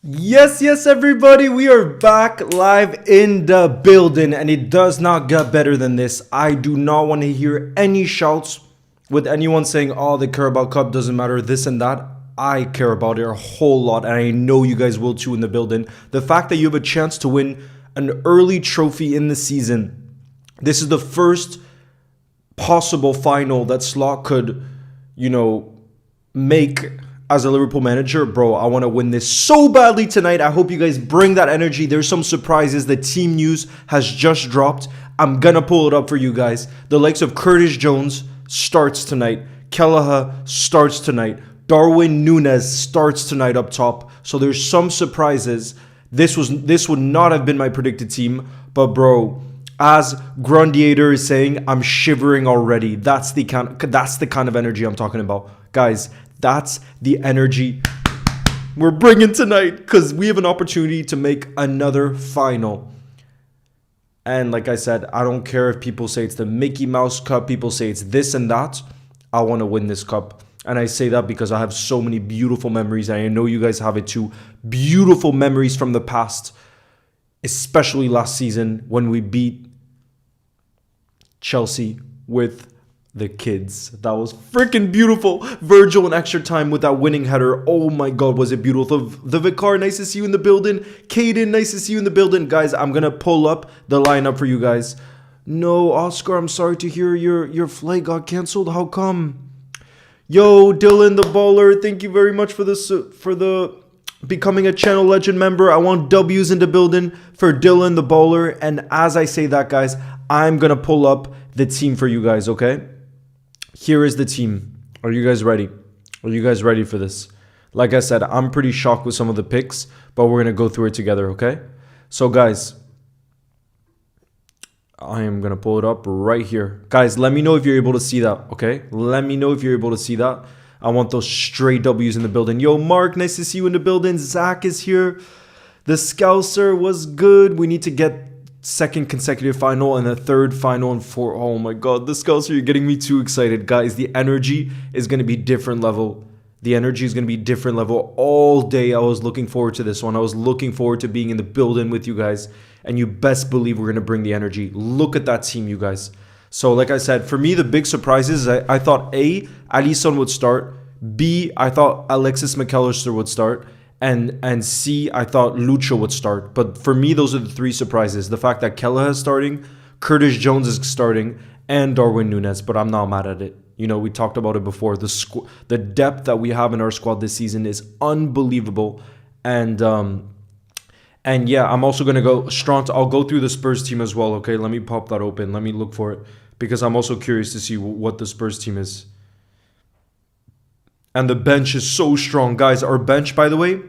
Yes, everybody, we are back live in the building, and it does not get better than this. I do not want to hear any shouts with anyone saying, oh, the Carabao Cup doesn't matter, this and that. I care about it a whole lot, and I know you guys will too in the building. The fact that you have a chance to win an early trophy in the season, this is the first possible final that Slot could, make as a Liverpool manager. Bro, I want to win this so badly tonight. I hope you guys bring that energy. There's some surprises. The team news has just dropped. I'm going to pull it up for you guys. The likes of Curtis Jones starts tonight. Kelleher starts tonight. Darwin Núñez starts tonight up top. So there's some surprises. This would not have been my predicted team, but bro, as Grundiator is saying, I'm shivering already. That's the kind of energy I'm talking about. Guys, that's the energy we're bringing tonight, because we have an opportunity to make another final. And like I said, I don't care if people say it's the Mickey Mouse Cup, people say it's this and that. I want to win this cup. And I say that because I have so many beautiful memories. And I know you guys have it too. Beautiful memories from the past, especially last season when we beat Chelsea with the kids. That was freaking beautiful. Virgil in extra time with that winning header. Oh my God, was it beautiful. The Vicar, nice to see you in the building. Caden, nice to see you in the building. Guys, I'm going to pull up the lineup for you guys. No, Oscar, I'm sorry to hear your flight got canceled. How come? Yo, Dylan the Baller, thank you very much for the becoming a channel legend member. I want W's in the building for Dylan the Baller. And as I say that, guys, I'm going to pull up the team for you guys, okay? Here is the team. Are you guys ready? Are you guys ready for this? Like I said, I'm pretty shocked with some of the picks, but we're going to go through it together, okay? So, guys, I am going to pull it up right here. Guys, let me know if you're able to see that, okay? Let me know if you're able to see that. I want those straight W's in the building. Yo, Mark, nice to see you in the building. Zach is here. The Scouser was good. We need to get second consecutive final and a third final and four. Oh my God, the Scouser, you're getting me too excited. Guys, the energy is going to be different level. The energy is going to be different level all day. I was looking forward to this one. I was looking forward to being in the building with you guys. And you best believe we're going to bring the energy. Look at that team, you guys. So like I said, for me, the big surprises, I thought A, Alisson would start. B, I thought Alexis McAllister would start. And C, I thought Lucho would start. But for me, those are the three surprises. The fact that Kelleher is starting, Curtis Jones is starting, and Darwin Núñez. But I'm not mad at it. You know, we talked about it before. The depth that we have in our squad this season is unbelievable. And yeah, I'm also going to go strong. I'll go through the Spurs team as well, okay? Let me pop that open. Let me look for it. Because I'm also curious to see what the Spurs team is. And the bench is so strong. Guys, our bench, by the way.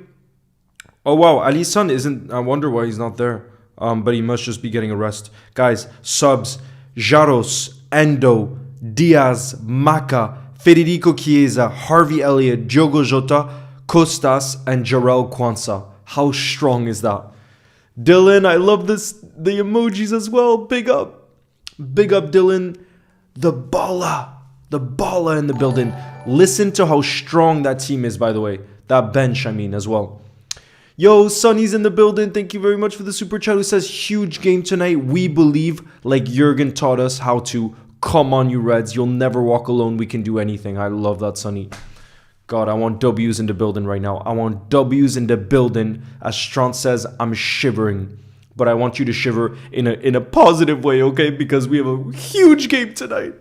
Oh, wow. Alisson isn't. I wonder why he's not there. But he must just be getting a rest. Guys, subs. Jaros, Endo, Diaz, Maka, Federico Chiesa, Harvey Elliott, Diogo Jota, Costas, and Jarrell Kwanzaa. How strong is that? Dylan, I love this. The emojis as well. Big up. Big up, Dylan. The balla in the building. Listen to how strong that team is, by the way. That bench, I mean, as well. Yo, Sonny's in the building. Thank you very much for the super chat. Who says, huge game tonight. We believe, like Jurgen taught us how to. Come on, you Reds. You'll never walk alone. We can do anything. I love that, Sonny. God, I want W's in the building right now. I want W's in the building. As Straunt says, I'm shivering. But I want you to shiver in a positive way, okay? Because we have a huge game tonight.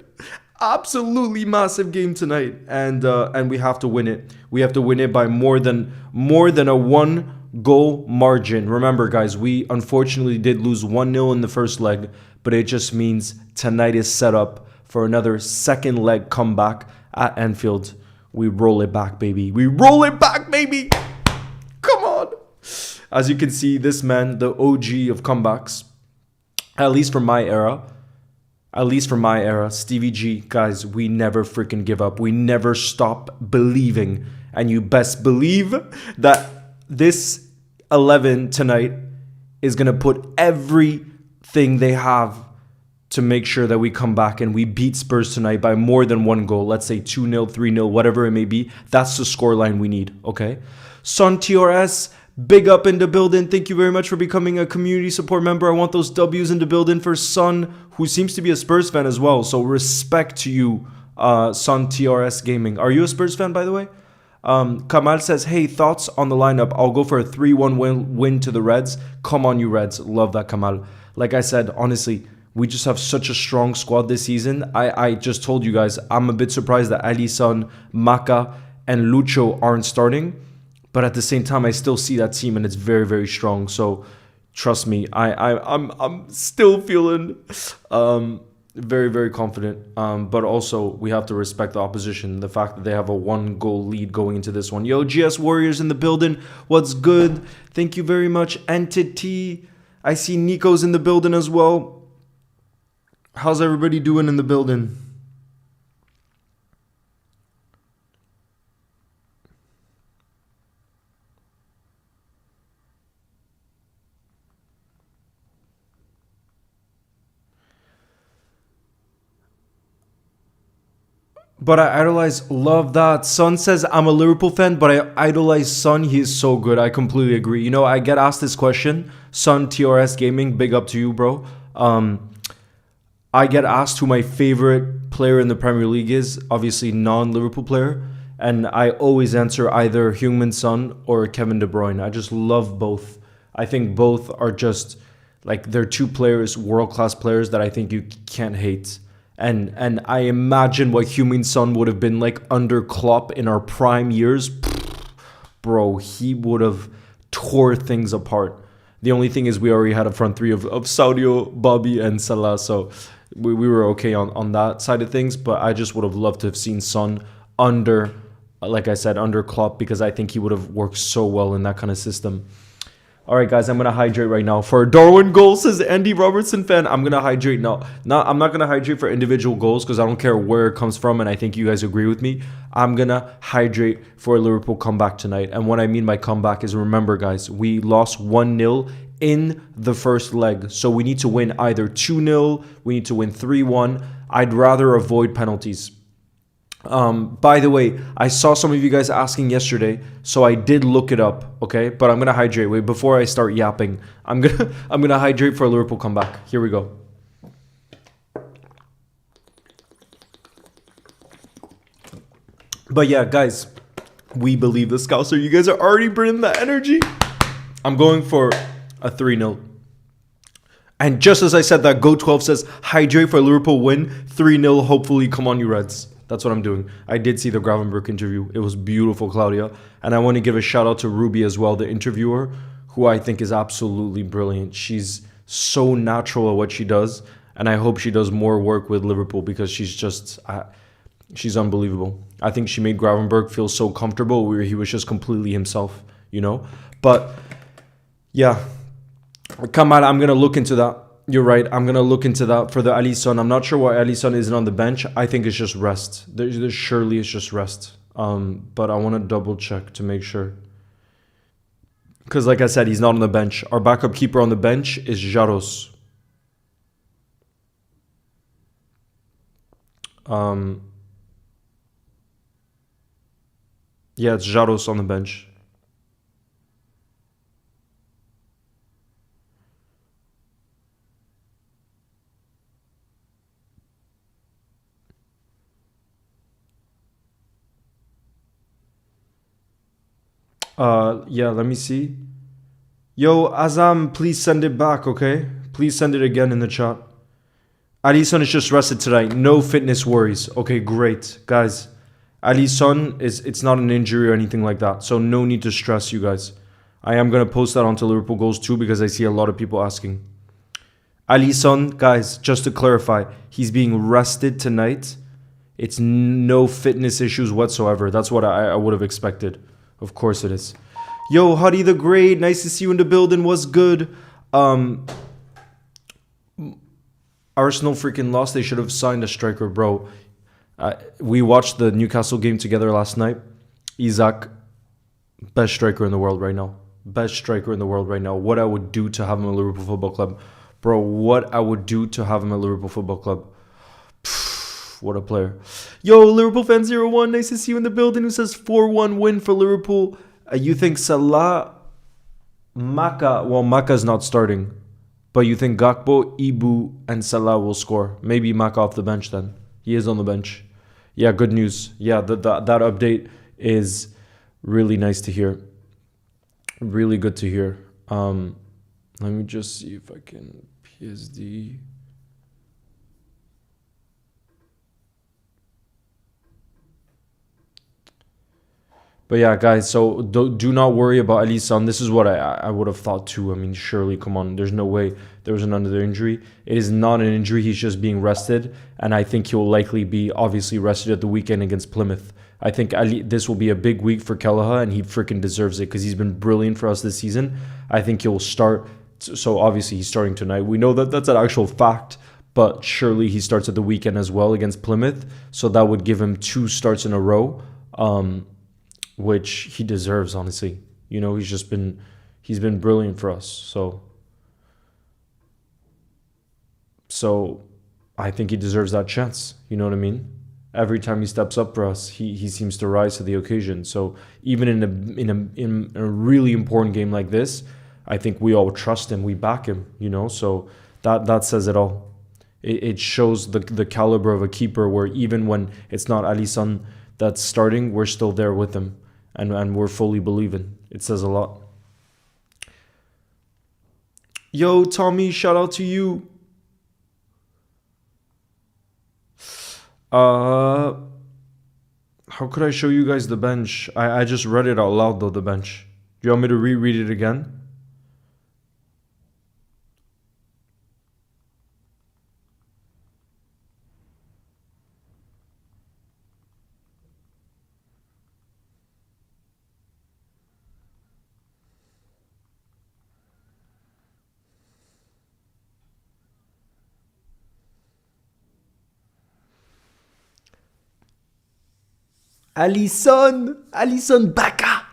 Absolutely massive game tonight. And we have to win it. We have to win it by more than a 1-goal margin. Remember, guys, we unfortunately did lose 1-0 in the first leg. But it just means tonight is set up for another second leg comeback at Anfield. We roll it back, baby. We roll it back, baby. Come on. As you can see, this man, the OG of comebacks, at least from my era, Stevie G, guys, we never freaking give up. We never stop believing. And you best believe that this 11 tonight is going to put everything they have to make sure that we come back and we beat Spurs tonight by more than 1 goal. Let's say 2-0, 3-0, whatever it may be. That's the scoreline we need, okay? Son TRS, big up in the building. Thank you very much for becoming a community support member. I want those W's in the building for Son, who seems to be a Spurs fan as well. So respect to you, Son TRS Gaming. Are you a Spurs fan, by the way? Kamal says, hey, thoughts on the lineup? I'll go for a 3-1 win to the Reds. Come on, you Reds. Love that, Kamal. Like I said, honestly, we just have such a strong squad this season. I just told you guys, I'm a bit surprised that Alisson, Maka, and Lucho aren't starting. But at the same time, I still see that team, and it's very, very strong. So trust me, I'm still feeling very, very confident. But also, we have to respect the opposition. The fact that they have a 1-goal lead going into this one. Yo, GS Warriors in the building. What's good? Thank you very much, Entity. I see Nico's in the building as well. How's everybody doing in the building? But I idolize, love that. Son says, I'm a Liverpool fan, but I idolize Son. He is so good. I completely agree. You know, I get asked this question. Son TRS Gaming, big up to you, bro. I get asked who my favorite player in the Premier League is. Obviously, non-Liverpool player. And I always answer either Heung-min Son or Kevin De Bruyne. I just love both. I think both are just, like, they're two players, world-class players that I think you can't hate. And I imagine what Heung-min Son would have been like under Klopp in our prime years. Bro, he would have tore things apart. The only thing is we already had a front three of Saudio, Bobby, and Salah. So we were okay on that side of things. But I just would have loved to have seen Son under, like I said, under Klopp, because I think he would have worked so well in that kind of system. All right, guys, I'm going to hydrate right now. For a Darwin goal, says Andy Robertson fan, I'm going to hydrate now. I'm not going to hydrate for individual goals because I don't care where it comes from, and I think you guys agree with me. I'm going to hydrate for a Liverpool comeback tonight. And what I mean by comeback is, remember, guys, we lost 1-0 in the first leg. So we need to win either 2-0, we need to win 3-1. I'd rather avoid penalties. By the way, I saw some of you guys asking yesterday, so I did look it up, okay? But I'm gonna hydrate. Wait, before I start yapping, I'm gonna hydrate for a Liverpool comeback. Here we go. But yeah, guys, we believe the Scouser. You guys are already bringing the energy. I'm going for a 3-0. And just as I said that, Go12 says hydrate for a Liverpool win, 3-0. Hopefully, come on, you Reds. That's what I'm doing. I did see the Gravenberch interview. It was beautiful, Claudia. And I want to give a shout out to Ruby as well, the interviewer, who I think is absolutely brilliant. She's so natural at what she does. And I hope she does more work with Liverpool because she's just, she's unbelievable. I think she made Gravenberch feel so comfortable where he was just completely himself, you know? But yeah, come on, I'm going to look into that. You're right. I'm going to look into that for the Alisson. I'm not sure why Alisson isn't on the bench. I think it's just rest. There's surely it's just rest. But I want to double check to make sure. Because like I said, he's not on the bench. Our backup keeper on the bench is Jaros. Yeah, it's Jaros on the bench. Yeah, let me see. Yo, Azam, please send it back, okay? Please send it again in the chat. Alisson is just rested tonight. No fitness worries. Okay, great. Guys, Alisson, it's not an injury or anything like that. So no need to stress, you guys. I am going to post that onto Liverpool Goals too because I see a lot of people asking. Alisson, guys, just to clarify, he's being rested tonight. It's no fitness issues whatsoever. That's what I would have expected. Of course it is. Yo, Huddy the Great, nice to see you in the building. What's good? Arsenal freaking lost. They should have signed a striker, bro. We watched the Newcastle game together last night. Isaac, best striker in the world right now. Best striker in the world right now. What I would do to have him at Liverpool Football Club. Bro, what I would do to have him at Liverpool Football Club. What a player. Yo, Liverpool fan 01, nice to see you in the building, who says 4-1 win for Liverpool. You think Salah Maka's not starting. But you think Gakpo, Ibu, and Salah will score? Maybe Maka off the bench then. He is on the bench. Yeah, good news. Yeah, that update is really nice to hear. Really good to hear. Let me just see if I can PSD. But yeah, guys, so do not worry about Alisson. This is what I would have thought too. I mean, surely, come on. There's no way there was another injury. It is not an injury. He's just being rested. And I think he'll likely be obviously rested at the weekend against Plymouth. I think this will be a big week for Kelleher, and he freaking deserves it because he's been brilliant for us this season. I think he'll start. So obviously, he's starting tonight. We know that that's an actual fact. But surely he starts at the weekend as well against Plymouth. So that would give him 2 starts in a row. Which he deserves, honestly. You know, he's been brilliant for us. So I think he deserves that chance. You know what I mean? Every time he steps up for us, he seems to rise to the occasion. So even in a really important game like this, I think we all trust him. We back him. You know, so that says it all. It shows the caliber of a keeper, where even when it's not Alisson that's starting, we're still there with him. And we're fully believing. It says a lot. Yo, Tommy, shout out to you. How could I show you guys the bench? I just read it out loud though, the bench. Do you want me to reread it again? Alisson Baka,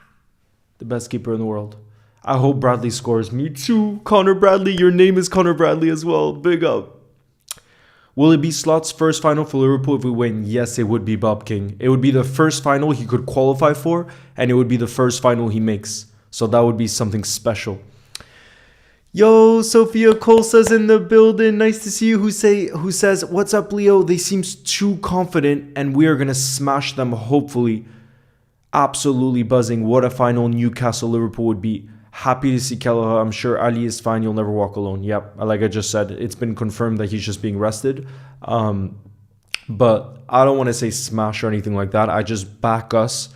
the best keeper in the world. I hope Bradley scores. Me too. Connor Bradley, your name is Connor Bradley as well. Big up. Will it be Slot's first final for Liverpool if we win? Yes, it would be, Bob King. It would be the first final he could qualify for, and it would be the first final he makes. So that would be something special. Yo, Sophia Cole says in the building, nice to see you. Who says, what's up, Leo? They seem too confident, and we are going to smash them, hopefully. Absolutely buzzing. What a final Newcastle Liverpool would be. Happy to see Kelleher. I'm sure Ali is fine. You'll never walk alone. Yep, like I just said, it's been confirmed that he's just being rested. But I don't want to say smash or anything like that. I just back us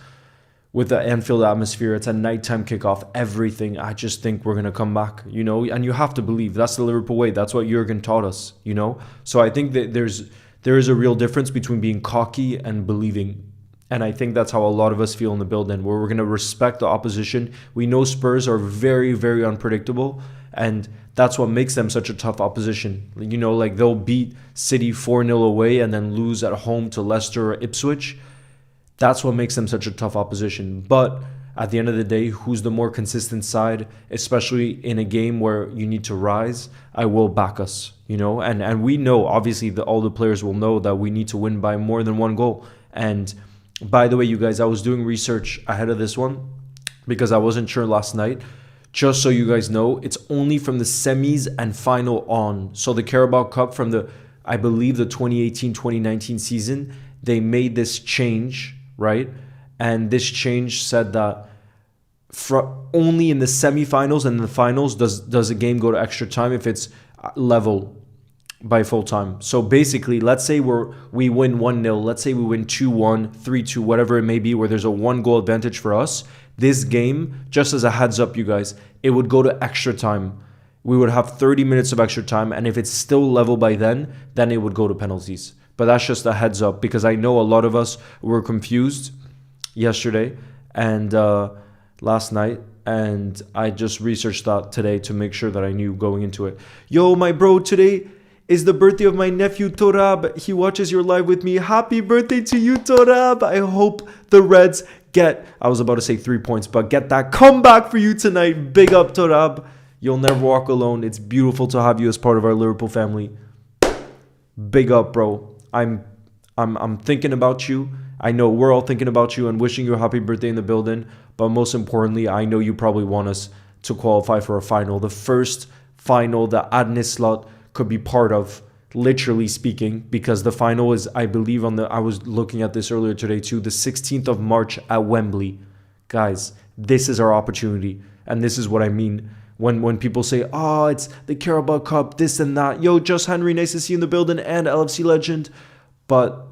with the Anfield atmosphere. It's a nighttime kickoff, everything. I just think we're going to come back, you know, and you have to believe that's the Liverpool way. That's what Jurgen taught us, you know. So I think that there is a real difference between being cocky and believing. And I think that's how a lot of us feel in the building, where we're going to respect the opposition. We know Spurs are very, very unpredictable, and that's what makes them such a tough opposition. You know, like they'll beat City 4-0 away and then lose at home to Leicester or Ipswich. That's what makes them such a tough opposition. But at the end of the day, who's the more consistent side, especially in a game where you need to rise? I will back us, you know. And we know, obviously, all the players will know that we need to win by more than 1 goal. And by the way, you guys, I was doing research ahead of this one because I wasn't sure last night. Just so you guys know, it's only from the semis and final on. So the Carabao Cup from I believe the 2018-2019 season, they made this change, right? And this change said that only in the semifinals and the finals does a game go to extra time if it's level by full time. So basically, let's say we win 1-0, let's say we win 2-1, 3-2, whatever it may be, where there's a 1 goal advantage for us. This game, just as a heads up, you guys, it would go to extra time. We would have 30 minutes of extra time, and if it's still level by then it would go to penalties. But that's just a heads up, because I know a lot of us were confused yesterday and last night, and I just researched that today to make sure that I knew going into it. Yo, my bro, today is the birthday of my nephew Torab. He watches your live with me. Happy birthday to you, Torab. I hope the Reds I was about to say 3 points, but get that comeback for you tonight. Big up, Torab. You'll never walk alone. It's beautiful to have you as part of our Liverpool family. Big up, bro. I'm thinking about you. I know we're all thinking about you and wishing you a happy birthday in the building. But most importantly, I know you probably want us to qualify for a final. The first final that Adnislot could be part of, literally speaking, because the final is, I believe, I was looking at this earlier today too, the 16th of March at Wembley. Guys, this is our opportunity. And this is what I mean when people say, oh, it's the Carabao Cup, this and that. Yo, Just Henry, nice to see you in the building, and LFC legend. But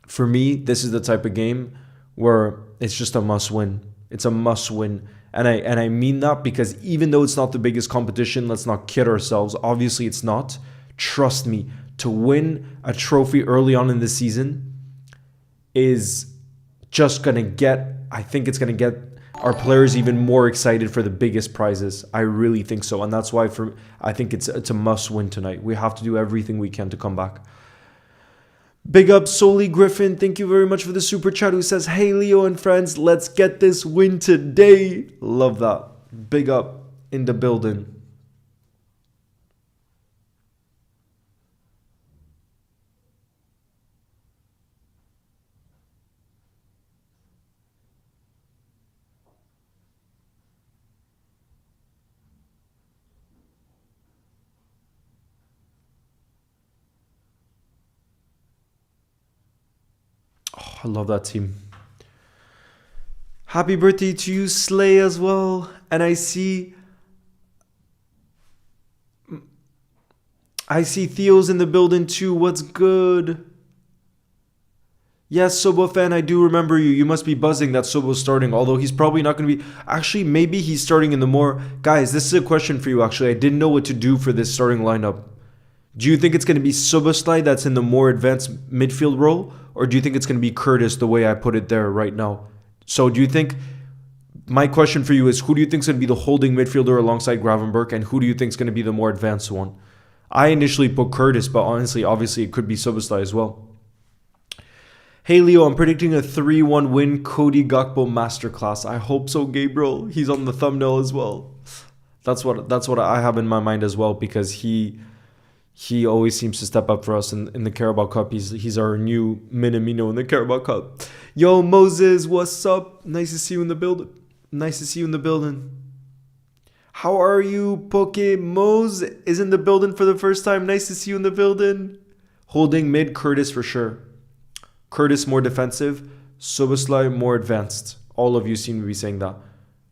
for me, this is the type of game where it's just a must win. It's a must win. And I mean that because even though it's not the biggest competition, let's not kid ourselves. Obviously, it's not. Trust me, to win a trophy early on in the season is just going to get, I think it's going to get our players even more excited for the biggest prizes. I really think so. And that's why I think it's a must win tonight. We have to do everything we can to come back. Big up Soli Griffin. Thank you very much for the super chat, who says, hey, Leo and friends, let's get this win today. Love that. Big up in the building. I love that team. Happy birthday to you, Slay, as well. And I see Theo's in the building too. What's good? Yes, Sobo fan, I do remember you. You must be buzzing that Sobo's starting, although he's probably not going to be... Actually, maybe he's starting in the more... Guys, this is a question for you, actually. I didn't know what to do for this starting lineup. Do you think it's going to be Soboslai that's in the more advanced midfield role? Or do you think it's going to be Curtis the way I put it there right now? So do you think... My question for you is, who do you think is going to be the holding midfielder alongside Gravenberg? And who do you think is going to be the more advanced one? I initially put Curtis, but honestly, obviously, it could be Soboslai as well. Hey, Leo, I'm predicting a 3-1 win, Cody Gakpo masterclass. I hope so, Gabriel. He's on the thumbnail as well. That's what I have in my mind as well, because he always seems to step up for us in the Carabao Cup. He's our new Minamino in the Carabao Cup. Yo, Moses, what's up? Nice to see you in the building. Nice to see you in the building. How are you, Poke? Mose is in the building for the first time. Nice to see you in the building. Holding mid, Curtis for sure. Curtis more defensive. Soboslai more advanced. All of you seem to be saying that.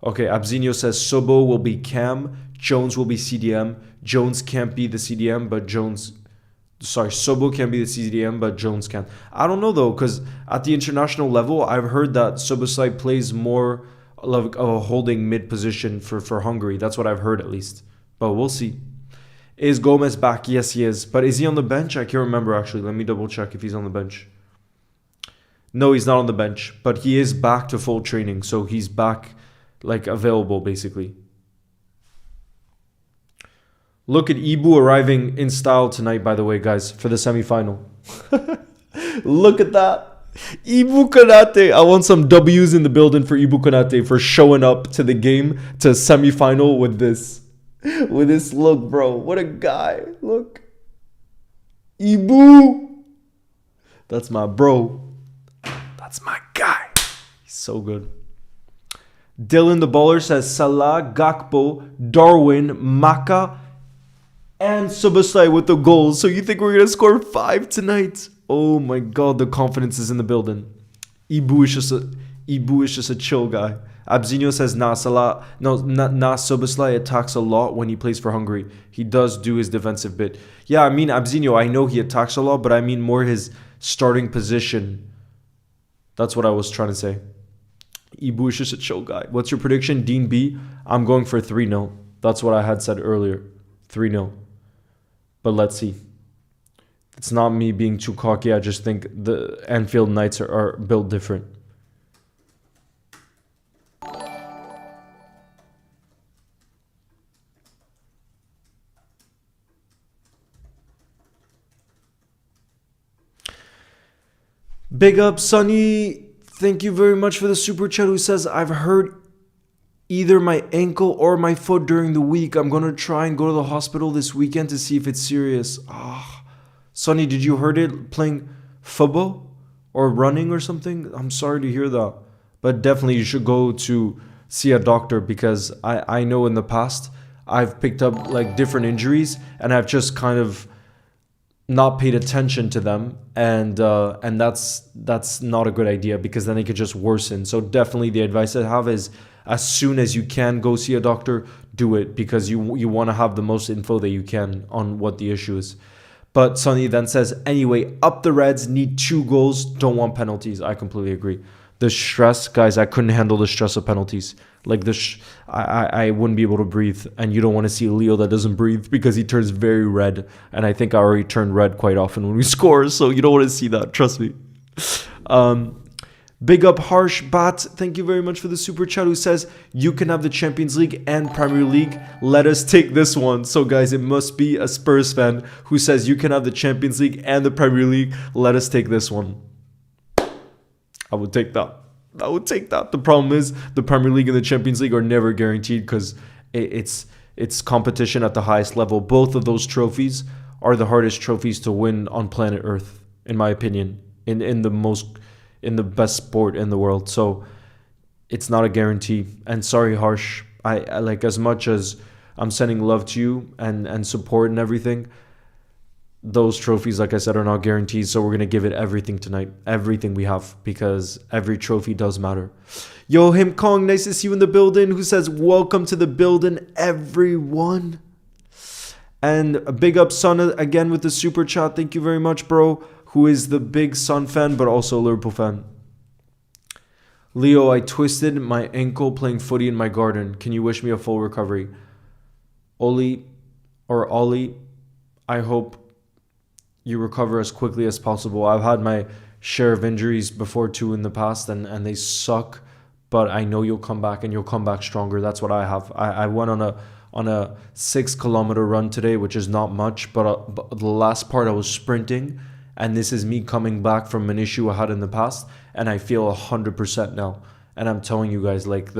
Okay, Abzinho says Sobo will be Cam. Jones will be CDM. Jones can't be the CDM, but Sobo can be the CDM, but Jones can. I don't know though, because at the international level, I've heard that Soboslai plays more of a holding mid position for Hungary. That's what I've heard at least. But we'll see. Is Gomez back? Yes, he is. But is he on the bench? I can't remember actually. Let me double check if he's on the bench. No, he's not on the bench, but he is back to full training. So he's back, like, available basically. Look at Ibu arriving in style tonight, by the way, guys, for the semi-final. Look at that. Ibu Konate. I want some W's in the building for Ibu Konate for showing up to the game, to semi-final with this. With this look, bro. What a guy. Look. Ibu. That's my bro. That's my guy. He's so good. Dylan the Baller says Salah, Gakpo, Darwin, Maka, and Soboslai with the goals. So you think we're going to score 5 tonight? Oh my god, the confidence is in the building. Ibu is just a chill guy. Abzinho says Soboslai attacks a lot when he plays for Hungary. He does do his defensive bit. Yeah, I mean, Abzinho, I know he attacks a lot, but I mean more his starting position. That's what I was trying to say. Ibu is just a chill guy. What's your prediction, Dean B? I'm going for 3-0. That's what I had said earlier. 3-0. But let's see. It's not me being too cocky. I just think the Anfield Knights are built different. Big up, Sonny. Thank you very much for the super chat, who says, I've hurt either my ankle or my foot during the week. I'm going to try and go to the hospital this weekend to see if it's serious. Sonny, did you hurt it playing football or running or something? I'm sorry to hear that. But definitely you should go to see a doctor, because I know in the past I've picked up like different injuries and I've just kind of not paid attention to them, and that's not a good idea, because then it could just worsen. So definitely the advice I have is, as soon as you can go see a doctor, do it, because you want to have the most info that you can on what the issue is. But Sonny then says, anyway, up the Reds, need 2 goals, don't want penalties. I completely agree. The stress, guys, I couldn't handle the stress of penalties. Like I wouldn't be able to breathe. And you don't want to see Leo that doesn't breathe, because he turns very red. And I think I already turn red quite often when we score. So you don't want to see that. Trust me. Big up Harsh Bat, thank you very much for the super chat, who says, you can have the Champions League and Premier League, let us take this one. So guys, it must be a Spurs fan who says you can have the Champions League and the Premier League, let us take this one. I would take that. I would take that. The problem is the Premier League and the Champions League are never guaranteed, because it's competition at the highest level. Both of those trophies are the hardest trophies to win on planet Earth, in my opinion, in the best sport in the world. So it's not a guarantee. And sorry, Harsh, I like, as much as I'm sending love to you and support and everything, those trophies, like I said, are not guaranteed. So we're going to give it everything tonight, everything we have, because every trophy does matter. Yo, Him Kong, nice to see you in the building, who says, welcome to the building, everyone. And a big up Son again with the super chat. Thank you very much, bro. Who is the big Sun fan, but also a Liverpool fan. Leo, I twisted my ankle playing footy in my garden. Can you wish me a full recovery? Ollie, I hope you recover as quickly as possible. I've had my share of injuries before too in the past, and they suck. But I know you'll come back, and you'll come back stronger. That's what I have. I went on a 6-kilometer run today, which is not much, but the last part I was sprinting. And this is me coming back from an issue I had in the past, and I feel 100% now. And I'm telling you guys, like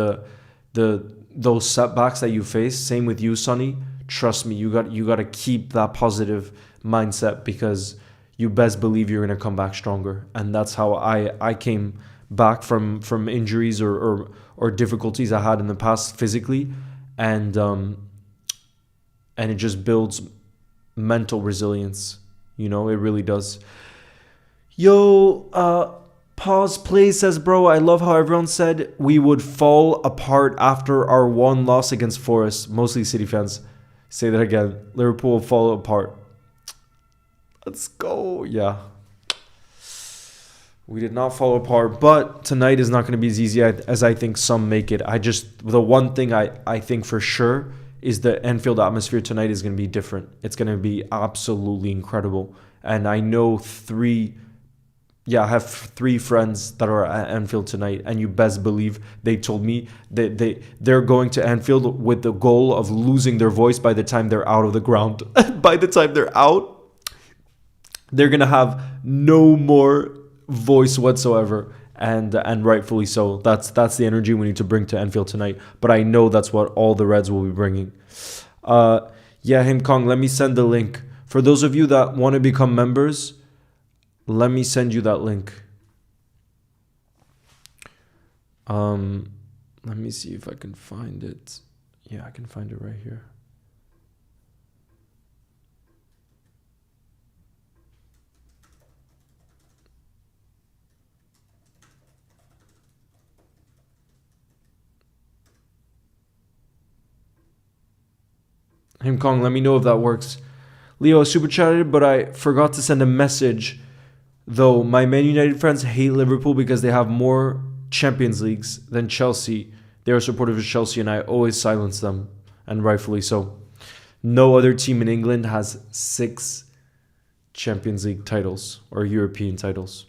those setbacks that you face, same with you, Sonny. Trust me, you got to keep that positive mindset, because you best believe you're gonna come back stronger. And that's how I came back from injuries or difficulties I had in the past physically, and it just builds mental resilience. You know, it really does. Yo, Pause Play says, bro, I love how everyone said we would fall apart after our 1 loss against Forest. Mostly City fans. Say that again. Liverpool will fall apart. Let's go. Yeah. We did not fall apart, but tonight is not going to be as easy as I think some make it. The one thing I think for sure is the Anfield atmosphere tonight is going to be different. It's going to be absolutely incredible. And I know I have 3 friends that are at Anfield tonight, and you best believe they told me that they're going to Anfield with the goal of losing their voice by the time they're out of the ground. By the time they're out, they're going to have no more voice whatsoever. And rightfully so. That's the energy we need to bring to Anfield tonight. But I know that's what all the Reds will be bringing. Him Kong, let me send the link. For those of you that want to become members, let me send you that link. Let me see if I can find it. Yeah, I can find it right here. Him Kong, let me know if that works. Leo, super chatted, but I forgot to send a message. Though my Man United friends hate Liverpool because they have more Champions Leagues than Chelsea. They are supportive of Chelsea, and I always silence them, and rightfully so. No other team in England has 6 Champions League titles or European titles.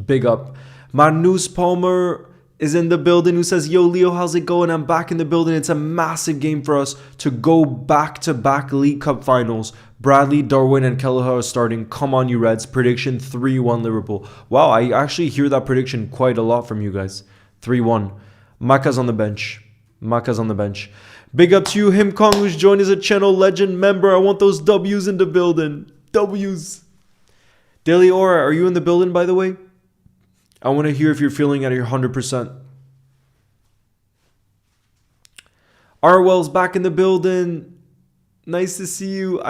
Big up. Manus Palmer is in the building, who says, yo, Leo, how's it going? I'm back in the building. It's a massive game for us to go back-to-back League Cup finals. Bradley, Darwin, and Kelleher are starting. Come on, you Reds. Prediction 3-1 Liverpool. Wow, I actually hear that prediction quite a lot from you guys. 3-1. Maka's on the bench. Big up to you, Him Kong, who's joined as a channel legend member. I want those W's in the building. W's. Daily Aura, are you in the building, by the way? I want to hear if you're feeling at your 100%. Arwell's back in the building. Nice to see you.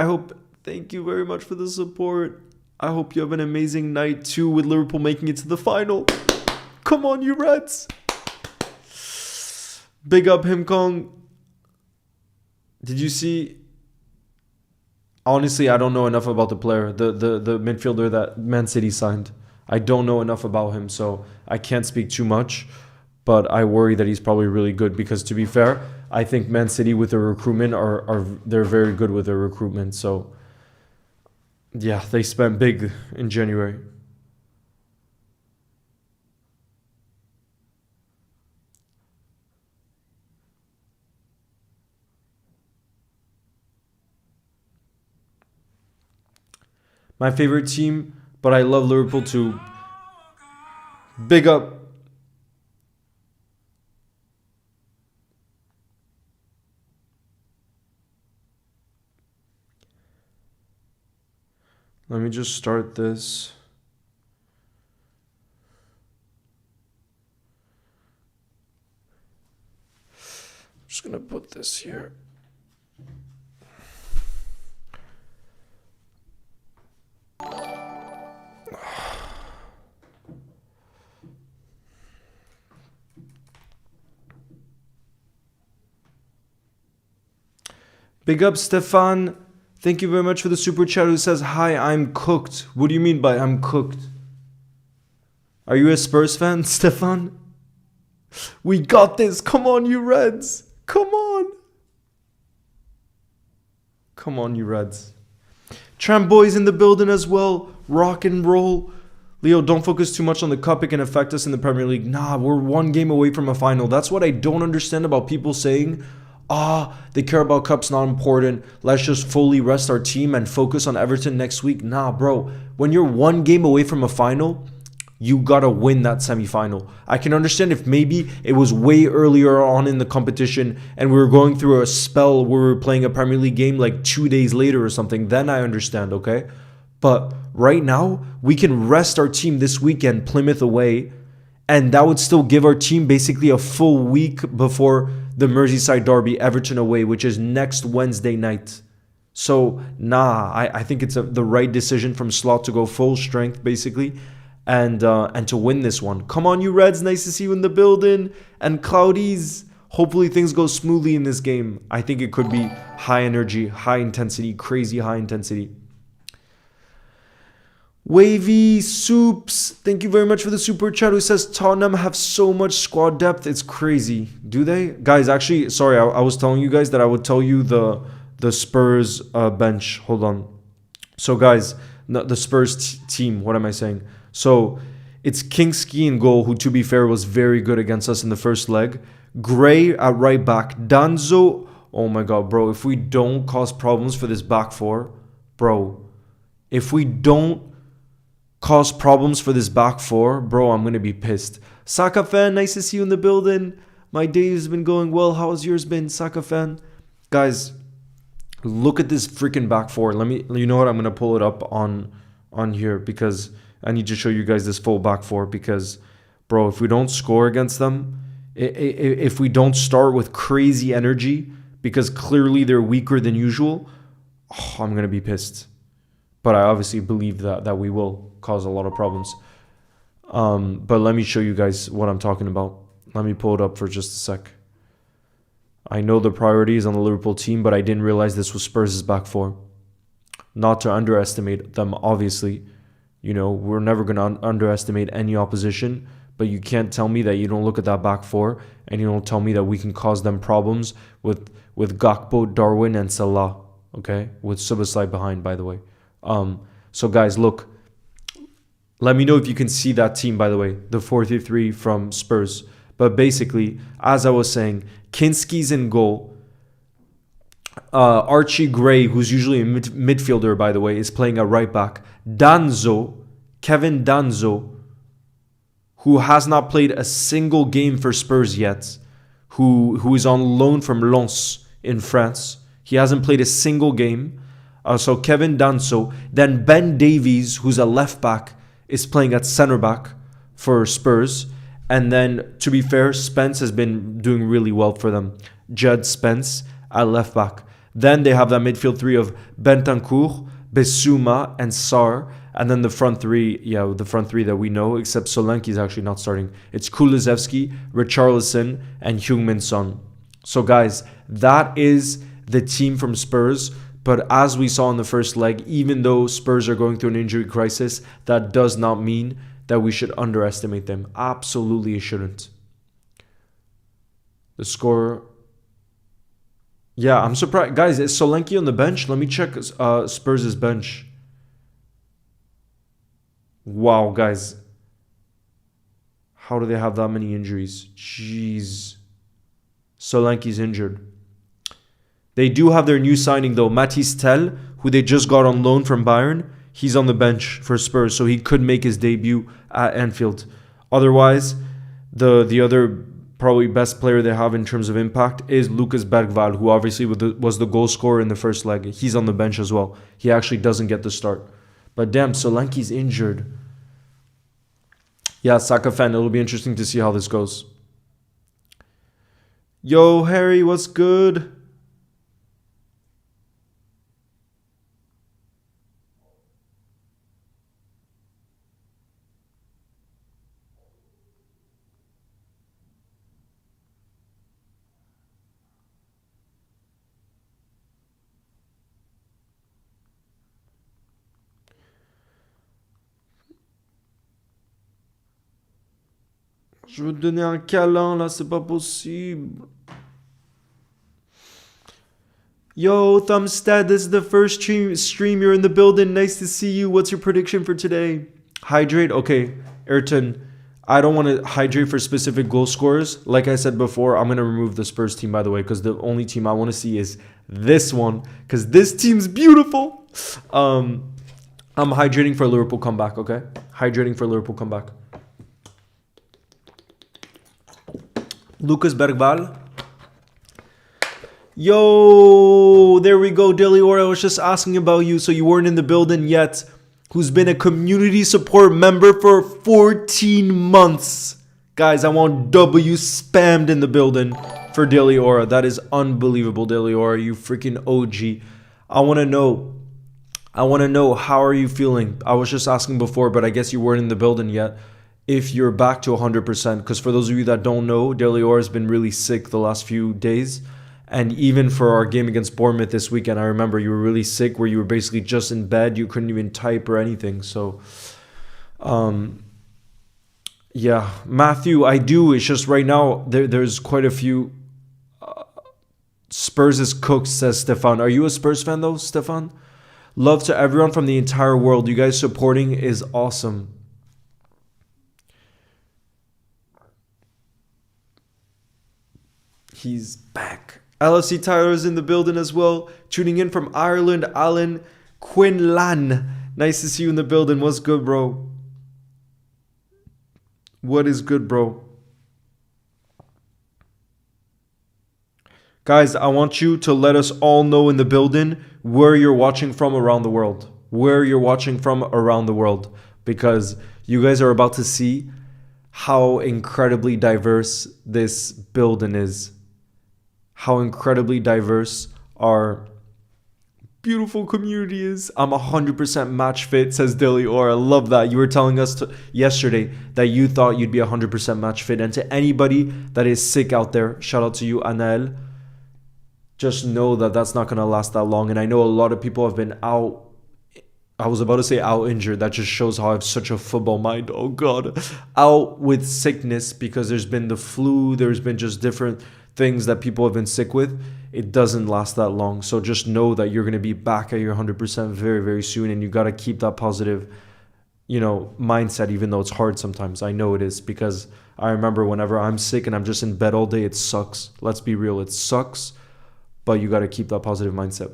Thank you very much for the support. I hope you have an amazing night too with Liverpool making it to the final. Come on, you Reds. Big up Him Kong. Did you see? Honestly, I don't know enough about the player, the midfielder that Man City signed. I don't know enough about him, so I can't speak too much. But I worry that he's probably really good because, to be fair, I think Man City with their recruitment they're very good with their recruitment. So yeah, they spent big in January. My favorite team, but I love Liverpool too. Big up. Let me just start this. I'm just gonna put this here. Big up, Stefan. Thank you very much for the super chat who says, hi, I'm cooked. What do you mean by I'm cooked? Are you a Spurs fan, Stefan? We got this. Come on, you Reds. Come on. Come on, you Reds. Tram Boy's in the building as well. Rock and roll. Leo, don't focus too much on the cup. It can affect us in the Premier League. Nah, we're one game away from a final. That's what I don't understand about people saying, they care about cups, not important. Let's just fully rest our team and focus on Everton next week. Nah, bro. When you're one game away from a final, you gotta win that semi-final. I can understand if maybe it was way earlier on in the competition and we were going through a spell where we were playing a Premier League game like 2 days later or something. Then I understand, okay? But right now, we can rest our team this weekend, Plymouth away, and that would still give our team basically a full week before the Merseyside derby, Everton away, which is next Wednesday night. So, I think it's the right decision from Slot to go full strength, basically, and to win this one. Come on, you Reds. Nice to see you in the building. And Cloudies, hopefully things go smoothly in this game. I think it could be high energy, high intensity, crazy high intensity. Wavy Soups, thank you very much for the super chat who says Tottenham have so much squad depth. It's crazy. Do they? Guys, actually, sorry, I was telling you guys that I would tell you the Spurs bench. Hold on. So, guys, the Spurs team, what am I saying? So, it's Kingski in goal, who, to be fair, was very good against us in the first leg. Gray at right back. Danzo, oh my God, bro. If we don't cause problems for this back four, bro, if we don't cause problems for this back four, bro, I'm going to be pissed. Saka fan, nice to see you in the building. My day has been going well. How has yours been, Saka fan? Guys, look at this freaking back four. You know what? I'm going to pull it up on here because I need to show you guys this full back four because, bro, if we don't score against them, if we don't start with crazy energy because clearly they're weaker than usual, I'm going to be pissed. But I obviously believe that we will cause a lot of problems. But let me show you guys what I'm talking about. Let me pull it up for just a sec. I know the priorities on the Liverpool team, but I didn't realize this was Spurs' back four. Not to underestimate them, obviously. You know, we're never going to underestimate any opposition, but you can't tell me that you don't look at that back four and you don't tell me that we can cause them problems with Gakpo, Darwin, and Salah. Okay? With Subasai behind, by the way. So guys, look, let me know if you can see that team, by the way, the 4-3-3 from Spurs. But basically, as I was saying, Kinski's in goal. Archie Gray, who's usually a midfielder, by the way, is playing at right back. Kevin Danzo, who has not played a single game for Spurs yet, who is on loan from Lens in France. He hasn't played a single game. So Kevin Danso. Then Ben Davies, who's a left back, is playing at center back for Spurs. And then, to be fair, Spence has been doing really well for them Jed Spence at left back. Then they have that midfield three of Bentancur, Bissouma, and Sarr. And then the front three, the front three that we know, except Solanke is actually not starting. It's Kulusevski, Richarlison, and Heung-min Son. So guys, that is the team from Spurs. But as we saw in the first leg, even though Spurs are going through an injury crisis, that does not mean that we should underestimate them. Absolutely, it shouldn't. The score... Yeah, I'm surprised. Guys, is Solanke on the bench? Let me check Spurs' bench. Wow, guys. How do they have that many injuries? Jeez. Solanke's injured. They do have their new signing, though. Mathys Tel, who they just got on loan from Bayern. He's on the bench for Spurs, so he could make his debut at Anfield. Otherwise, the other... probably best player they have in terms of impact is Lucas Bergvall, who obviously was the goal scorer in the first leg. He's on the bench as well. He actually doesn't get the start. But damn, Solanke's injured. Yeah, Saka fan, it'll be interesting to see how this goes. Yo, Harry, what's good? Je veux te donner un câlin, là, c'est pas possible. Yo, Thumbstat, this is the first stream. You're in the building. Nice to see you. What's your prediction for today? Hydrate? Okay, Ayrton, I don't want to hydrate for specific goal scorers. Like I said before, I'm going to remove the Spurs team, by the way, because the only team I want to see is this one, because this team's beautiful. I'm hydrating for a Liverpool comeback, okay? Hydrating for a Liverpool comeback. Lucas Bergvall. Yo, there we go, Delior. I was just asking about you, so you weren't in the building yet. Who's been a community support member for 14 months. Guys, I want W spammed in the building for Deliora. That is unbelievable, Deliora. You freaking OG. I want to know, how are you feeling? I was just asking before, but I guess you weren't in the building yet. If you're back to 100%, because for those of you that don't know, Delior has been really sick the last few days. And even for our game against Bournemouth this weekend, I remember you were really sick where you were basically just in bed. You couldn't even type or anything. So, yeah. Matthew, I do. It's just right now, there's quite a few... Spurs is cooked, says Stefan. Are you a Spurs fan though, Stefan? Love to everyone from the entire world. You guys supporting is awesome. He's back. LFC Tyler's in the building as well. Tuning in from Ireland, Alan Quinlan. Nice to see you in the building. What's good, bro? What is good, bro? Guys, I want you to let us all know in the building where you're watching from around the world. Where you're watching from around the world. Because you guys are about to see how incredibly diverse this building is. How incredibly diverse our beautiful community is. I'm 100% match fit, says Dilly Or. I love that. You were telling us yesterday that you thought you'd be 100% match fit. And to anybody that is sick out there, shout out to you, Anael. Just know that that's not going to last that long. And I know a lot of people have been out. I was about to say out injured. That just shows how I have such a football mind. Oh, God. Out with sickness because there's been the flu. There's been just different things that people have been sick with. It doesn't last that long. So just know that you're going to be back at your 100% very, very soon. And you got to keep that positive, mindset, even though it's hard sometimes. I know it is, because I remember whenever I'm sick and I'm just in bed all day, it sucks. Let's be real. It sucks. But you got to keep that positive mindset.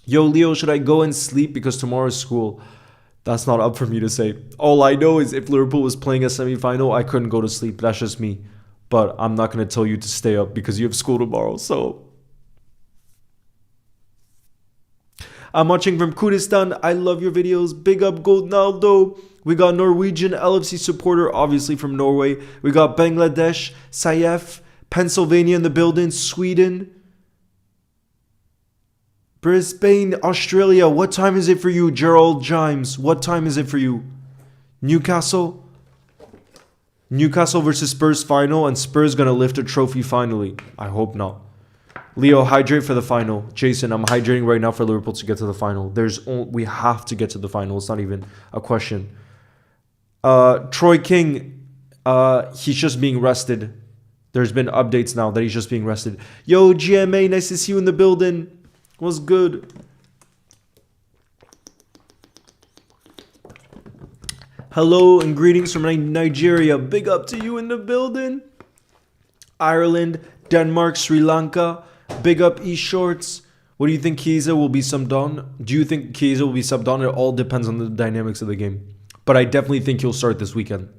Yo, Leo, should I go and sleep because tomorrow is school? That's not up for me to say. All I know is if Liverpool was playing a semi-final, I couldn't go to sleep. That's just me. But I'm not going to tell you to stay up because you have school tomorrow. So I'm watching from Kurdistan. I love your videos. Big up Goldnaldo. We got Norwegian LFC supporter, obviously from Norway. We got Bangladesh, Sayef, Pennsylvania in the building. Sweden. Brisbane, Australia. What time is it for you, Gerald Jimes? What time is it for you? Newcastle. Newcastle versus Spurs final, and Spurs gonna lift a trophy finally. I hope not. Leo, hydrate for the final. Jason, I'm hydrating right now for Liverpool to get to the final. We have to get to the final. It's not even a question. Troy King, he's just being rested. There's been updates now that he's just being rested. Yo, GMA, nice to see you in the building. What's good? Hello and greetings from Nigeria. Big up to you in the building. Ireland, Denmark, Sri Lanka. Big up eShorts. What do you think Chiesa will be subbed on? Do you think Chiesa will be subbed on? It all depends on the dynamics of the game. But I definitely think he'll start this weekend.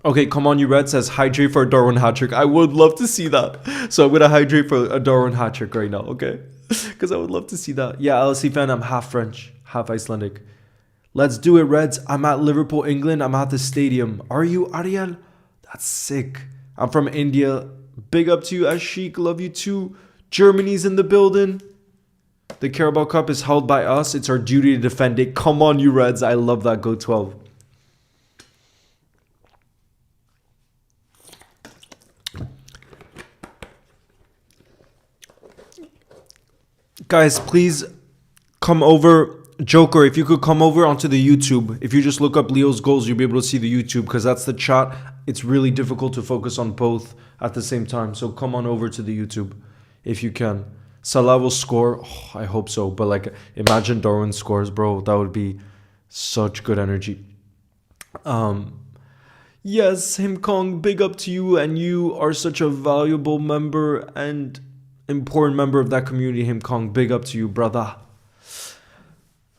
Okay, come on, you Red says hydrate for a Darwin hat-trick. I would love to see that. So I'm going to hydrate for a Darwin hat-trick right now, okay? Because I would love to see that. Yeah, LSE fan, I'm half French, half Icelandic. Let's do it, Reds. I'm at Liverpool, England. I'm at the stadium. Are you, Ariel? That's sick. I'm from India. Big up to you, Ashik. Love you too. Germany's in the building. The Carabao Cup is held by us. It's our duty to defend it. Come on, you Reds. I love that. Go 12. Guys, please come over. Joker, if you could come over onto the YouTube. If you just look up Leo's goals, you'll be able to see the YouTube because that's the chat. It's really difficult to focus on both at the same time. So come on over to the YouTube if you can. Salah will score. Oh, I hope so. But like, imagine Darwin scores, bro. That would be such good energy. Yes, Him Kong, big up to you. And you are such a valuable member and important member of that community, Him Kong. Big up to you, brother.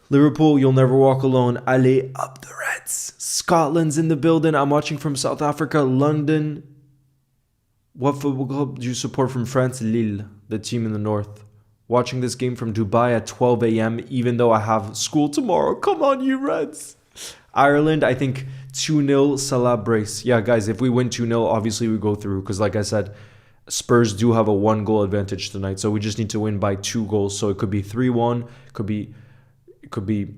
Liverpool, you'll never walk alone. Allez up the Reds. Scotland's in the building. I'm watching from South Africa, London. What football club do you support from France? Lille, the team in the north. Watching this game from Dubai at 12 a.m. even though I have school tomorrow. Come on, you Reds. Ireland, I think 2-0 Salah brace. Yeah, guys, if we win 2-0, obviously we go through. Because like I said, Spurs do have a 1-goal advantage tonight. So we just need to win by 2 goals. So it could be 3-1. It could be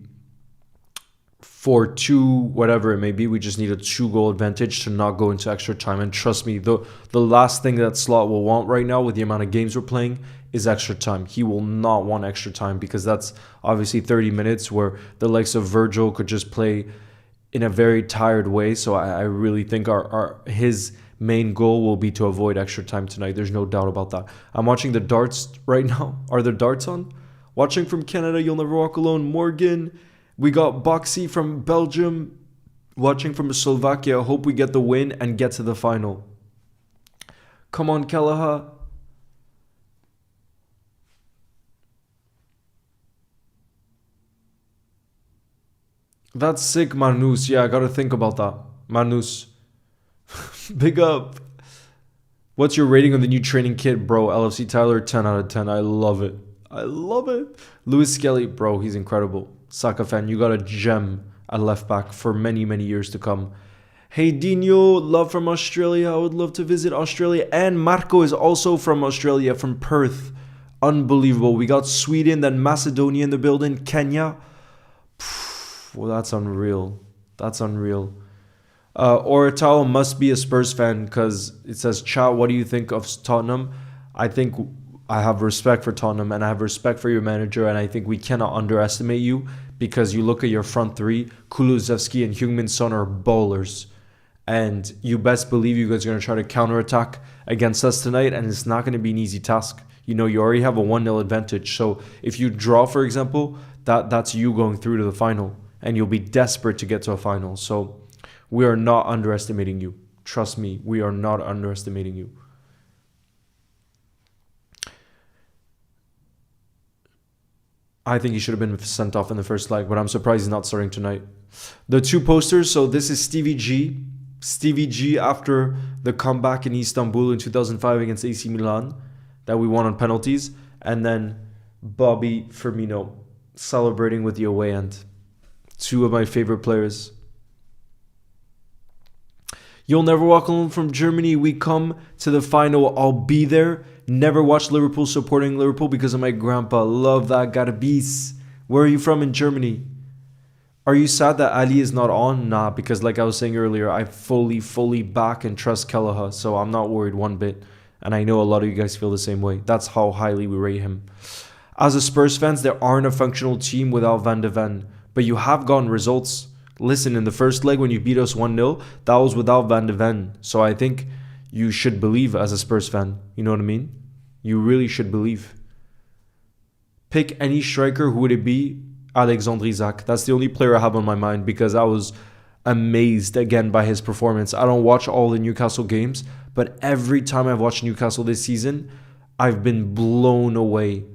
4-2, whatever it may be. We just need a 2-goal advantage to not go into extra time. And trust me, the last thing that Slot will want right now with the amount of games we're playing is extra time. He will not want extra time because that's obviously 30 minutes where the likes of Virgil could just play in a very tired way. So I really think his main goal will be to avoid extra time tonight. There's no doubt about that. I'm watching the darts right now. Are there darts on? Watching from Canada, You'll Never Walk Alone, Morgan. We got Boxy from Belgium. Watching from Slovakia. Hope we get the win and get to the final. Come on, Kalaha. That's sick, Manus. Yeah, I gotta think about that. Manus. Big up. What's your rating on the new training kit, bro? LFC Tyler, 10 out of 10. I love it. I love it. Lewis Skelly, bro, he's incredible. Saka fan, you got a gem at left back for many, many years to come. Hey, Dino, love from Australia. I would love to visit Australia. And Marco is also from Australia, from Perth. Unbelievable. We got Sweden, then Macedonia in the building. Kenya. Well, that's unreal. That's unreal. Oratao must be a Spurs fan because it says, chat, what do you think of Tottenham? I think I have respect for Tottenham and I have respect for your manager, and I think we cannot underestimate you because you look at your front three, Kulusevski and Heung-min Son are bowlers. And you best believe you guys are going to try to counterattack against us tonight, and it's not going to be an easy task. You know, you already have a 1-0 advantage. So if you draw, for example, that's you going through to the final, and you'll be desperate to get to a final. So we are not underestimating you. Trust me, we are not underestimating you. I think he should have been sent off in the first leg, but I'm surprised he's not starting tonight. The two posters, so this is Stevie G. Stevie G after the comeback in Istanbul in 2005 against AC Milan that we won on penalties. And then Bobby Firmino celebrating with the away end. Two of my favorite players. You'll never walk alone from Germany. We come to the final. I'll be there. Never watched Liverpool supporting Liverpool because of my grandpa. Love that. Gotta beast. Where are you from in Germany? Are you sad that Ali is not on? Nah, because like I was saying earlier, I fully back and trust Kelleher. So I'm not worried one bit. And I know a lot of you guys feel the same way. That's how highly we rate him. As a Spurs fans, there aren't a functional team without Van de Ven. But you have gotten results. Listen, in the first leg when you beat us 1-0, that was without Van de Ven. So I think you should believe as a Spurs fan. You know what I mean? You really should believe. Pick any striker, who would it be? Alexandre Isak. That's the only player I have on my mind because I was amazed again by his performance. I don't watch all the Newcastle games, but every time I've watched Newcastle this season, I've been blown away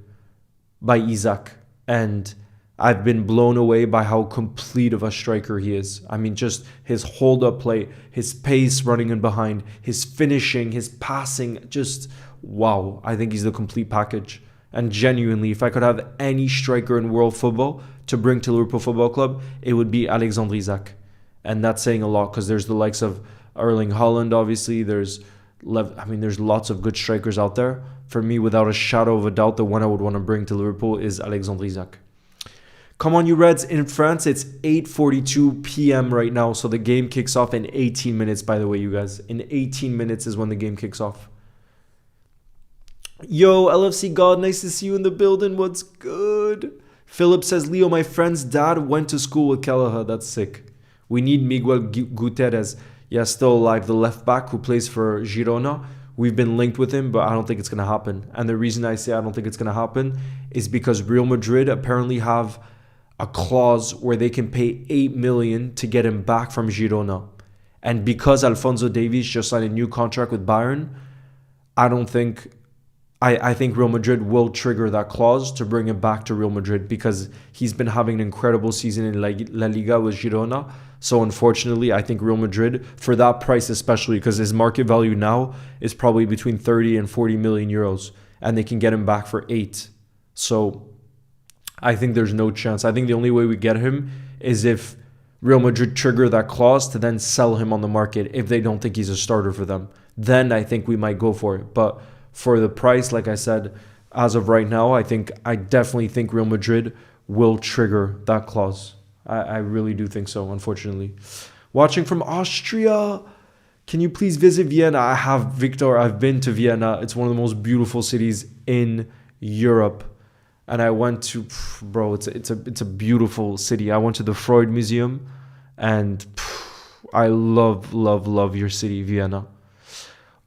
by Isak. And I've been blown away by how complete of a striker he is. I mean, just his hold-up play, his pace running in behind, his finishing, his passing, just wow. I think he's the complete package. And genuinely, if I could have any striker in world football to bring to Liverpool Football Club, it would be Alexandre Isak. And that's saying a lot because there's the likes of Erling Haaland, obviously. There's lots of good strikers out there. For me, without a shadow of a doubt, the one I would want to bring to Liverpool is Alexandre Isak. Come on, you Reds. In France, it's 8:42 p.m. right now. So the game kicks off in 18 minutes, by the way, you guys. In 18 minutes is when the game kicks off. Yo, LFC God, nice to see you in the building. What's good? Philip says, Leo, my friend's dad went to school with Kelleher. That's sick. We need Miguel Gutierrez. Yeah, still alive. The left back who plays for Girona. We've been linked with him, but I don't think it's going to happen. And the reason I say I don't think it's going to happen is because Real Madrid apparently have a clause where they can pay 8 million to get him back from Girona. And because Alphonso Davies just signed a new contract with Bayern, I think Real Madrid will trigger that clause to bring him back to Real Madrid because he's been having an incredible season in La Liga with Girona. So unfortunately, I think Real Madrid, for that price especially, because his market value now is probably between 30 and 40 million euros, and they can get him back for 8. So I think there's no chance. I think the only way we get him is if Real Madrid trigger that clause to then sell him on the market if they don't think he's a starter for them. Then I think we might go for it. But for the price, like I said, as of right now, I definitely think Real Madrid will trigger that clause. I really do think so, unfortunately. Watching from Austria, can you please visit Vienna? I have, Victor. I've been to Vienna. It's one of the most beautiful cities in Europe. And I went to, bro, it's a beautiful city. I went to the Freud Museum, and I love your city, Vienna.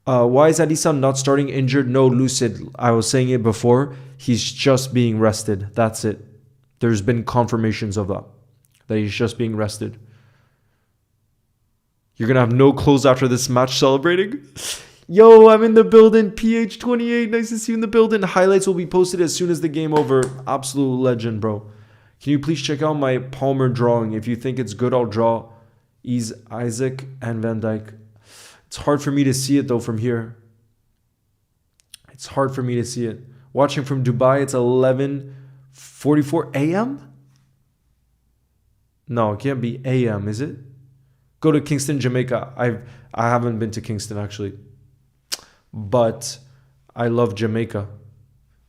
Why is Alisson not starting injured? No, Lucid. I was saying it before. He's just being rested. That's it. There's been confirmations of that he's just being rested. You're going to have no clothes after this match celebrating? Yo, I'm in the building. PH28. Nice to see you in the building. Highlights will be posted as soon as the game over. Absolute legend, bro. Can you please check out my Palmer drawing? If you think it's good, I'll draw Isaac and Van Dijk. It's hard for me to see it, though, from here. It's hard for me to see it. Watching from Dubai, it's 11:44 a.m.? No, it can't be a.m., is it? Go to Kingston, Jamaica. I haven't been to Kingston, actually. But I love Jamaica.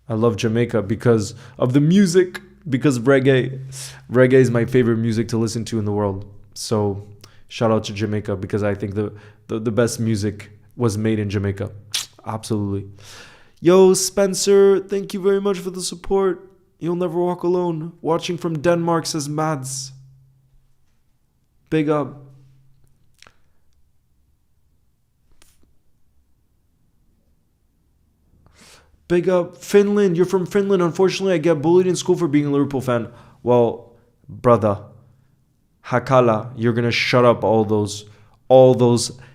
I love Jamaica because of the music, because of reggae. Reggae is my favorite music to listen to in the world. So shout out to Jamaica because I think the best music was made in Jamaica. Absolutely. Yo, Spencer, thank you very much for the support. You'll never walk alone. Watching from Denmark, says Mads. Big up. Big up. Finland, you're from Finland. Unfortunately, I get bullied in school for being a Liverpool fan. Well, brother, Hakala, you're going to shut up all those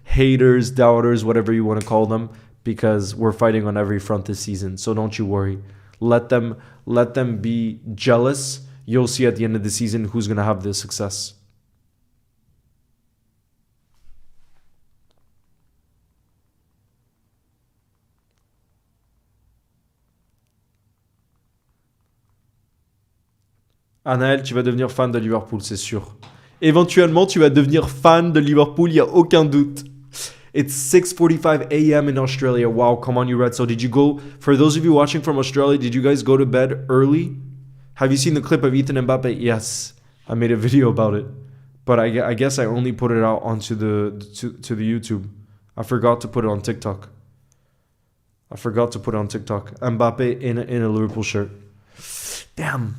haters, doubters, whatever you want to call them, because we're fighting on every front this season. So don't you worry. Let them be jealous. You'll see at the end of the season who's going to have the success. Anaël, tu vas devenir fan de Liverpool, c'est sûr. Éventuellement, tu vas devenir fan de Liverpool, il n'y a aucun doute. It's 6:45 a.m. in Australia. Wow, come on, you Red. So did you go, for those of you watching from Australia, did you guys go to bed early? Have you seen the clip of Ethan Mbappe? Yes. I made a video about it. But I guess I only put it out onto to the YouTube. I forgot to put it on TikTok. Mbappe in a Liverpool shirt. Damn.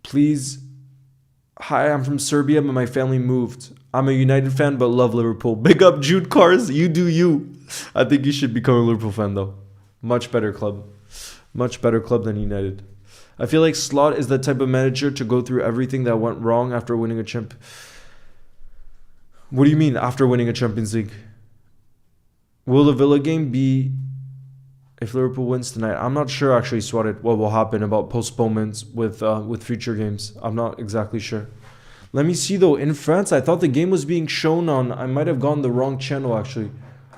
Please. Hi, I'm from Serbia, but my family moved. I'm a United fan, but love Liverpool. Big up Jude Cars. You do you. I think you should become a Liverpool fan, though. Much better club. Much better club than United. I feel like Slot is the type of manager to go through everything that went wrong after winning a champ. What do you mean after winning a Champions League? Will the Villa game be if Liverpool wins tonight? I'm not sure actually, Swatted, what will happen about postponements with future games. I'm not exactly sure. Let me see though. In France, I thought the game was being shown on. I might have gone the wrong channel actually.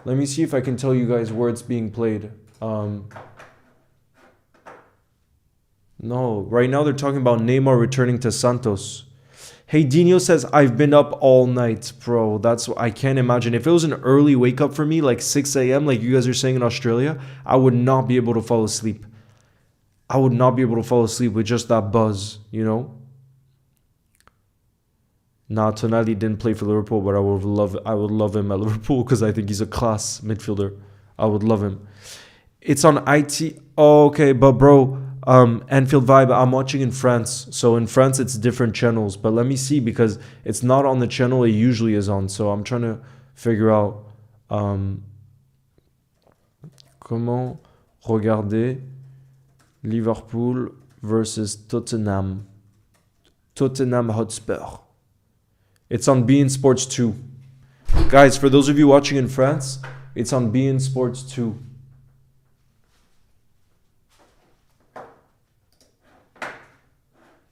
Let me see if I can tell you guys where it's being played. No, right now they're talking about Neymar returning to Santos. Hey, Dino says, I've been up all night, bro. I can't imagine. If it was an early wake up for me, like 6 a.m., like you guys are saying in Australia, I would not be able to fall asleep. I would not be able to fall asleep with just that buzz, you know? Nah, Tonali didn't play for Liverpool, but I would love him at Liverpool because I think he's a class midfielder. I would love him. It's on IT. Oh, okay, but bro, Anfield vibe, I'm watching in France. So in France, it's different channels. But let me see because it's not on the channel it usually is on. So I'm trying to figure out comment regarder Liverpool versus Tottenham. Tottenham Hotspur. It's on beIN Sports 2. Guys, for those of you watching in France, it's on beIN Sports 2.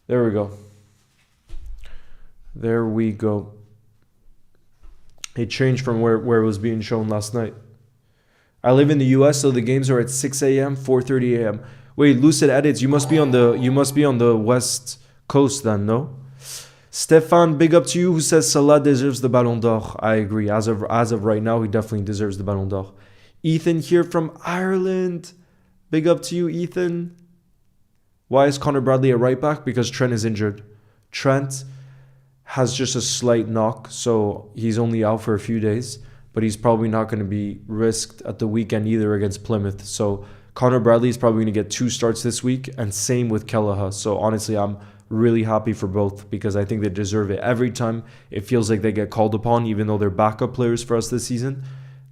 There we go. There we go. It changed from where it was being shown last night. I live in the US, so the games are at 6 a.m., 4:30 a.m. Wait, Lucid Edits, you must be on the West Coast then, no? Stefan, big up to you, who says Salah deserves the Ballon d'Or. I agree. As of right now, he definitely deserves the Ballon d'Or. Ethan here from Ireland. Big up to you, Ethan. Why is Connor Bradley a right back? Because Trent is injured. Trent has just a slight knock, so he's only out for a few days, but he's probably not going to be risked at the weekend either against Plymouth. So Connor Bradley is probably going to get 2 starts this week, and same with Kelleher. So honestly, I'm really happy for both because I think they deserve it. Every time it feels like they get called upon, even though they're backup players for us this season,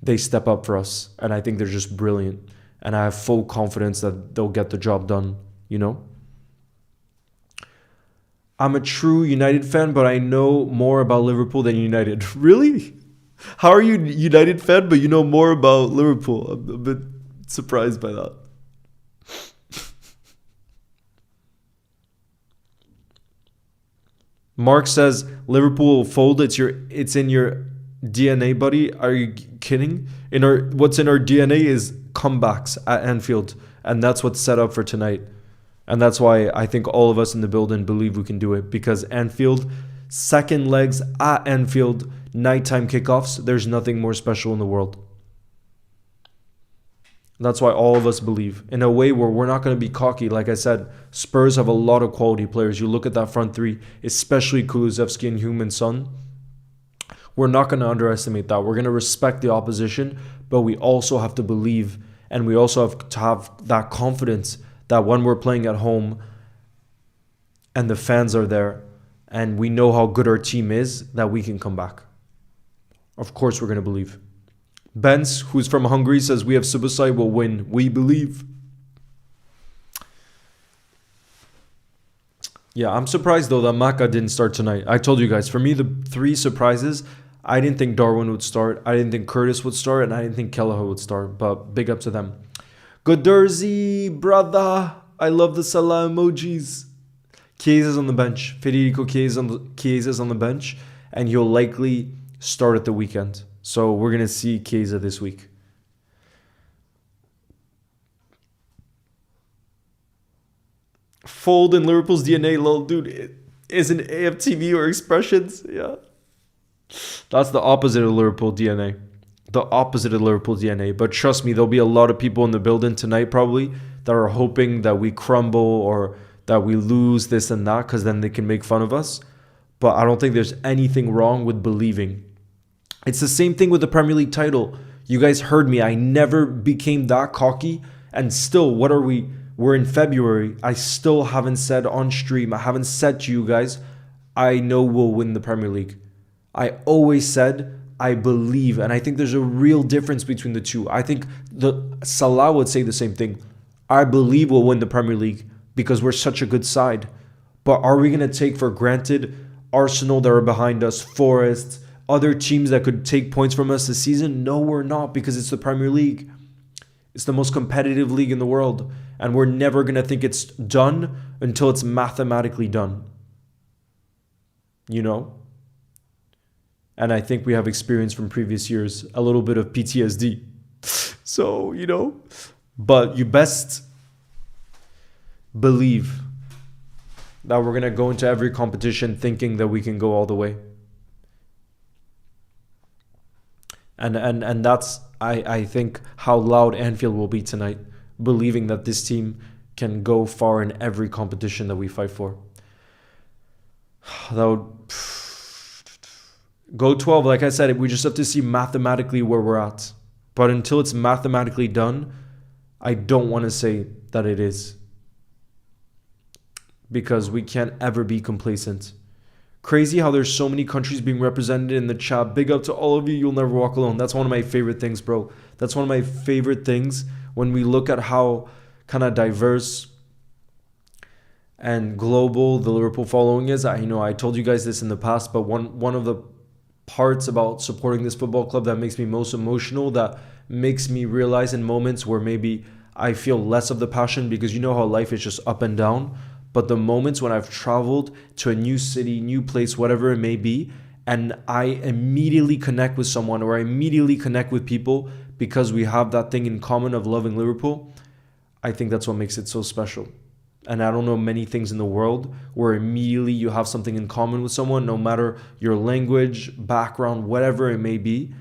they step up for us, and I think they're just brilliant. And I have full confidence that they'll get the job done. You know, I'm a true United fan, but I know more about Liverpool than United. Really? How are you United fan, but you know more about Liverpool? I'm a bit surprised by that. Mark says Liverpool will fold. It's in your DNA, buddy. Are you kidding? What's in our DNA is comebacks at Anfield, and that's what's set up for tonight. And that's why I think all of us in the building believe we can do it. Because Anfield, second legs at Anfield, nighttime kickoffs, there's nothing more special in the world. That's why all of us believe. In a way where we're not going to be cocky. Like I said, Spurs have a lot of quality players. You look at that front three, especially Kulusevski and Heung-min Son. We're not going to underestimate that. We're going to respect the opposition, but we also have to believe, and we also have to have that confidence that when we're playing at home and the fans are there and we know how good our team is, that we can come back. Of course we're going to believe. Benz, who's from Hungary, says we have Subasai will win. We believe. Yeah, I'm surprised though that Maka didn't start tonight. I told you guys, for me, the 3 surprises, I didn't think Darwin would start. I didn't think Curtis would start. And I didn't think Kelleher would start. But big up to them. Goodurzi, brother. I love the Salah emojis. Chiesa's on the bench. Federico Chiesa's on the bench. And he'll likely start at the weekend. So we're going to see Chiesa this week. Fold in Liverpool's DNA, lol. Dude, isn't AFTV or expressions? Yeah. That's the opposite of Liverpool DNA. The opposite of Liverpool DNA. But trust me, there'll be a lot of people in the building tonight probably that are hoping that we crumble or that we lose this and that because then they can make fun of us. But I don't think there's anything wrong with believing. It's the same thing with the Premier League title. You guys heard me. I never became that cocky. And still, what are we? We're in February. I still haven't said on stream, I haven't said to you guys, I know we'll win the Premier League. I always said, I believe. And I think there's a real difference between the two. I think Salah would say the same thing. I believe we'll win the Premier League because we're such a good side. But are we going to take for granted Arsenal that are behind us, Forest, other teams that could take points from us this season? No, we're not, because it's the Premier League. It's the most competitive league in the world. And we're never going to think it's done until it's mathematically done. You know? And I think we have experience from previous years, a little bit of PTSD. So, you know, but you best believe that we're going to go into every competition thinking that we can go all the way. And that's, I think, how loud Anfield will be tonight, believing that this team can go far in every competition that we fight for. That would go 12. Like I said, we just have to see mathematically where we're at. But until it's mathematically done, I don't want to say that it is. Because we can't ever be complacent. Crazy how there's so many countries being represented in the chat. Big up to all of you. You'll never walk alone. That's one of my favorite things, bro. That's one of my favorite things when we look at how kind of diverse and global the Liverpool following is. I told you guys this in the past, but one of the parts about supporting this football club that makes me most emotional, that makes me realize in moments where maybe I feel less of the passion, because you know how life is just up and down. But the moments when I've traveled to a new city, new place, whatever it may be, and I immediately connect with someone, or I immediately connect with people because we have that thing in common of loving Liverpool, I think that's what makes it so special. And I don't know many things in the world where immediately you have something in common with someone, no matter your language, background, whatever it may be.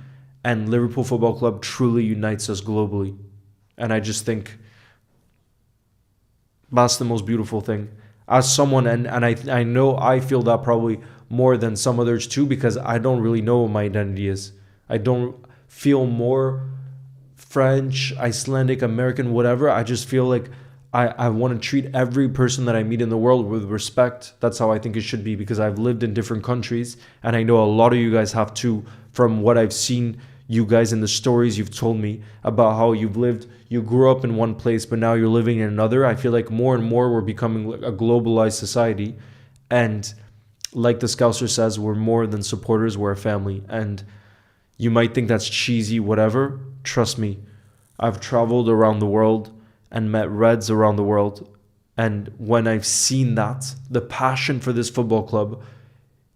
And Liverpool Football Club truly unites us globally. And I just think that's the most beautiful thing. As someone, and I know I feel that probably more than some others too, because I don't really know what my identity is. I don't feel more French, Icelandic, American, whatever. I just feel like I want to treat every person that I meet in the world with respect. That's how I think it should be, because I've lived in different countries, and I know a lot of you guys have too, from what I've seen you guys in the stories you've told me about how you grew up in one place, but now you're living in another. I feel like more and more we're becoming a globalized society. And like the Scouser says, we're more than supporters, we're a family. And you might think that's cheesy, whatever. Trust me, I've traveled around the world and met Reds around the world. And when I've seen that, the passion for this football club,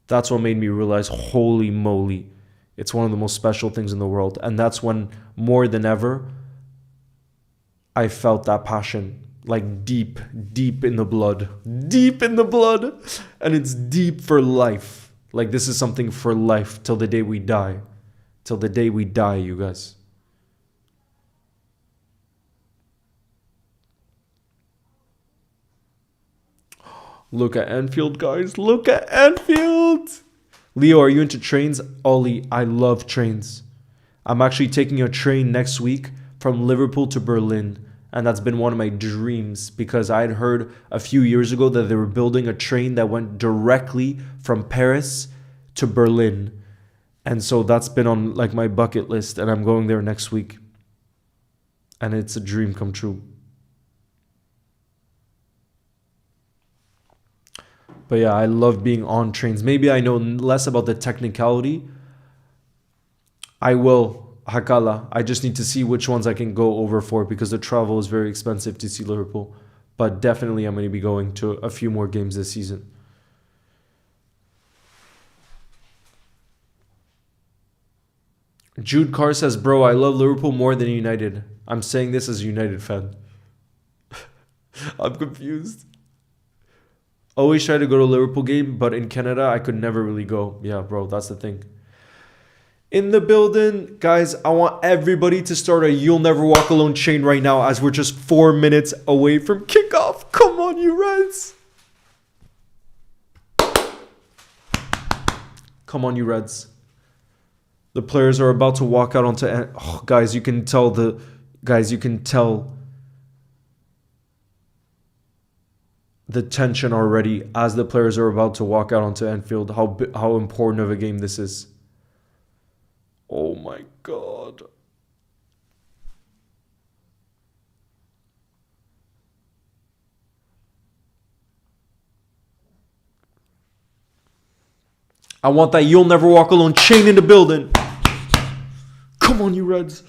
that's what made me realize, holy moly, it's one of the most special things in the world. And that's when, more than ever, I felt that passion, like deep in the blood. Deep in the blood. And it's deep for life. Like this is something for life, till the day we die. Till the day we die, you guys. Look at Anfield, guys. Look at Anfield. Leo, are you into trains? Ollie, I love trains. I'm actually taking a train next week from Liverpool to Berlin. And that's been one of my dreams, because I had heard a few years ago that they were building a train that went directly from Paris to Berlin. And so that's been on like my bucket list, and I'm going there next week. And it's a dream come true. But yeah, I love being on trains. Maybe I know less about the technicality. I will, Hakala. I just need to see which ones I can go over for, because the travel is very expensive to see Liverpool. But definitely I'm going to be going to a few more games this season. Jude Carr says, bro, I love Liverpool more than United. I'm saying this as a United fan. I'm confused. Always try to go to a Liverpool game, but in Canada, I could never really go. Yeah, bro, that's the thing. In the building, guys, I want everybody to start a You'll Never Walk Alone chain right now as we're just 4 minutes away from kickoff. Come on, you Reds. Come on, you Reds. The players are about to walk out onto... Oh, guys, you can tell the... Guys, you can tell the tension already as the players are about to walk out onto Anfield. How important of a game this is. Oh my God. I want that You'll Never Walk Alone chain in the building. Come on, you Reds.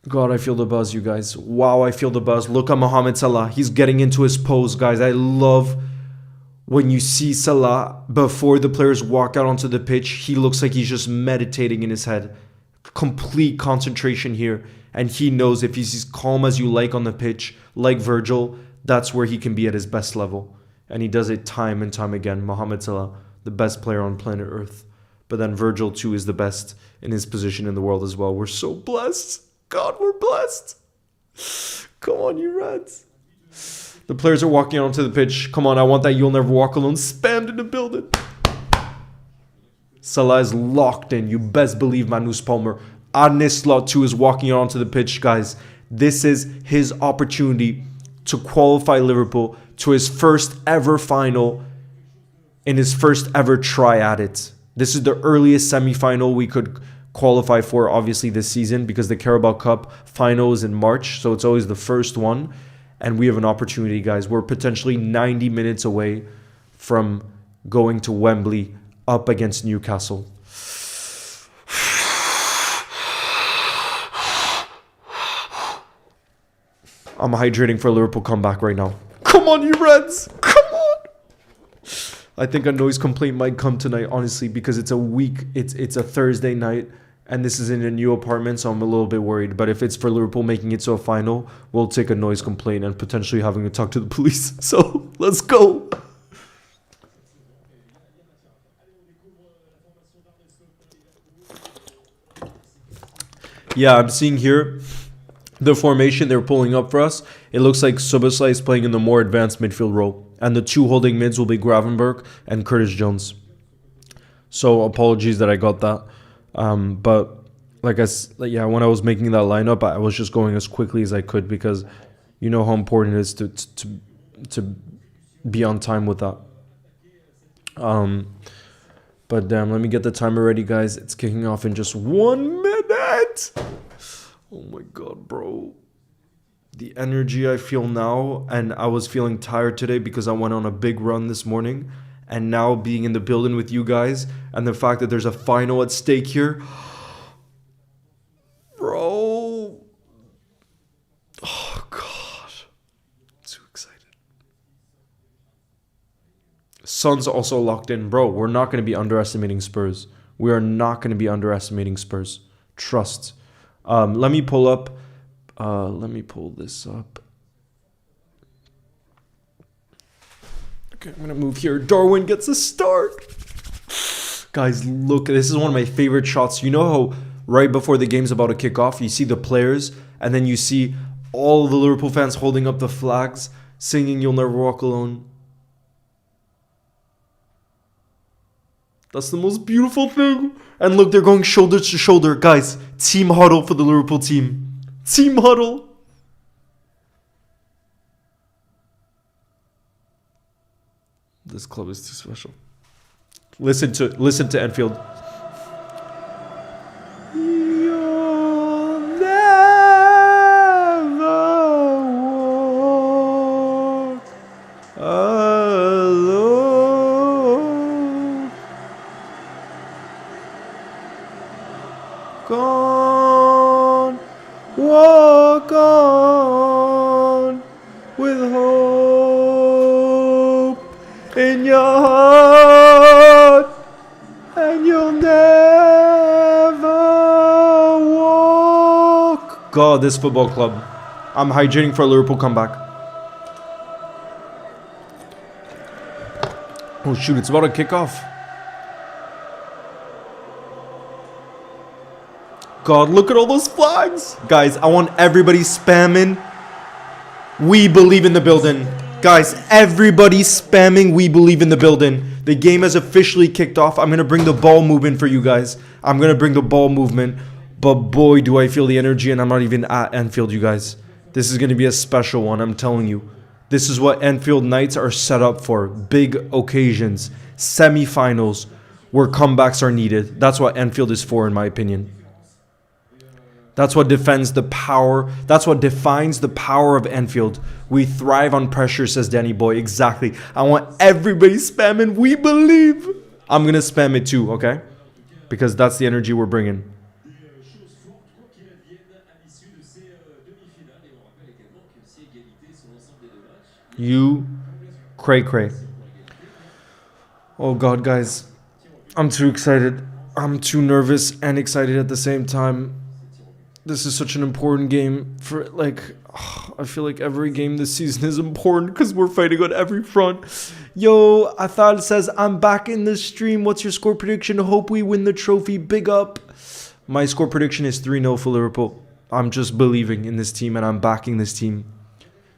God, I feel the buzz, you guys. Wow, I feel the buzz. Look at Mohamed Salah. He's getting into his pose, guys. I love when you see Salah before the players walk out onto the pitch. He looks like he's just meditating in his head. Complete concentration here. And he knows if he's as calm as you like on the pitch, like Virgil, that's where he can be at his best level. And he does it time and time again. Mohamed Salah, the best player on planet Earth. But then Virgil, too, is the best in his position in the world as well. We're so blessed. God, we're blessed. Come on, you Reds. The players are walking onto the pitch. Come on, I want that You'll Never Walk Alone spammed in the building. Salah is locked in. You best believe Manus Palmer. Adne Slot 2 is walking onto the pitch, guys. This is his opportunity to qualify Liverpool to his first ever final in his first ever try at it. This is the earliest semi-final we could qualify for, obviously, this season, because the Carabao Cup final is in March, so it's always the first one. And we have an opportunity, guys. We're potentially 90 minutes away from going to Wembley up against Newcastle. I'm hydrating for a Liverpool comeback right now. Come on, you Reds! Come on! I think a noise complaint might come tonight, honestly, because it's a Thursday night, and this is in a new apartment, so I'm a little bit worried. But if it's for Liverpool making it to a final, we'll take a noise complaint and potentially having to talk to the police. So, let's go! Yeah, I'm seeing here the formation they're pulling up for us. It looks like Szoboszlai is playing in the more advanced midfield role. And the two holding mids will be Gravenberch and Curtis Jones. So, apologies that I got that. But when I was making that lineup, I was just going as quickly as I could because you know how important it is to be on time with that. But damn, let me get the timer ready, guys. It's kicking off in just 1 minute. Oh my God, bro. The energy I feel now, and I was feeling tired today because I went on a big run this morning. And now being in the building with you guys and the fact that there's a final at stake here. Bro. Oh, God. Too excited. Son's also locked in. Bro, we're not going to be underestimating Spurs. We are not going to be underestimating Spurs. Trust. Let me pull this up. Okay, I'm going to move here. Darwin gets a start. Guys, look. This is one of my favorite shots. You know how right before the game's about to kick off, you see the players, and then you see all the Liverpool fans holding up the flags, singing You'll Never Walk Alone. That's the most beautiful thing. And look, they're going shoulder to shoulder. Guys, team huddle for the Liverpool team. Team huddle. This club is too special. Listen to Anfield. You'll never walk alone. Gone, walk on with hope in your heart, and you'll never walk. God, this football club. I'm hydrating for a Liverpool comeback. Oh shoot, it's about to kick off. God, look at all those flags. Guys, I want everybody spamming. We believe in the building. Guys, everybody spamming. We believe in the building. The game has officially kicked off. I'm going to bring the ball movement for you guys. I'm going to bring the ball movement. But boy, do I feel the energy, and I'm not even at Anfield, you guys. This is going to be a special one, I'm telling you. This is what Anfield nights are set up for. Big occasions, semi-finals, where comebacks are needed. That's what Anfield is for, in my opinion. That's what defends the power. That's what defines the power of Anfield. We thrive on pressure, says Danny Boy. Exactly. I want everybody spamming. We believe. I'm going to spam it too, okay? Because that's the energy we're bringing. You cray. Oh God, guys. I'm too excited. I'm too nervous and excited at the same time. This is such an important game for, like, I feel like every game this season is important because we're fighting on every front. Yo, Athal says, I'm back in the stream. What's your score prediction? Hope we win the trophy. Big up. My score prediction is 3-0 for Liverpool. I'm just believing in this team, and I'm backing this team.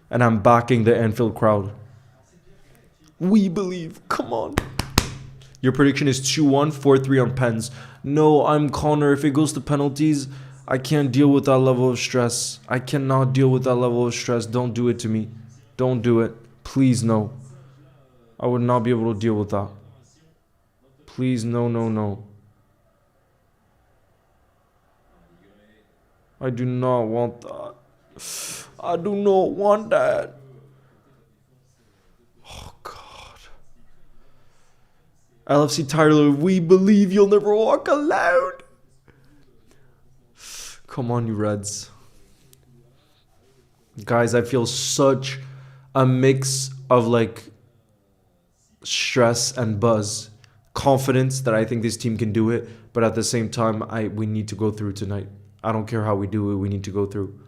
And I'm backing the Anfield crowd. We believe. Come on. Your prediction is 2-1, 4-3 on pens. No, I'm Connor. If it goes to penalties, I can't deal with that level of stress. I cannot deal with that level of stress. Don't do it to me. Don't do it. Please, no. I would not be able to deal with that. Please, no. I do not want that. I do not want that. Oh, God. LFC Tyler, we believe you'll never walk alone. Come on, you Reds. Guys, I feel such a mix of, like, stress and buzz. Confidence that I think this team can do it. But at the same time, we need to go through tonight. I don't care how we do it. We need to go through.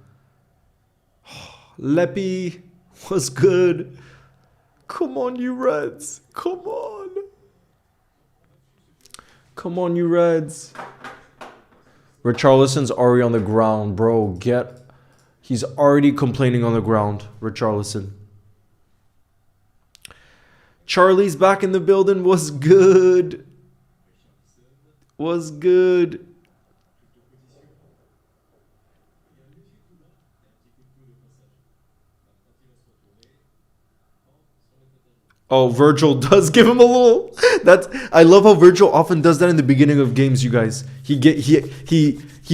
Leppy was good. Come on, you Reds. Come on. Come on, you Reds. Richarlison's already on the ground, bro. He's already complaining on the ground, Richarlison. Charlie's back in the building. Was good. Was good. Oh, Virgil does give him a little. I love how Virgil often does that in the beginning of games, you guys. He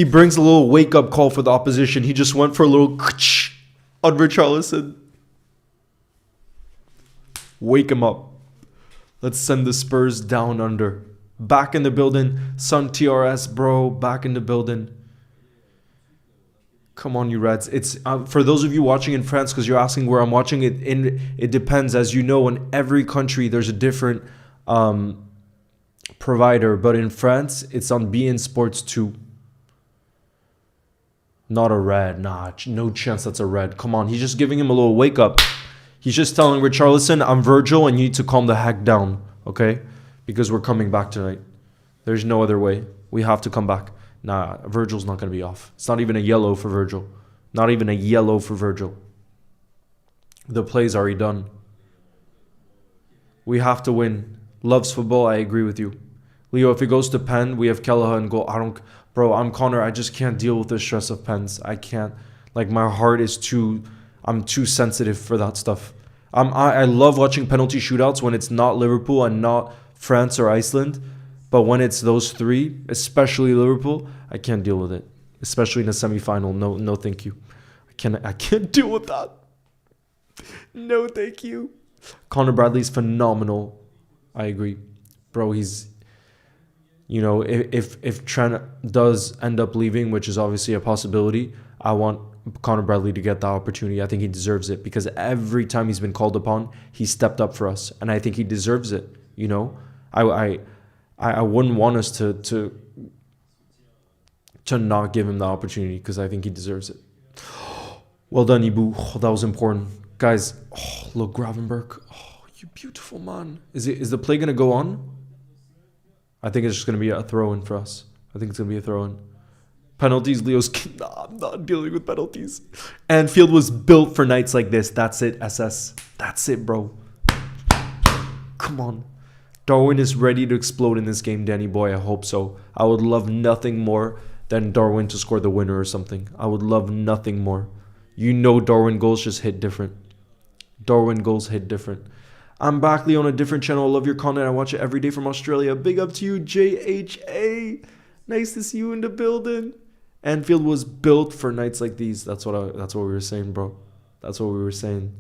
brings a little wake up call for the opposition. He just went for a little on Richarlison. Wake him up. Let's send the Spurs down under. Back in the building. Sun TRS, bro. Back in the building. Come on, you Reds. It's for those of you watching in France, because you're asking where I'm watching it. It depends, as you know, in every country there's a different provider. But in France, it's on beIN Sports 2. Not a red. Nah, no chance that's a red. Come on, he's just giving him a little wake up. He's just telling Richarlison, I'm Virgil, and you need to calm the heck down, okay? Because we're coming back tonight. There's no other way. We have to come back. Nah, Virgil's not going to be off. It's not even a yellow for Virgil. Not even a yellow for Virgil. The play's already done. We have to win. Loves football, I agree with you. Leo, if it goes to pen, we have Kelleher and goal. Bro, I'm Connor. I just can't deal with the stress of pens. I can't. Like, my heart is I'm too sensitive for that stuff. I love watching penalty shootouts when it's not Liverpool and not France or Iceland. But when it's those three, especially Liverpool, I can't deal with it. Especially in a semi-final. No, thank you. I can't deal with that. No, thank you. Connor Bradley's phenomenal. I agree. Bro, he's... You know, if Trent does end up leaving, which is obviously a possibility, I want Connor Bradley to get that opportunity. I think he deserves it because every time he's been called upon, he stepped up for us. And I think he deserves it, you know? I wouldn't want us to not give him the opportunity because I think he deserves it. Well done, Ibu. Oh, that was important. Guys, look, Gravenberg. Oh, You beautiful man. Is the play gonna go on? I think it's just gonna be a throw-in for us. I think it's gonna be a throw-in. Penalties, Leo's. Nah, I'm not dealing with penalties. Anfield was built for nights like this. That's it, SS. That's it, bro. Come on. Darwin is ready to explode in this game, Danny boy. I hope so. I would love nothing more than Darwin to score the winner or something. I would love nothing more. You know Darwin goals just hit different. Darwin goals hit different. I'm back, Leo, on a different channel. I love your content. I watch it every day from Australia. Big up to you, JHA. Nice to see you in the building. Anfield was built for nights like these. That's what we were saying, bro. That's what we were saying.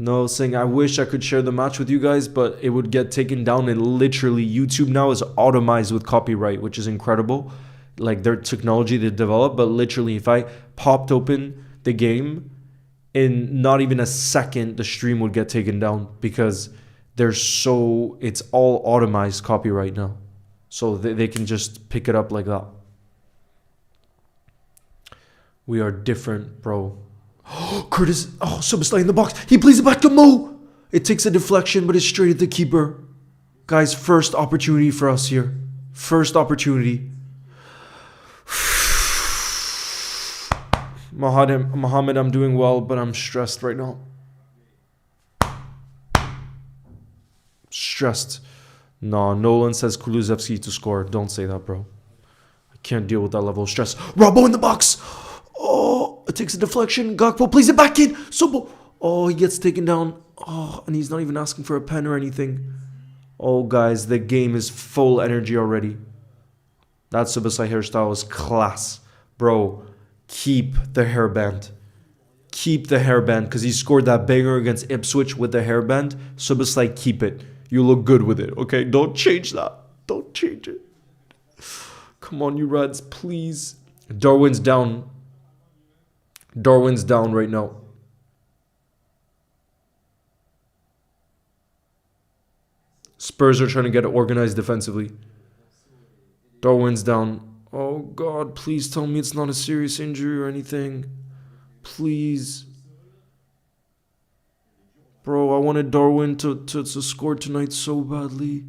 No, saying I wish I could share the match with you guys, but it would get taken down, and literally YouTube now is automized with copyright, which is incredible. Like their technology they develop, but literally if I popped open the game, in not even a second the stream would get taken down because it's all automized copyright now. So they can just pick it up like that. We are different, bro. Curtis, Subslay in the box. He plays it back to Mo. It takes a deflection, but it's straight at the keeper. Guys, first opportunity for us here. First opportunity. Mohammed, I'm doing well, but I'm stressed right now. Stressed. No, Nolan says Kulusevski to score. Don't say that, bro. I can't deal with that level of stress. Robbo in the box. Oh, it takes a deflection. Gakpo plays it back in. Sobo. Oh, he gets taken down. Oh, and he's not even asking for a pen or anything. Oh, guys, the game is full energy already. That Subasai hairstyle is class. Bro, keep the hairband. Keep the hairband because he scored that banger against Ipswich with the hairband. Subasai, keep it. You look good with it, okay? Don't change that. Don't change it. Come on, you Reds, please. Darwin's down. Darwin's down right now. Spurs are trying to get organized defensively. Darwin's down. Oh, God, please tell me it's not a serious injury or anything. Please. Bro, I wanted Darwin to score tonight so badly.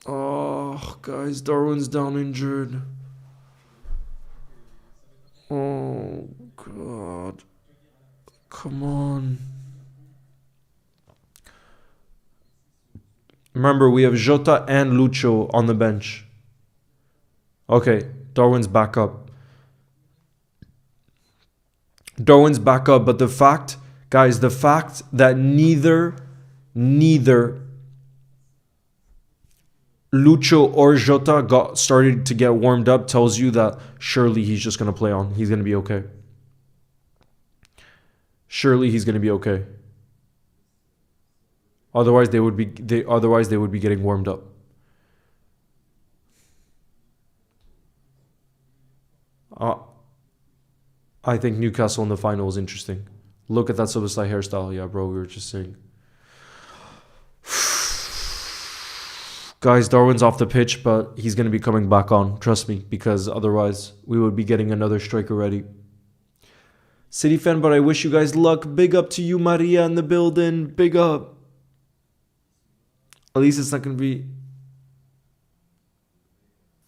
Oh, guys, Darwin's down injured. Oh, God. Come on. Remember, we have Jota and Lucho on the bench. Okay, Darwin's back up. Darwin's back up, but the fact, guys, the fact that neither Lucho or Jota started to get warmed up tells you that surely he's just going to play on. He's going to be okay. Surely he's going to be okay. Otherwise they would be getting warmed up. I think Newcastle in the final is interesting. Look at that Subasai hairstyle. Yeah, bro, we were just saying. Guys, Darwin's off the pitch, but he's going to be coming back on. Trust me, because otherwise we would be getting another striker ready. City fan, but I wish you guys luck. Big up to you, Maria, in the building. Big up. At least it's not going to be...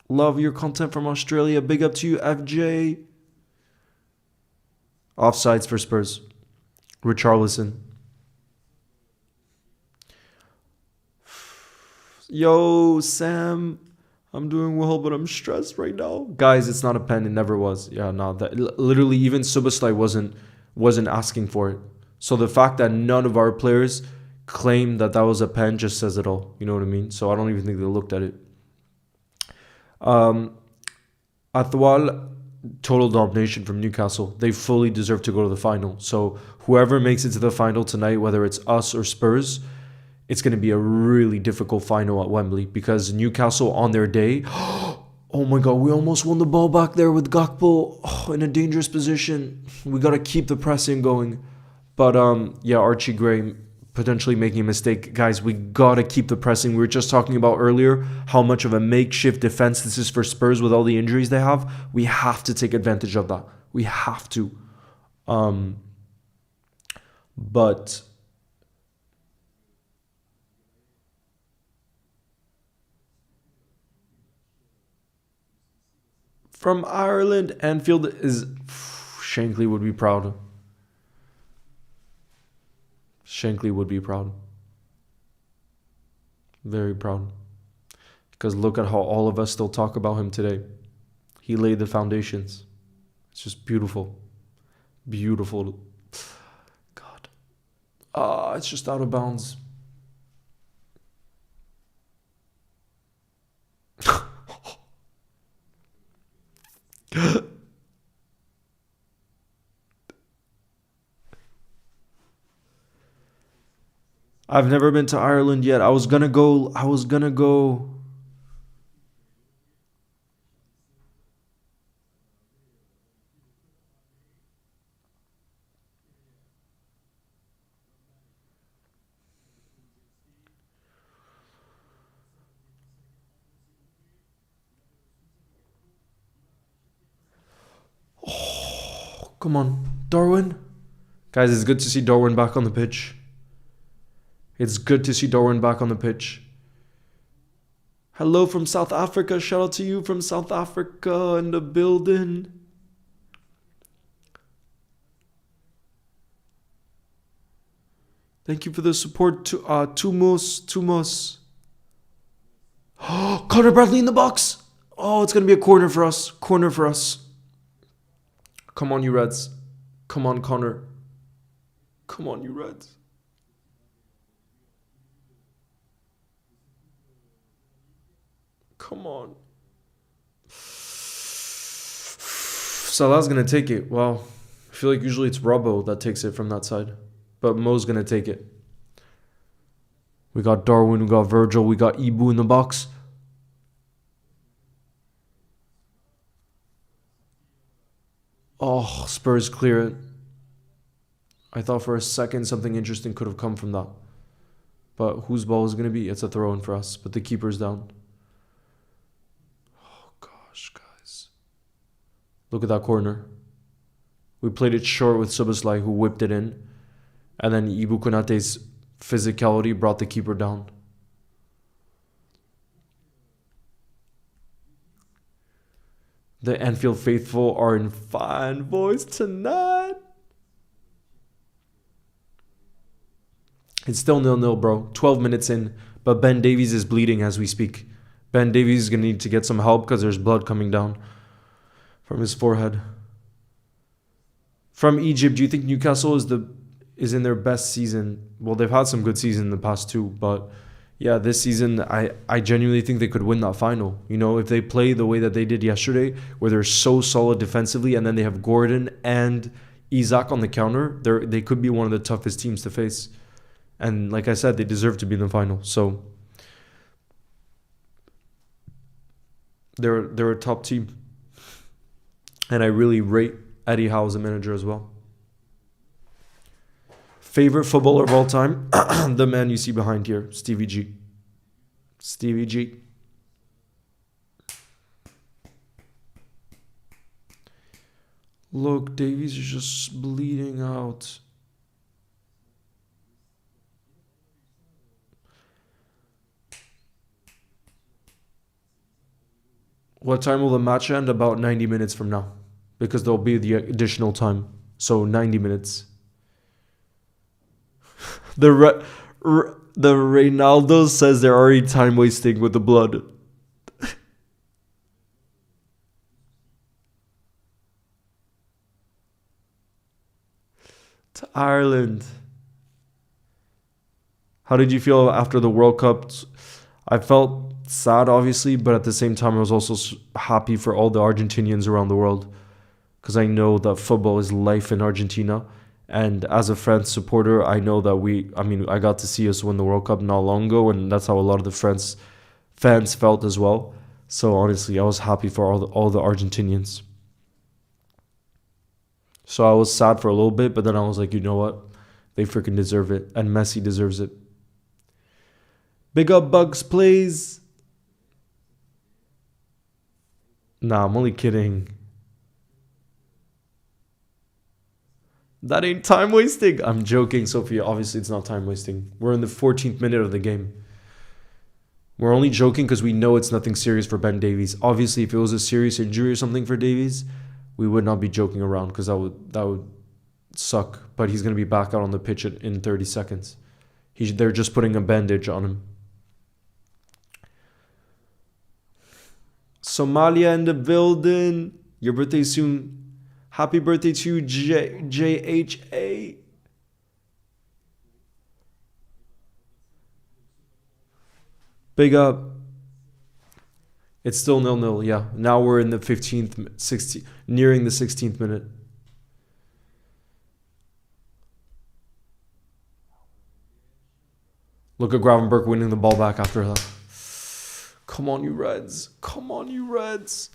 Love your content from Australia. Big up to you, FJ. Offsides for Spurs. Richarlison. Yo, Sam. I'm doing well, but I'm stressed right now. Guys, it's not a pen. It never was. Yeah, no. Literally, even Subasai wasn't asking for it. So the fact that none of our players claim that was a pen just says it all. You know what I mean? So I don't even think they looked at it. Athwal, total domination from Newcastle. They fully deserve to go to the final. So whoever makes it to the final tonight, whether it's us or Spurs, it's going to be a really difficult final at Wembley because Newcastle on their day, oh my God, we almost won the ball back there with Gakpo in a dangerous position. We got to keep the pressing going. But yeah, Archie Gray potentially making a mistake. Guys, we got to keep the pressing. We were just talking about earlier how much of a makeshift defense this is for Spurs with all the injuries they have. We have to take advantage of that. We have to. But from Ireland, Anfield is... Shankly would be proud. Shankly would be proud. Very proud. Because look at how all of us still talk about him today. He laid the foundations. It's just beautiful. Beautiful. God. It's just out of bounds. I've never been to Ireland yet. I was gonna go. Come on, Darwin. Guys, it's good to see Darwin back on the pitch. It's good to see Darwin back on the pitch. Hello from South Africa. Shout out to you from South Africa in the building. Thank you for the support to Tumos. Oh, Connor Bradley in the box. Oh, it's gonna be a corner for us. Corner for us. Come on, you Reds. Come on, Connor. Come on, you Reds. Come on. Salah's going to take it. Wow. I feel like usually it's Robbo that takes it from that side. But Mo's going to take it. We got Darwin, we got Virgil, we got Ibu in the box. Oh, Spurs clear it. I thought for a second something interesting could have come from that. But whose ball is going to be? It's a throw in for us. But the keeper's down. Oh, gosh, guys. Look at that corner. We played it short with Suboslai, who whipped it in. And then Ibu Konate's physicality brought the keeper down. The Anfield faithful are in fine voice tonight. It's still 0-0, bro. 12 minutes in. But Ben Davies is bleeding as we speak. Ben Davies is going to need to get some help because there's blood coming down from his forehead. From Egypt, do you think Newcastle is in their best season? Well, they've had some good seasons in the past too. But yeah, this season, I genuinely think they could win that final. You know, if they play the way that they did yesterday, where they're so solid defensively, and then they have Gordon and Isaac on the counter, they could be one of the toughest teams to face. And like I said, they deserve to be in the final. So they're a top team. And I really rate Eddie Howe as a manager as well. Favorite footballer of all time? The man you see behind here, Stevie G. Stevie G. Look, Davies is just bleeding out. What time will the match end? About 90 minutes from now. Because there'll be the additional time. So 90 minutes. The Reynaldo says they're already time wasting with the blood. To Ireland. How did you feel after the World Cup? I felt sad, obviously, but at the same time, I was also happy for all the Argentinians around the world. Because I know that football is life in Argentina. And as a France supporter, I know that I got to see us win the World Cup not long ago, and that's how a lot of the France fans felt as well. So honestly, I was happy for all the Argentinians. So I was sad for a little bit, but then I was like, you know what? They freaking deserve it, and Messi deserves it. Big up Bugs, please. Nah, I'm only kidding. That ain't time wasting. I'm joking, Sophia. Obviously, it's not time wasting. We're in the 14th minute of the game. We're only joking because we know it's nothing serious for Ben Davies. Obviously, if it was a serious injury or something for Davies, we would not be joking around because that would suck. But he's going to be back out on the pitch in 30 seconds. They're just putting a bandage on him. Somalia in the building. Your birthday soon. Happy birthday to you, JHA. Big up. It's still 0-0, yeah. Now we're in the 15th, 16th, nearing the 16th minute. Look at Gravenberg winning the ball back after that. Come on, you Reds. Come on, you Reds.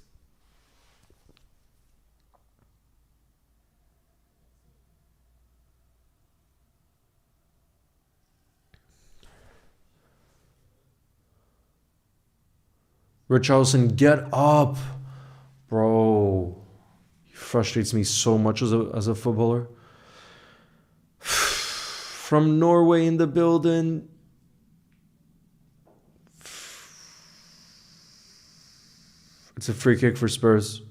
Richarlison, get up. Bro. He frustrates me so much as a footballer. From Norway in the building. It's a free kick for Spurs.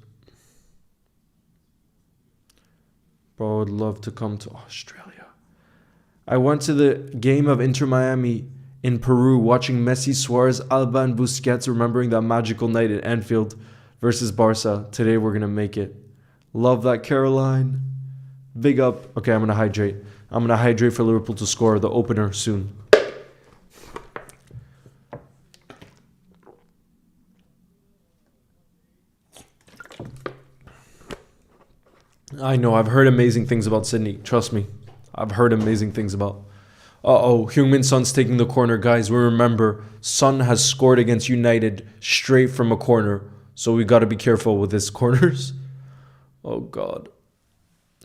Bro, I would love to come to Australia. I went to the game of Inter Miami in Peru watching Messi, Suarez, Alba, and Busquets, remembering that magical night at Anfield versus Barca. Today we're going to make it. Love that, Caroline. Big up. Okay, I'm going to hydrate. I'm going to hydrate for Liverpool to score the opener soon. I know, I've heard amazing things about Sydney. Trust me. I've heard amazing things about... Heung-min Son's taking the corner. Guys, we remember, Son has scored against United straight from a corner. So we got to be careful with his corners. Oh, God.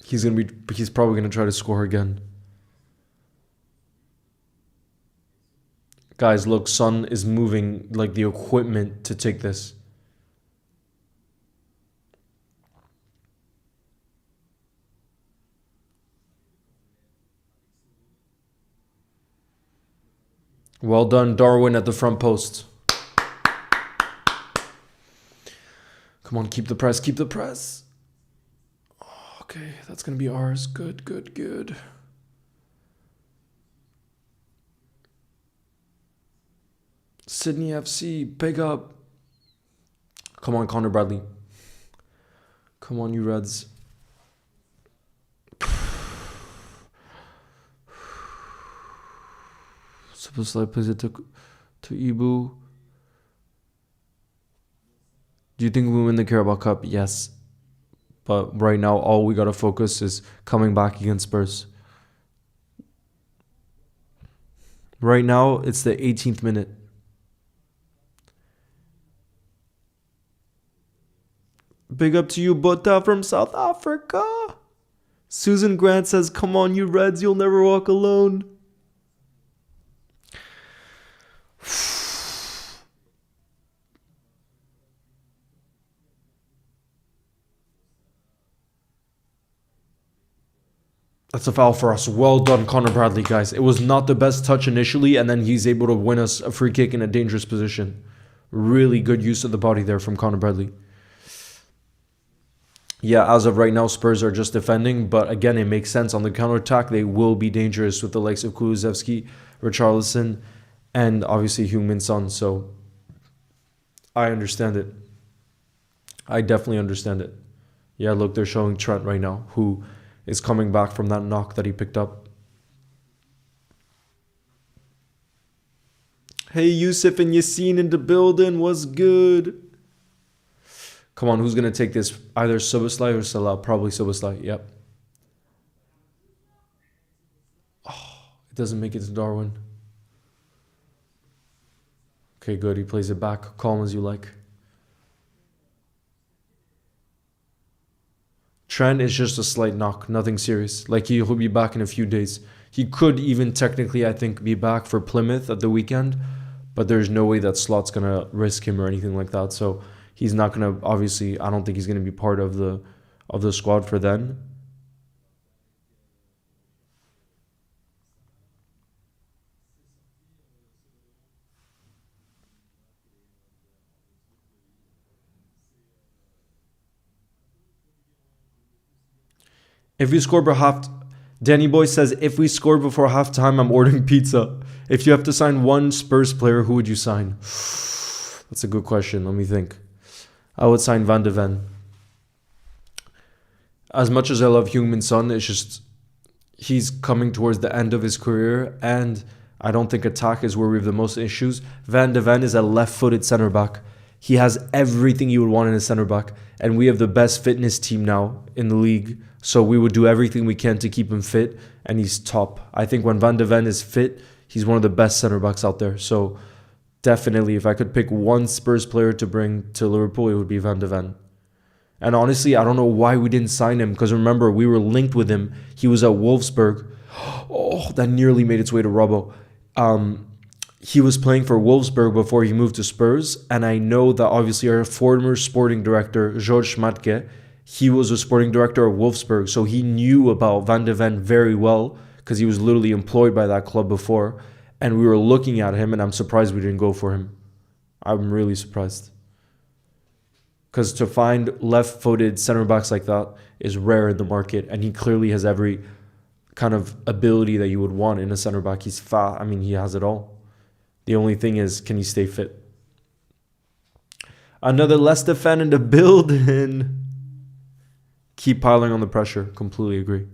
He's probably going to try to score again. Guys, look, Son is moving like the equipment to take this. Well done, Darwin at the front post. Come on, keep the press, keep the press. Oh, okay, that's going to be ours. Good, good, good. Sydney FC, big up. Come on, Connor Bradley. Come on, you Reds. Supposedly plays it to Ibu. Do you think we win the Carabao Cup? Yes. But right now, all we got to focus is coming back against Spurs. Right now, it's the 18th minute. Big up to you, Bota from South Africa. Susan Grant says, come on, you Reds, you'll never walk alone. That's a foul for us. Well done, Connor Bradley, guys. It was not the best touch initially, and then he's able to win us a free kick in a dangerous position. Really good use of the body there from Connor Bradley. Yeah, as of right now, Spurs are just defending, but again, it makes sense. On the counterattack, they will be dangerous with the likes of Kulusevski, Richarlison, and obviously Heung-min Son. So I understand it. I definitely understand it. Yeah, look, they're showing Trent right now, who is coming back from that knock that he picked up. Hey, Yusuf and Yassine in the building. What's good? Come on, who's going to take this? Either Soboslai or Salah. Probably Soboslai, yep. Oh, it doesn't make it to Darwin. Okay, good. He plays it back. Calm as you like. Trent is just a slight knock. Nothing serious. Like, he'll be back in a few days. He could even technically, I think, be back for Plymouth at the weekend. But there's no way that Slot's going to risk him or anything like that. So he's not going to, obviously, I don't think he's going to be part of the squad for then. If we score before half, Danny Boy says, if we score before halftime, I'm ordering pizza. If you have to sign one Spurs player, who would you sign? That's a good question. Let me think. I would sign Van de Ven. As much as I love Heung-min Son, it's just he's coming towards the end of his career, and I don't think attack is where we have the most issues. Van de Ven is a left-footed centre back. He has everything you would want in a centre back, and we have the best fitness team now in the league. So we would do everything we can to keep him fit, and he's top. I think when Van de Ven is fit, he's one of the best centre backs out there. So definitely, if I could pick one Spurs player to bring to Liverpool, it would be Van de Ven. And honestly, I don't know why we didn't sign him, because remember, we were linked with him. He was at Wolfsburg. Oh, that nearly made its way to Robbo. He was playing for Wolfsburg before he moved to Spurs, and I know that obviously our former sporting director, George Schmadtke, he was a sporting director of Wolfsburg, so he knew about Van de Ven very well because he was literally employed by that club before, and we were looking at him, and I'm surprised we didn't go for him. I'm really surprised. Because to find left-footed center backs like that is rare in the market, and he clearly has every kind of ability that you would want in a center back. He's fat. I mean, he has it all. The only thing is, can he stay fit? Another Leicester fan in the building. Keep piling on the pressure. Completely agree.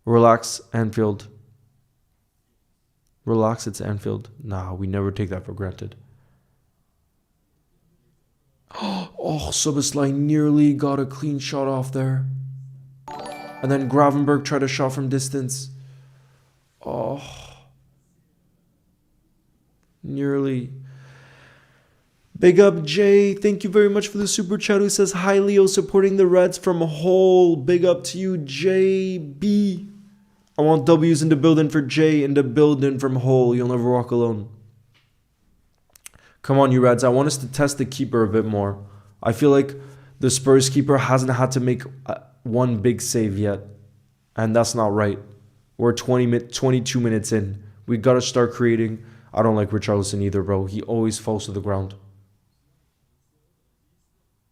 Relax, Anfield. Relax, it's Anfield. Nah, we never take that for granted. Oh, Soboslai nearly got a clean shot off there. And then Gravenberg tried a shot from distance. Oh. Nearly. Big up, Jay. Thank you very much for the super chat. Who says, hi, Leo, supporting the Reds from Hull. Big up to you, JB. I want W's in the building for Jay, in the building from Hull. You'll never walk alone. Come on, you Reds. I want us to test the keeper a bit more. I feel like the Spurs keeper hasn't had to make one big save yet. And that's not right. We're 22 minutes in. We got to start creating. I don't like Richarlison either, bro. He always falls to the ground.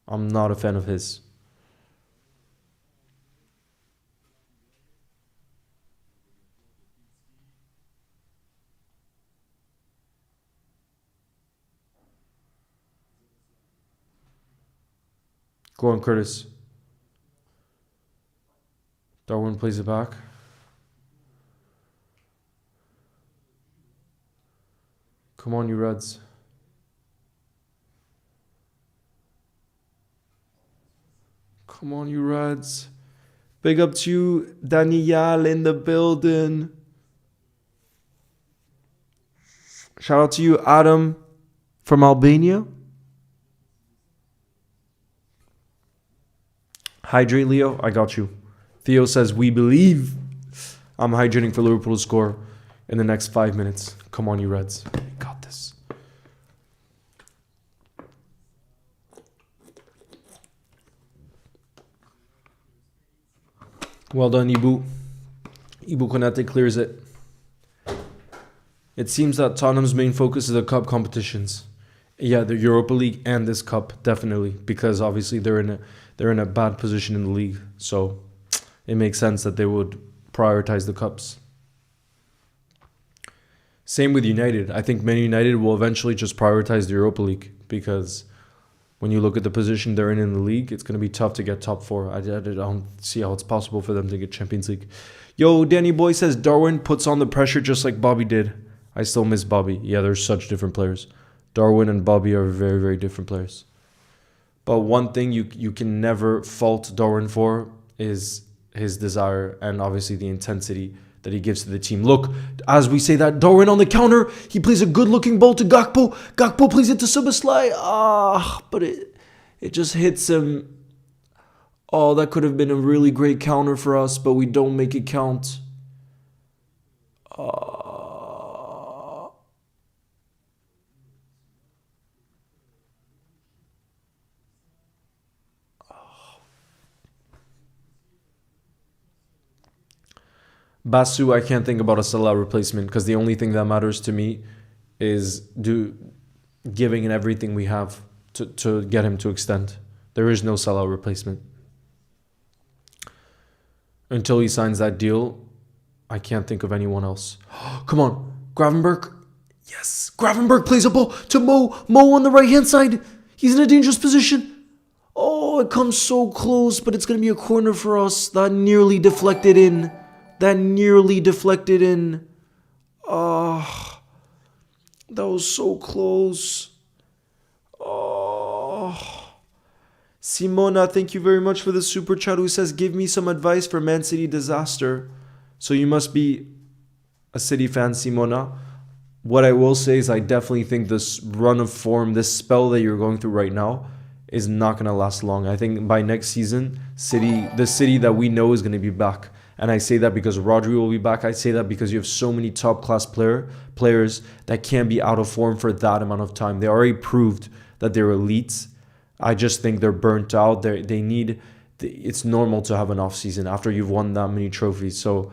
I'm not a fan of his. Go on, Curtis. Darwin plays it back. Come on, you Reds. Come on, you Reds. Big up to you, Daniel in the building. Shout out to you, Adam from Albania. Hydrate, Leo. I got you. Theo says, we believe. I'm hydrating for Liverpool to score in the next 5 minutes. Come on, you Reds. You got this. Well done, Ibu. Ibu Konate clears it. It seems that Tottenham's main focus is the cup competitions. Yeah, the Europa League and this cup, definitely. Because obviously they're in a bad position in the league. So it makes sense that they would prioritize the cups. Same with United. I think Man United will eventually just prioritize the Europa League, because when you look at the position they're in the league, it's going to be tough to get top four. I don't see how it's possible for them to get Champions League. Yo, Danny Boy says Darwin puts on the pressure just like Bobby did. I still miss Bobby. Yeah, they're such different players. Darwin and Bobby are very, very different players. But one thing you can never fault Darwin for is his desire and obviously the intensity that he gives to the team. Look, as we say that, Darwin on the counter. He plays a good-looking ball to Gakpo. Gakpo plays it to Soboslai. But it just hits him. Oh, that could have been a really great counter for us, but we don't make it count. Basu, I can't think about a Salah replacement, because the only thing that matters to me is giving in everything we have to get him to extend. There is no Salah replacement. until he signs that deal, I can't think of anyone else. Come on, Gravenberg. Yes, Gravenberg plays a ball to Mo. Mo on the right-hand side. He's in a dangerous position. Oh, it comes so close, but it's going to be a corner for us. That nearly deflected in. Oh, that was so close. Oh. Simona, thank you very much for the super chat, who says, give me some advice for Man City disaster. So you must be a City fan, Simona. What I will say is I definitely think this run of form, this spell that you're going through right now, is not going to last long. I think by next season, the City that we know is going to be back. And I say that because Rodri will be back. I say that because you have so many top-class players that can't be out of form for that amount of time. They already proved that they're elites. I just think they're burnt out. It's normal to have an off-season after you've won that many trophies. So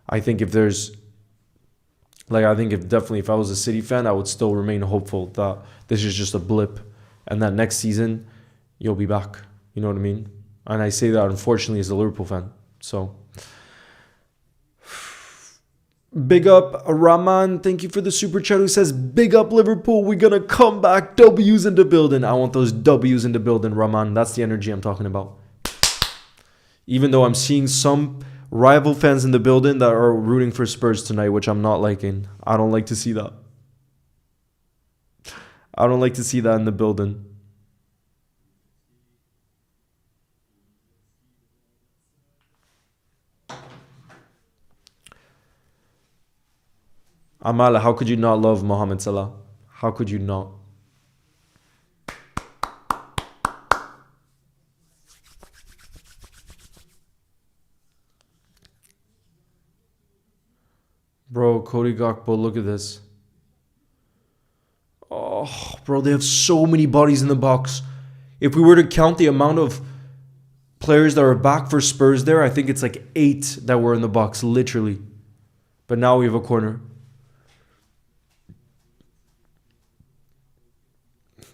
I think if I was a City fan, I would still remain hopeful that this is just a blip and that next season you'll be back. You know what I mean? And I say that unfortunately as a Liverpool fan. So big up Rahman. Thank you for the super chat, who says, big up Liverpool. We're going to come back. W's in the building. I want those W's in the building, Rahman. That's the energy I'm talking about. Even though I'm seeing some rival fans in the building that are rooting for Spurs tonight, which I'm not liking. I don't like to see that. I don't like to see that in the building. Amal, how could you not love Mohamed Salah? How could you not? Bro, Cody Gakpo, look at this. Oh, bro, they have so many bodies in the box. If we were to count the amount of players that are back for Spurs there, I think it's like 8 that were in the box, literally. But now we have a corner.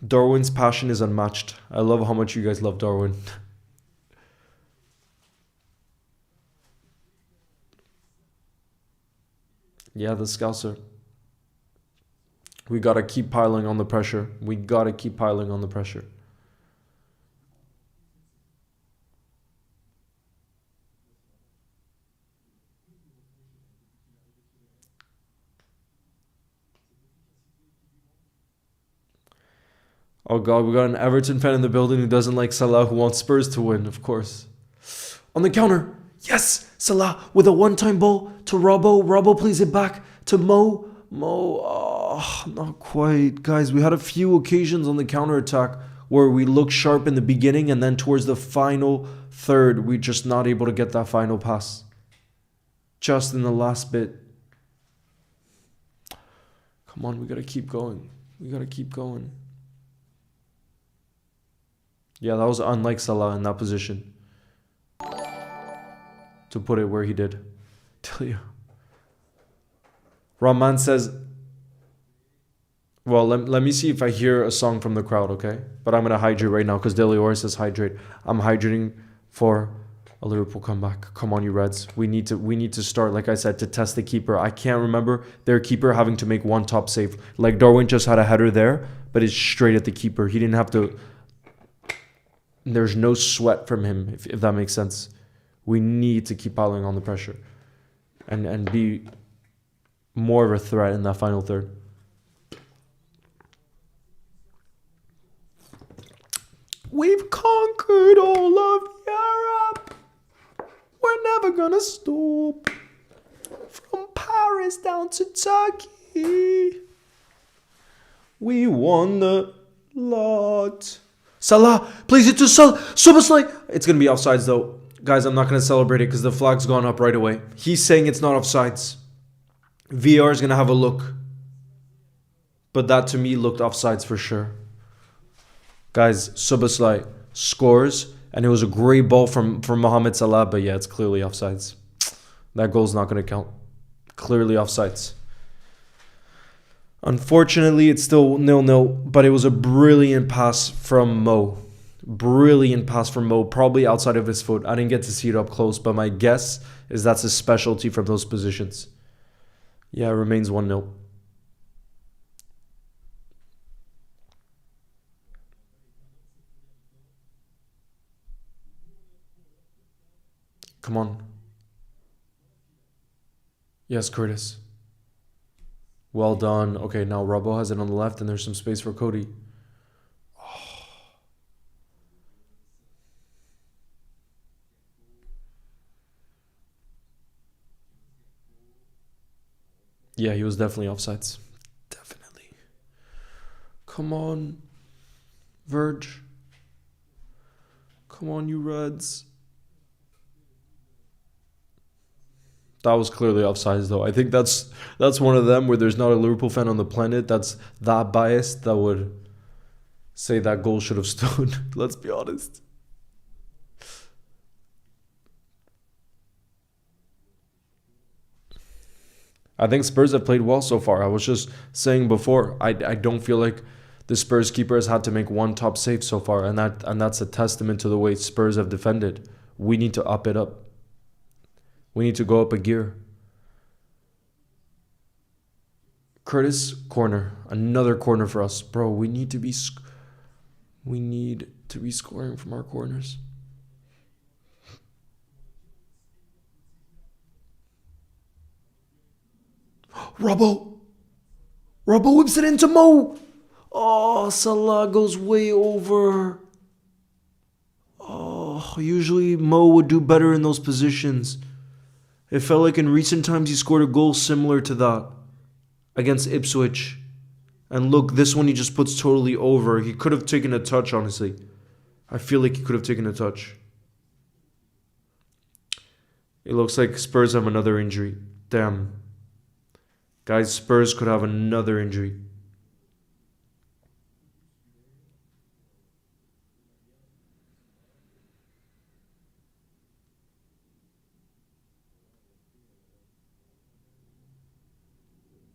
Darwin's passion is unmatched. I love how much you guys love Darwin. Yeah, the Scouser. We got to keep piling on the pressure. Oh God, we got an Everton fan in the building who doesn't like Salah, who wants Spurs to win, of course. On the counter. Yes! Salah with a one-time ball to Robbo. Robbo plays it back to Mo. Oh, not quite. Guys, we had a few occasions on the counter-attack where we looked sharp in the beginning, and then towards the final third, we're just not able to get that final pass. Just in the last bit. Come on, we got to keep going. Yeah, that was unlike Salah in that position. To put it where he did. Tell you. Rahman says, well, let me see if I hear a song from the crowd, okay? But I'm going to hydrate right now because Delior says hydrate. I'm hydrating for a Liverpool comeback. Come on, you Reds. We need to start, like I said, to test the keeper. I can't remember their keeper having to make one top save. Like Darwin just had a header there, but it's straight at the keeper. He didn't have to... There's no sweat from him, if that makes sense. We need to keep piling on the pressure and be more of a threat in that final third. We've conquered all of Europe. We're never gonna stop. From Paris down to Turkey. We won the lot. Salah plays it to Soboslai. It's going to be offsides though. Guys, I'm not going to celebrate it because the flag's gone up right away. He's saying it's not offsides. VR is going to have a look. But that to me looked offsides for sure. Guys, Soboslai scores. And it was a great ball from Mohamed Salah. But yeah, it's clearly offsides. That goal's not going to count. Clearly offsides. Unfortunately, it's still 0-0, but it was a brilliant pass from Mo. Probably outside of his foot. I didn't get to see it up close, but my guess is that's his specialty from those positions. Yeah, it remains 1-0. Come on. Yes, Curtis. Well done. Okay, now Robbo has it on the left and there's some space for Cody. Yeah, he was definitely offsides. Definitely. Come on, Verge. Come on, you Reds. That was clearly offsides, though. I think that's one of them where there's not a Liverpool fan on the planet that's that biased that would say that goal should have stood. Let's be honest. I think Spurs have played well so far. I was just saying before, I don't feel like the Spurs keeper has had to make one top save so far, and that's a testament to the way Spurs have defended. We need to up it up. We need to go up a gear. Curtis, corner. Another corner for us. Bro, we need to be scoring from our corners. Robbo whips it into Mo. Oh, Salah goes way over. Oh, usually Mo would do better in those positions. It felt like in recent times he scored a goal similar to that against Ipswich. And look, this one he just puts totally over. He could have taken a touch, honestly. I feel like he could have taken a touch. It looks like Spurs have another injury. Damn. Guys, Spurs could have another injury.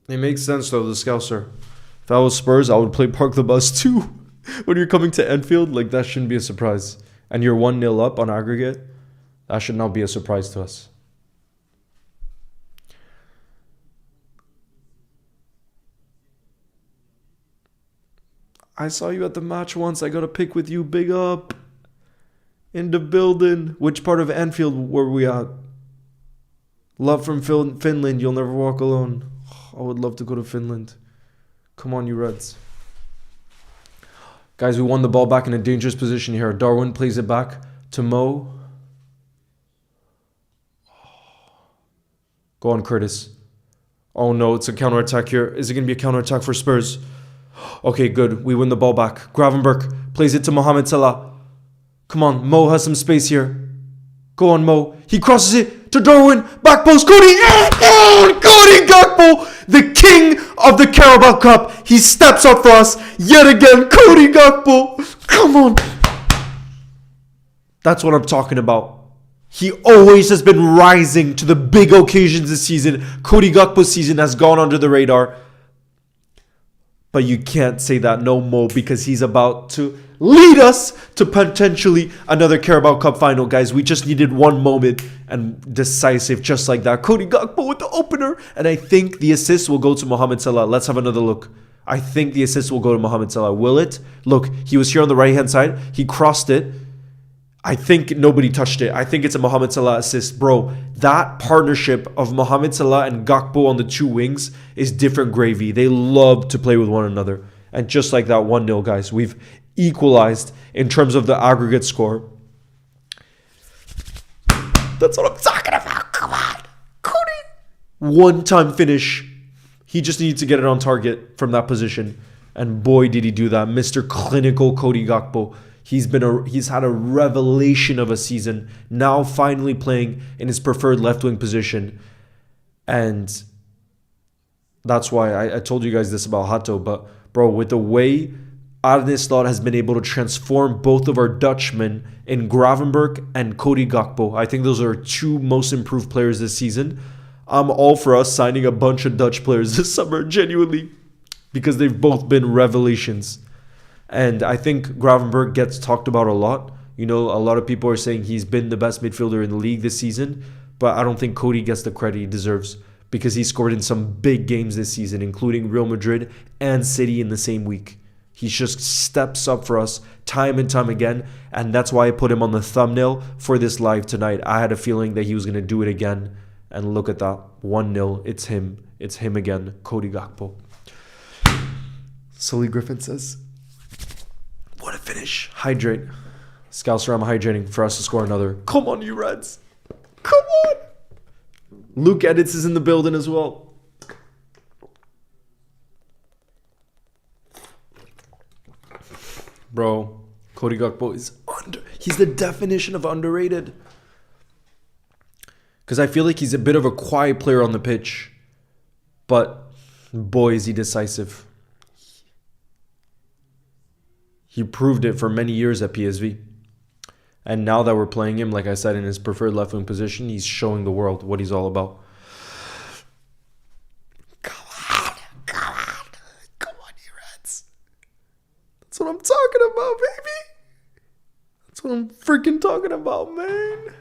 It makes sense though, the Scouser. If I was Spurs, I would play Park the Bus too. When you're coming to Anfield, like that shouldn't be a surprise. And you're 1-0 up on aggregate, that should not be a surprise to us. I saw you at the match once. I got a pic with you. Big up. In the building. Which part of Anfield were we at? Love from Finland. You'll never walk alone. I would love to go to Finland. Come on, you Reds. Guys, we won the ball back in a dangerous position here. Darwin plays it back to Mo. Go on, Curtis. Oh no, it's a counter-attack here. Is it going to be a counter-attack for Spurs? Okay, good. We win the ball back. Gravenberch plays it to Mohamed Salah. Come on, Mo has some space here. Go on, Mo. He crosses it to Darwin. Back post. Cody. Oh, Cody Gakpo, the king of the Carabao Cup. He steps up for us yet again. Cody Gakpo. Come on. That's what I'm talking about. He always has been rising to the big occasions this season. Cody Gakpo's season has gone under the radar. But you can't say that no more because he's about to lead us to potentially another Carabao Cup final, guys. We just needed one moment and decisive just like that. Cody Gakpo with the opener. And I think the assist will go to Mohamed Salah. Let's have another look. I think the assist will go to Mohamed Salah. Will it? Look, he was here on the right-hand side. He crossed it. I think nobody touched it. I think it's a Mohamed Salah assist. Bro, that partnership of Mohamed Salah and Gakpo on the two wings is different gravy. They love to play with one another. And just like that 1-0, guys, we've equalized in terms of the aggregate score. That's what I'm talking about. Come on. Cody. One-time finish. He just needs to get it on target from that position. And boy, did he do that. Mr. Clinical Cody Gakpo. He's had a revelation of a season, now finally playing in his preferred left wing position. And that's why I told you guys this about Hato. But bro, with the way Arne Slot has been able to transform both of our Dutchmen in Gravenberch and Cody Gakpo, I think those are two most improved players this season. I'm all for us signing a bunch of Dutch players this summer, genuinely, because they've both been revelations. And I think Gravenberch gets talked about a lot. You know, a lot of people are saying he's been the best midfielder in the league this season. but I don't think Cody gets the credit he deserves because he scored in some big games this season, including Real Madrid and City in the same week. He just steps up for us time and time again, and that's why I put him on the thumbnail for this live tonight. I had a feeling that he was going to do it again, and look at that. 1-0. It's him. It's him again. Cody Gakpo. Sully Griffin says, what a finish. Hydrate. Scouser, I'm hydrating for us to score another. Come on, you Reds. Come on. Luke Edits is in the building as well. Bro, Cody Gakpo is he's the definition of underrated. Because I feel like he's a bit of a quiet player on the pitch. But boy, is he decisive. He proved it for many years at PSV. And now that we're playing him, like I said, in his preferred left wing position, he's showing the world what he's all about. Come on, you Reds. That's what I'm talking about, baby. That's what I'm freaking talking about, man.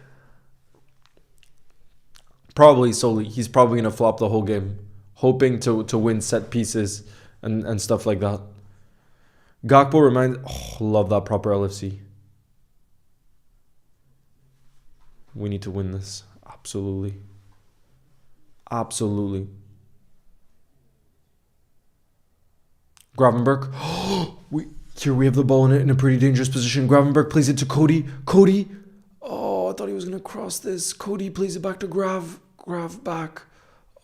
Probably solely. He's probably going to flop the whole game, hoping to win set pieces and stuff like that. Gakpo reminds... Oh, love that proper LFC. We need to win this. Absolutely. Absolutely. Gravenberg. Here we have the ball in a pretty dangerous position. Gravenberg plays it to Cody. Cody. Oh, I thought he was going to cross this. Cody plays it back to Grav. Grav back.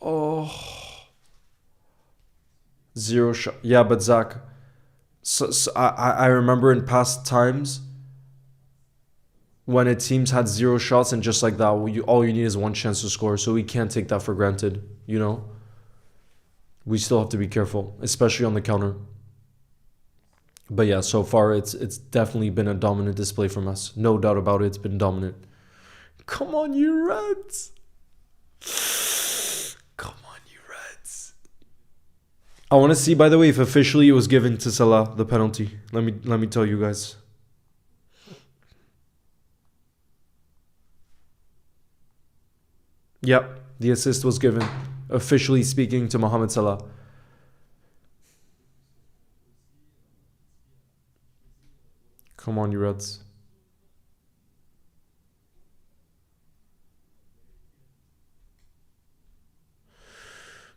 Oh. 0 shot. Yeah, but Zach... So I remember in past times when a team's had 0 shots and just like that, all you need is one chance to score. So we can't take that for granted, you know? We still have to be careful, especially on the counter. But yeah, so far it's definitely been a dominant display from us. No doubt about it, it's been dominant. Come on, you Reds. Come on, you Reds. I want to see, by the way, if officially it was given to Salah, the penalty. Let me tell you guys. Yep, the assist was given, officially speaking, to Mohamed Salah. Come on, you Reds.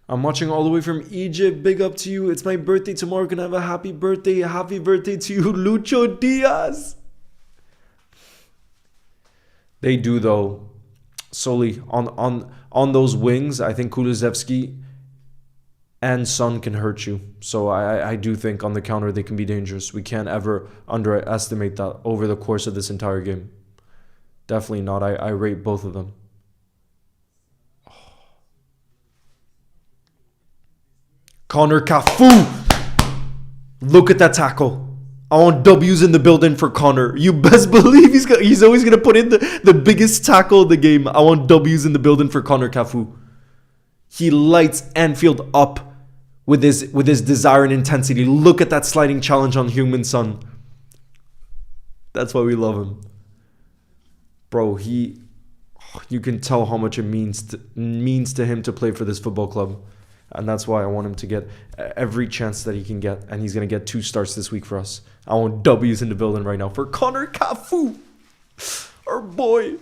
I'm watching all the way from Egypt. Big up to you. It's my birthday tomorrow. Can I have a happy birthday? Happy birthday to you, Lucho Diaz. They do, though. Solely on those wings, I think Kulusevski and Son can hurt you. So I do think on the counter they can be dangerous. We can't ever underestimate that over the course of this entire game. Definitely not. I rate both of them. Connor Cafu. Look at that tackle. I want W's in the building for Connor. You best believe he's always going to put in the biggest tackle of the game. I want W's in the building for Connor Cafu. He lights Anfield up with his desire and intensity. Look at that sliding challenge on Heung-min Son. That's why we love him. Bro, you can tell how much it means to him to play for this football club. And that's why I want him to get every chance that he can get. And he's going to get 2 starts this week for us. I want W's in the building right now for Connor Cafu. Our boy.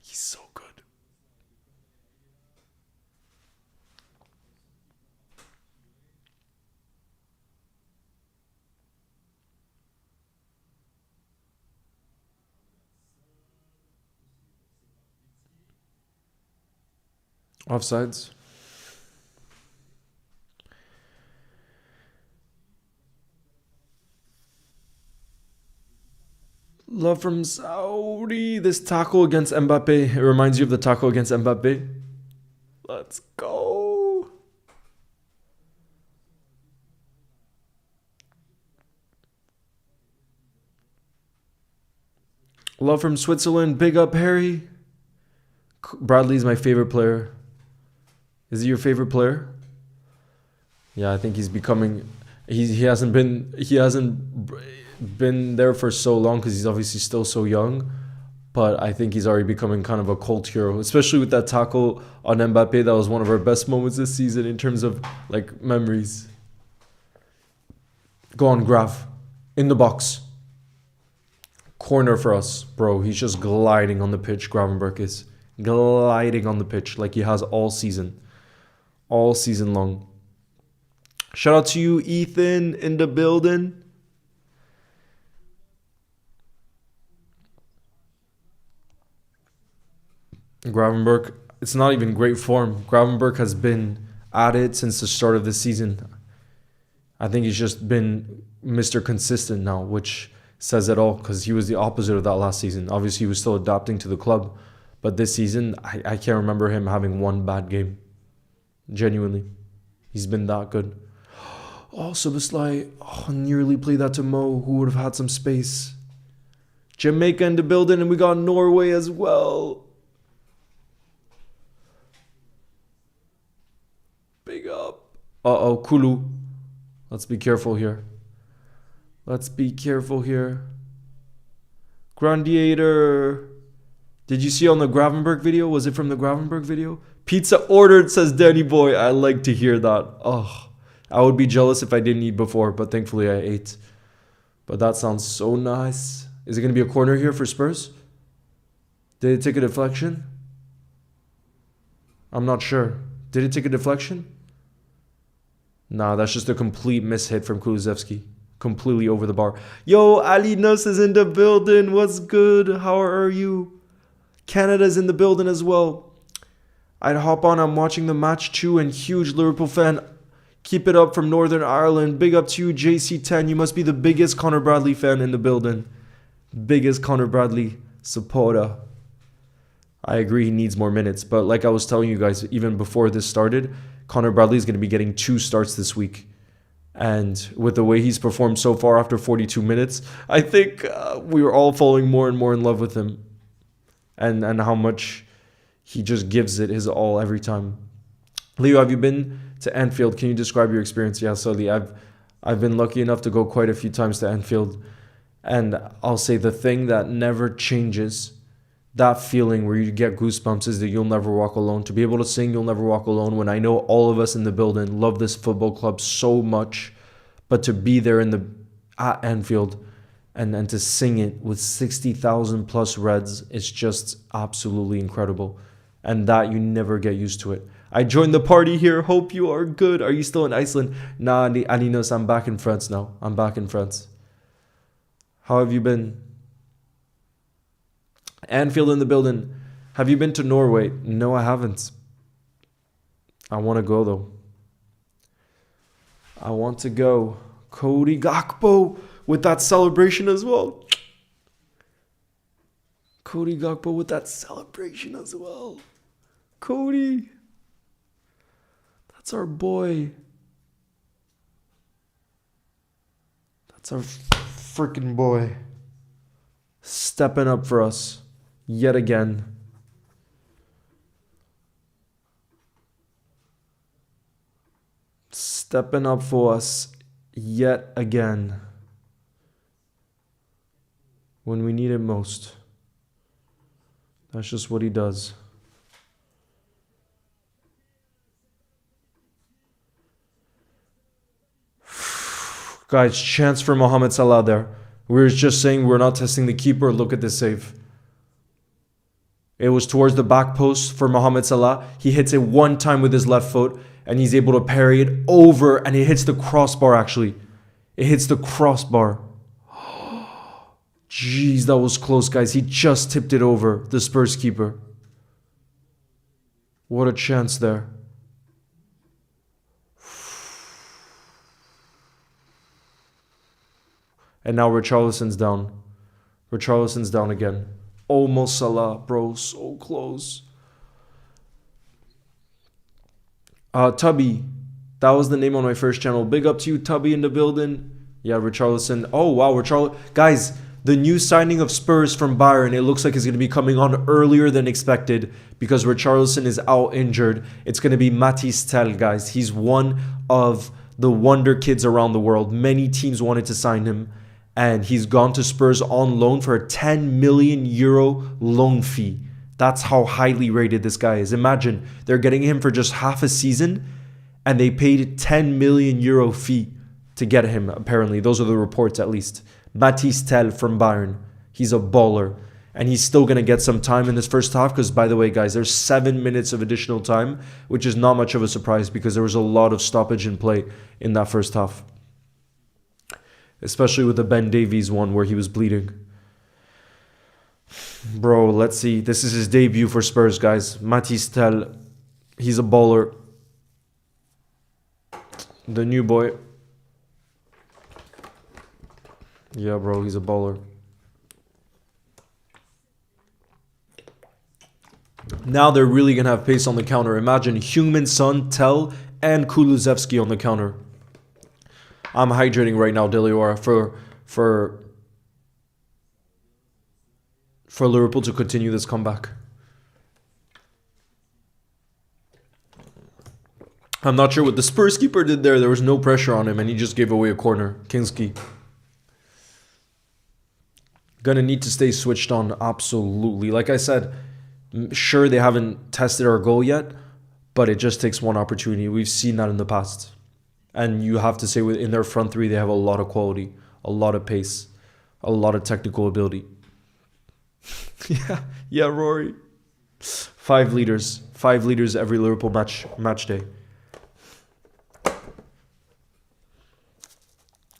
He's so good. Offsides. Love from Saudi. This tackle against Mbappe. It reminds you of the tackle against Mbappe. Let's go. Love from Switzerland. Big up, Harry. Bradley's my favorite player. Is he your favorite player? Yeah, I think he's becoming. He hasn't been there for so long because he's obviously still so young. But I think he's already becoming kind of a cult hero, especially with that tackle on Mbappe. That was one of our best moments this season in terms of like memories. Go on, Grav. In the box. Corner for us, bro. He's just gliding on the pitch. Gravenberch is gliding on the pitch like he has all season. All season long. Shout out to you, Ethan, in the building. Gravenberch, it's not even great form. Gravenberch has been at it since the start of the season. I think he's just been Mr. Consistent now, which says it all, because he was the opposite of that last season. Obviously, he was still adapting to the club, but this season, I can't remember him having one bad game. Genuinely. He's been that good. Oh, Soboslai. Oh, nearly played that to Mo, who would have had some space. Jamaica in the building, and we got Norway as well. Big up. Uh-oh, Kulu. Let's be careful here. Let's be careful here. Grandiator. Did you see on the Gravenberch video? Was it from the Gravenberch video? Pizza ordered, says Danny Boy. I like to hear that. Oh, I would be jealous if I didn't eat before, but thankfully I ate. But that sounds so nice. Is it going to be a corner here for Spurs? Did it take a deflection? I'm not sure. Did it take a deflection? Nah, that's just a complete mishit from Kulusevski. Completely over the bar. Yo, Ali Nuss is in the building. What's good? How are you? Canada's in the building as well. I'd hop on. I'm watching the match too, and huge Liverpool fan. Keep it up from Northern Ireland. Big up to you, JC10. You must be the biggest Connor Bradley fan in the building. Biggest Connor Bradley supporter. I agree he needs more minutes, but like I was telling you guys, even before this started, Connor Bradley is going to be getting 2 starts this week. And with the way he's performed so far after 42 minutes, I think we were all falling more and more in love with him. And how much he just gives it his all every time. Leo, have you been to Anfield? Can you describe your experience? Yeah, so I've been lucky enough to go quite a few times to Anfield. And I'll say the thing that never changes, that feeling where you get goosebumps, is that you'll never walk alone. To be able to sing You'll Never Walk Alone, when I know all of us in the building love this football club so much, but to be there at Anfield and to sing it with 60,000 plus Reds, it's just absolutely incredible. And that you never get used to it. I joined the party here. Hope you are good. Are you still in Iceland? Nah, Aninos, I'm back in France now. I'm back in France. How have you been? Anfield in the building. Have you been to Norway? No, I haven't. I want to go, though. I want to go. Cody Gakpo with that celebration as well. Cody Gakpo with that celebration as well. Cody. That's our boy. That's our freaking boy. Stepping up for us. Yet again. Stepping up for us yet again. When we need it most. That's just what he does. Guys, chance for Mohamed Salah there. We were just saying we're not testing the keeper. Look at this save. It was towards the back post for Mohamed Salah. He hits it one time with his left foot, and he's able to parry it over, and it hits the crossbar, actually. It hits the crossbar. Jeez, that was close, guys. He just tipped it over, the Spurs keeper. What a chance there. And now Richarlison's down. Richarlison's down again. Almost Salah, bro. So close. Tubby. That was the name on my first channel. Big up to you, Tubby, in the building. Yeah, Richarlison. Oh, wow. Guys, the new signing of Spurs from Bayern, it looks like it's going to be coming on earlier than expected because Richarlison is out injured. It's going to be Matisse Tell, guys. He's one of the wonder kids around the world. Many teams wanted to sign him. and he's gone to Spurs on loan for a 10 million euro loan fee. That's how highly rated this guy is. Imagine they're getting him for just half a season and they paid 10 million euro fee to get him, apparently. Those are the reports, at least. Mathys Tel from Bayern. He's a baller. And he's still going to get some time in this first half because, by the way, guys, there's 7 minutes of additional time, which is not much of a surprise because there was a lot of stoppage in play in that first half. Especially with the Ben Davies one where he was bleeding. Bro, let's see. This is his debut for Spurs, guys. Mathys Tel. He's a baller. The new boy. Yeah, bro, he's a baller. Now they're really going to have pace on the counter. Imagine Heung-min Son, Tel, and Kulusevski on the counter. I'm hydrating right now, Deliora, for Liverpool to continue this comeback. I'm not sure what the Spurs keeper did there. There was no pressure on him, and he just gave away a corner. Kinski. Gonna need to stay switched on, absolutely. Like I said, sure, they haven't tested our goal yet, but it just takes one opportunity. We've seen that in the past. And you have to say, in their front three, they have a lot of quality, a lot of pace, a lot of technical ability. yeah, Rory. 5 liters. 5 liters every Liverpool match day.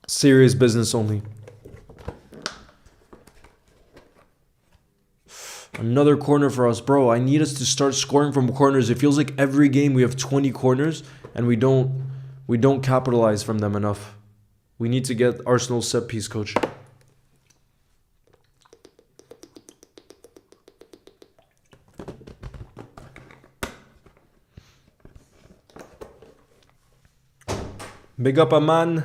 Serious business only. Another corner for us, bro. I need us to start scoring from corners. It feels like every game we have 20 corners and we don't capitalize from them enough. We need to get Arsenal's set piece coach. Big up a man.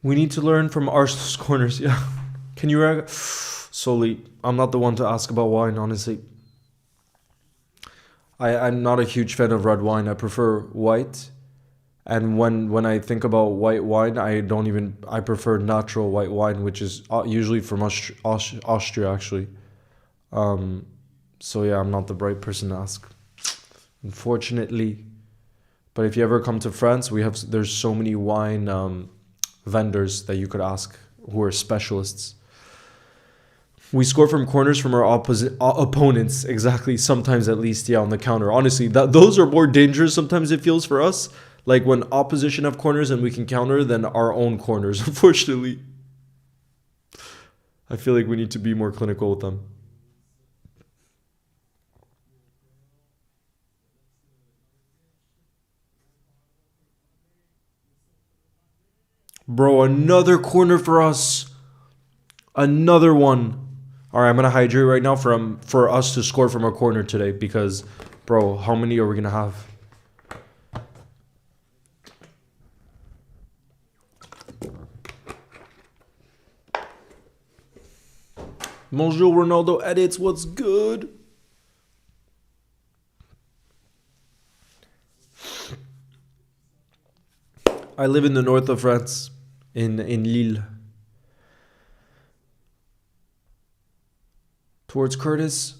We need to learn from Arsenal's corners. Yeah. Can you solely? I'm not the one to ask about wine, honestly. I'm not a huge fan of red wine. I prefer white. And when I think about white wine, I prefer natural white wine, which is usually from Austria, actually. So yeah, I'm not the right person to ask, unfortunately. But if you ever come to France, there's so many wine vendors that you could ask who are specialists. We score from corners from our opponents, exactly. Sometimes at least, yeah, on the counter. Honestly, those are more dangerous sometimes, it feels, for us. Like when opposition have corners and we can counter than our own corners, unfortunately. I feel like we need to be more clinical with them. Bro, another corner for us. Another one. All right, I'm going to hydrate right now for us to score from a corner today because, bro, how many are we going to have? Bonjour, Ronaldo edits. What's good? I live in the north of France, in Lille. Towards Curtis.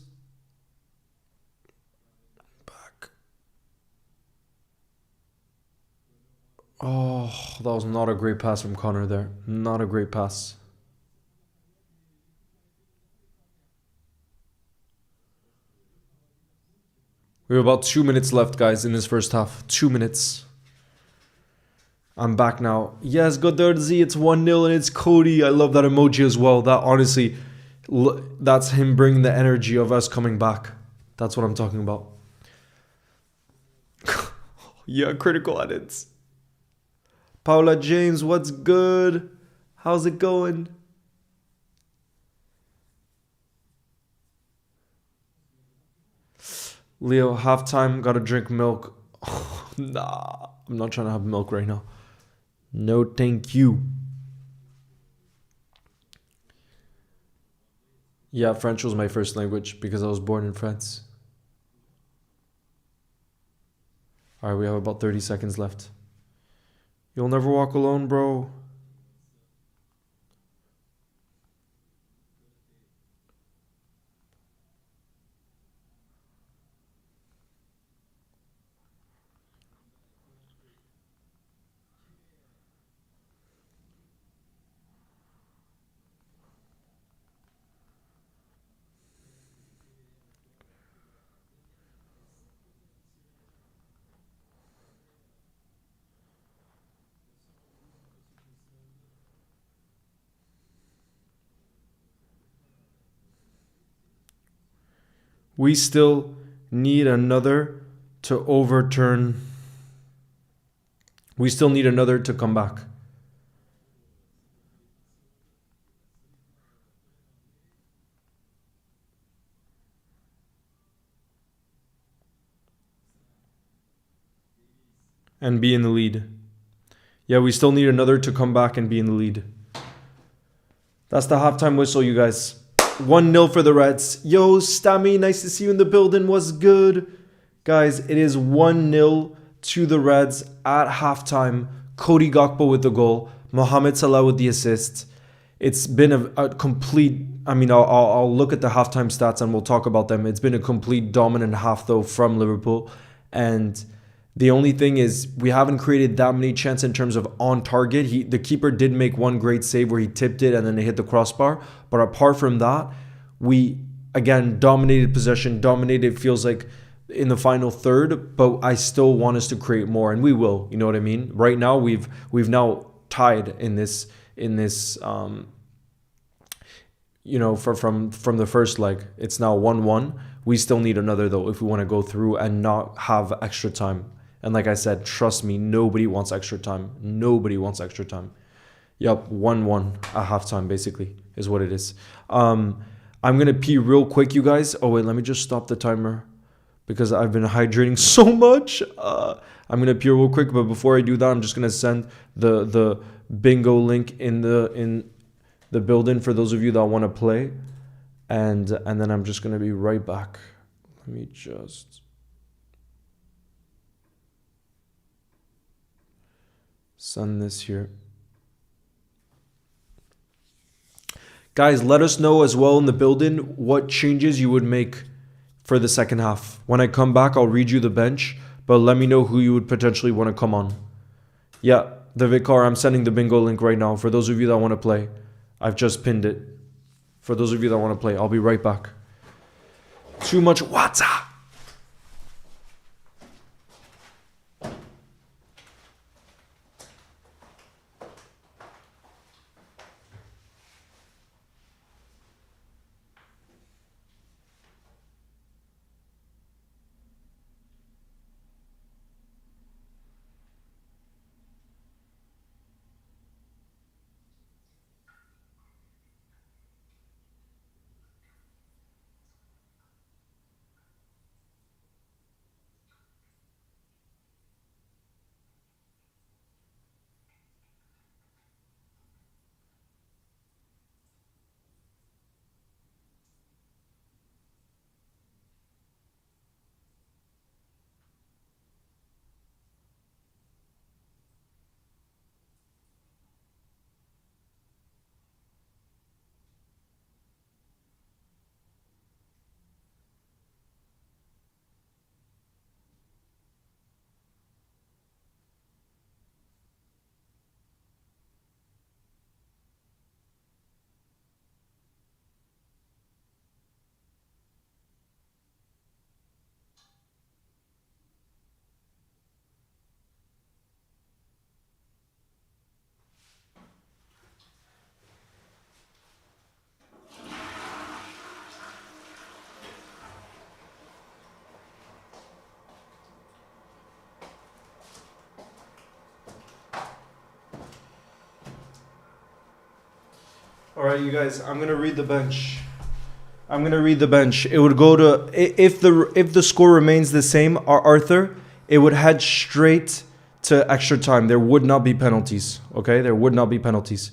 Back. Oh, that was not a great pass from Connor there. Not a great pass. We have about 2 minutes left, guys, in this first half. 2 minutes. I'm back now. Yes, Godardzi, it's 1-0 and it's Cody. I love that emoji as well. That honestly, that's him bringing the energy of us coming back. That's what I'm talking about. Yeah, critical edits. Paula James, what's good? How's it going? Leo, halftime, gotta drink milk. Nah, I'm not trying to have milk right now. No, thank you. Yeah, French was my first language because I was born in France. All right, we have about 30 seconds left. You'll never walk alone, bro. We still need another to overturn. We still need another to come back. And be in the lead. Yeah, we still need another to come back and be in the lead. That's the halftime whistle, you guys. 1-0 for the Reds. Yo, Stammy, nice to see you in the building. What's good? Guys, it is 1-0 to the Reds at halftime. Cody Gakpo with the goal. Mohamed Salah with the assist. It's been a complete... I mean, I'll look at the halftime stats and we'll talk about them. It's been a complete dominant half, though, from Liverpool. And the only thing is we haven't created that many chances in terms of on target. The keeper did make one great save where he tipped it and then it hit the crossbar. But apart from that, we, again, dominated possession, dominated, feels like, in the final third, but I still want us to create more, and we will. You know what I mean? Right now, we've now tied in this you know, from the first leg. It's now 1-1. We still need another, though, if we want to go through and not have extra time. And like I said, trust me, nobody wants extra time. Nobody wants extra time. Yep, 1-1 at halftime, basically, is what it is. I'm going to pee real quick, you guys. Oh, wait, let me just stop the timer because I've been hydrating so much. I'm going to pee real quick, but before I do that, I'm just going to send the bingo link in the building for those of you that want to play. And then I'm just going to be right back. Let me just... send this here. Guys, let us know as well in the building what changes you would make for the second half. When I come back, I'll read you the bench, but let me know who you would potentially want to come on. Yeah, the Vicar, I'm sending the bingo link right now. For those of you that want to play, I've just pinned it. For those of you that want to play, I'll be right back. Too much WhatsApp. All right, you guys. I'm gonna read the bench. I'm gonna read the bench. It would go to if the score remains the same, Arthur. It would head straight to extra time. There would not be penalties. Okay, there would not be penalties.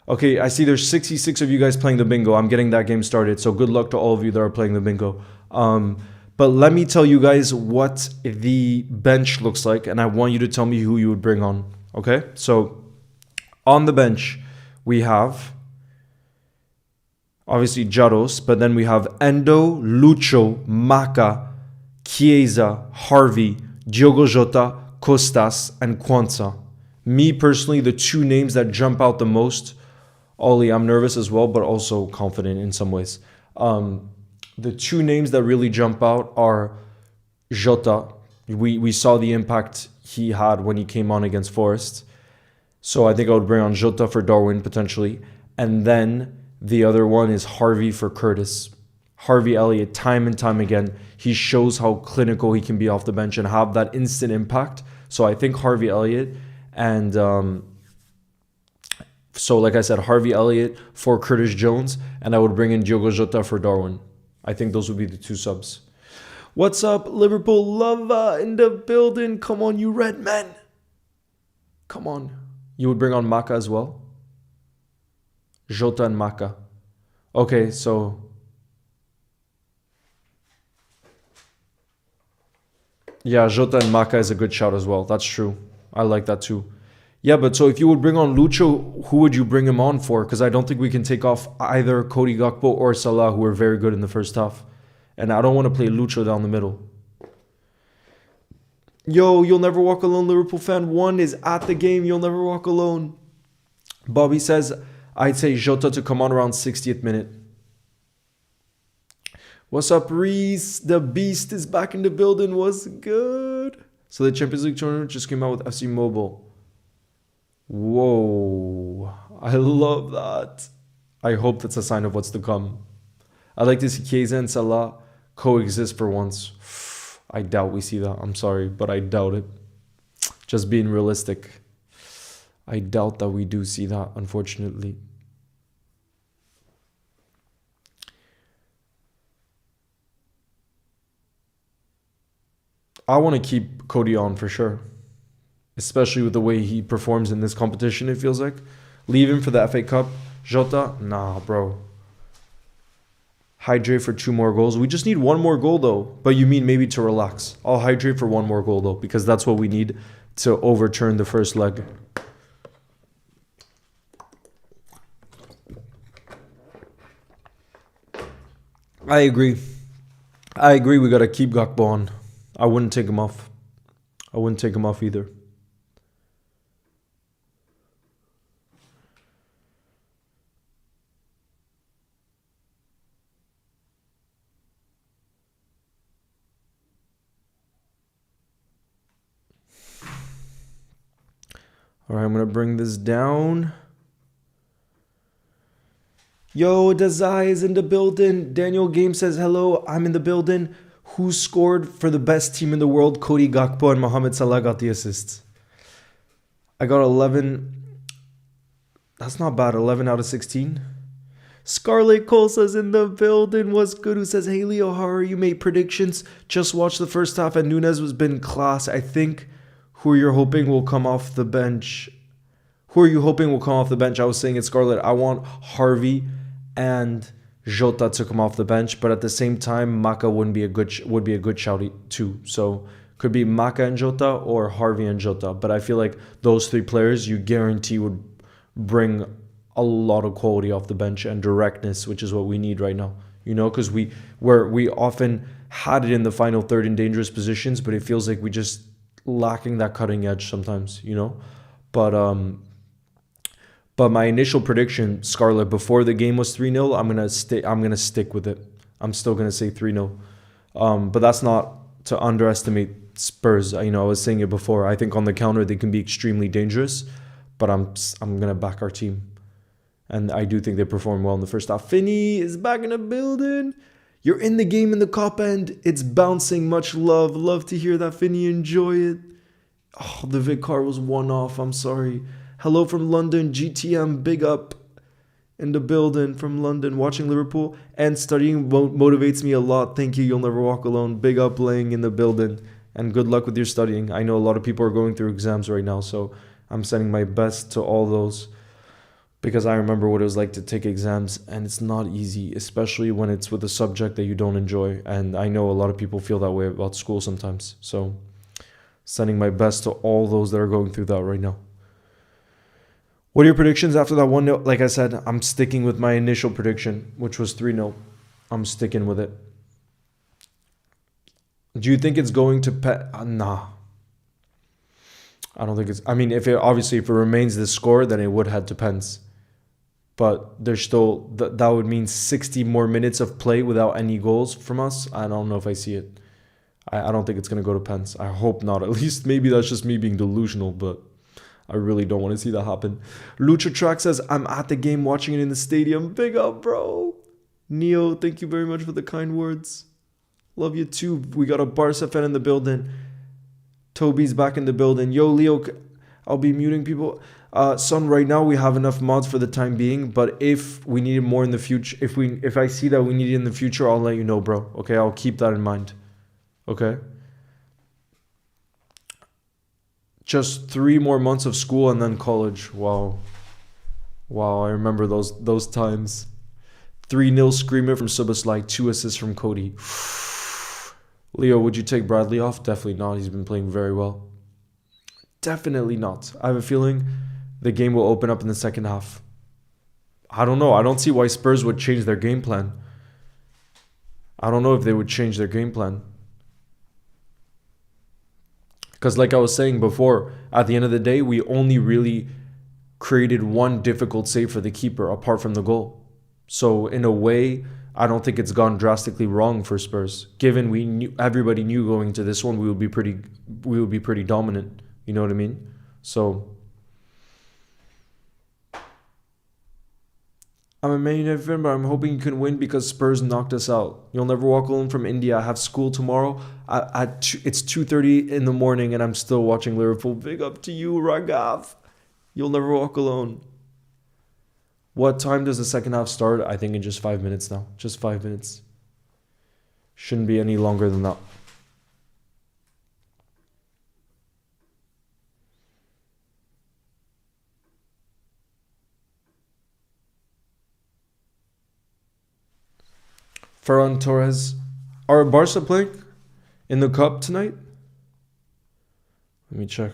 Okay, I see there's 66 of you guys playing the bingo. I'm getting that game started. So good luck to all of you that are playing the bingo. But let me tell you guys what the bench looks like, and I want you to tell me who you would bring on. Okay, so on the bench we have obviously Jaros, but then we have Endo, Lucho, Maka, Chiesa, Harvey, Diogo Jota, Costas, and Kwanzaa. Me personally, the two names that jump out the most. Ollie, I'm nervous as well, but also confident in some ways. The two names that really jump out are Jota. We saw the impact he had when he came on against Forest. So I think I would bring on Jota for Darwin potentially. And then the other one is Harvey for Curtis. Harvey Elliott, time and time again, he shows how clinical he can be off the bench and have that instant impact. So I think Harvey Elliott and... So like I said, Harvey Elliott for Curtis Jones, and I would bring in Diogo Jota for Darwin. I think those would be the two subs. What's up, Liverpool lover in the building? Come on, you red men. Come on. You would bring on Maka as well? Jota and Maka. Okay, so... Yeah, Jota and Maka is a good shout as well. That's true. I like that too. Yeah, but so if you would bring on Lucho, who would you bring him on for? Because I don't think we can take off either Cody Gakpo or Salah, who were very good in the first half. And I don't want to play Lucho down the middle. Yo, you'll never walk alone, Liverpool fan. One is at the game. You'll never walk alone. Bobby says, I'd say Jota to come on around 60th minute. What's up, Reese? The beast is back in the building. What's good? So the Champions League tournament just came out with FC Mobile. Whoa, I love that. I hope that's a sign of what's to come. I'd like to see Chiesa and Salah coexist for once. I doubt we see that. I'm sorry, but I doubt it. Just being realistic. I doubt that we do see that, unfortunately. I want to keep Cody on for sure. Especially with the way he performs in this competition, it feels like. Leave him for the FA Cup. Jota? Nah, bro. Hydrate for 2 more goals. We just need 1 more goal, though. But you mean maybe to relax. I'll hydrate for 1 more goal, though. Because that's what we need to overturn the first leg. I agree. We got to keep Gakpo on. I wouldn't take him off. I wouldn't take him off either. All right, I'm going to bring this down. Yo, Dazai is in the building. Daniel Game says, hello, I'm in the building. Who scored for the best team in the world? Cody Gakpo and Mohamed Salah got the assists. I got 11. That's not bad. 11 out of 16. Scarlet Cole says in the building. What's good? Who says, hey, Leo, how are you? Made predictions. Just watched the first half and Nunez has been class. I think... Who are you hoping will come off the bench? Who are you hoping will come off the bench? I was saying it, Scarlett. I want Harvey and Jota to come off the bench, but at the same time, Maka would be a good shout too. So could be Maka and Jota or Harvey and Jota. But I feel like those 3 players you guarantee would bring a lot of quality off the bench and directness, which is what we need right now. You know, because we often had it in the final third in dangerous positions, but it feels like we just lacking that cutting edge sometimes, you know. But my initial prediction, Scarlett, before the game was 3-0, I'm gonna stick with it. I'm still gonna say 3-0. But that's not to underestimate Spurs. I was saying it before. I think on the counter they can be extremely dangerous, but I'm gonna back our team, and I do think they perform well in the first half. Finny is back in the building. You're in the game in the cop end. It's bouncing. Much love. Love to hear that, Finny. Enjoy it. Oh, the Vicar was 1 off. I'm sorry. Hello from London. GTM. Big up. in the building from London, watching Liverpool and studying motivates me a lot. Thank you. You'll never walk alone. Big up, Laying in the building. And good luck with your studying. I know a lot of people are going through exams right now, so I'm sending my best to all those because I remember what it was like to take exams, and it's not easy, especially when it's with a subject that you don't enjoy. And I know a lot of people feel that way about school sometimes. So sending my best to all those that are going through that right now. What are your predictions after that 1-0? Like I said, I'm sticking with my initial prediction, which was 3-0. I'm sticking with it. Do you think it's going to nah. I don't think it's... I mean, if it remains this score, then it would head to pens. But there's still... That would mean 60 more minutes of play without any goals from us. I don't know if I see it. I don't think it's going to go to pens. I hope not. At least maybe that's just me being delusional, but I really don't want to see that happen. Lucha Track says, I'm at the game watching it in the stadium. Big up, bro. Neo, thank you very much for the kind words. Love you too. We got a Barca fan in the building. Toby's back in the building. Yo, Leo, I'll be muting people. Son, right now we have enough mods for the time being, but if we need more in the future, if I see that we need it in the future, I'll let you know, bro. Okay, I'll keep that in mind. Okay? Just 3 more months of school and then college. Wow. Wow, I remember those times. 3-0 screamer from Suboslai, 2 assists from Cody. Leo, would you take Bradley off? Definitely not. He's been playing very well. Definitely not. I have a feeling the game will open up in the second half. I don't know. I don't see why Spurs would change their game plan. I don't know if they would change their game plan. Because like I was saying before, at the end of the day, we only really created one difficult save for the keeper apart from the goal. So in a way, I don't think it's gone drastically wrong for Spurs. Given everybody knew going into this one we would be pretty dominant. You know what I mean? So I'm a Man United fan, but I'm hoping you can win because Spurs knocked us out. You'll never walk alone from India. I have school tomorrow. It's 2:30 in the morning and I'm still watching Liverpool. Big up to you, Ragav. You'll never walk alone. What time does the second half start? I think in just 5 minutes now. Just 5 minutes. Shouldn't be any longer than that. Ferran Torres. Are Barca playing in the cup tonight? Let me check.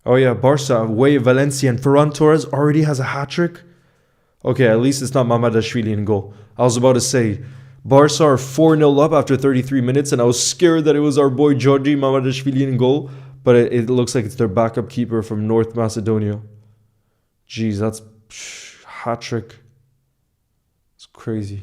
Oh yeah, Barca away Valencia and Ferran Torres already has a hat-trick. Okay, at least it's not Mamadashvili in goal. I was about to say, Barca are 4-0 up after 33 minutes and I was scared that it was our boy Georgi Mamadashvili in goal, but it looks like it's their backup keeper from North Macedonia. Jeez, that's hat-trick. It's crazy.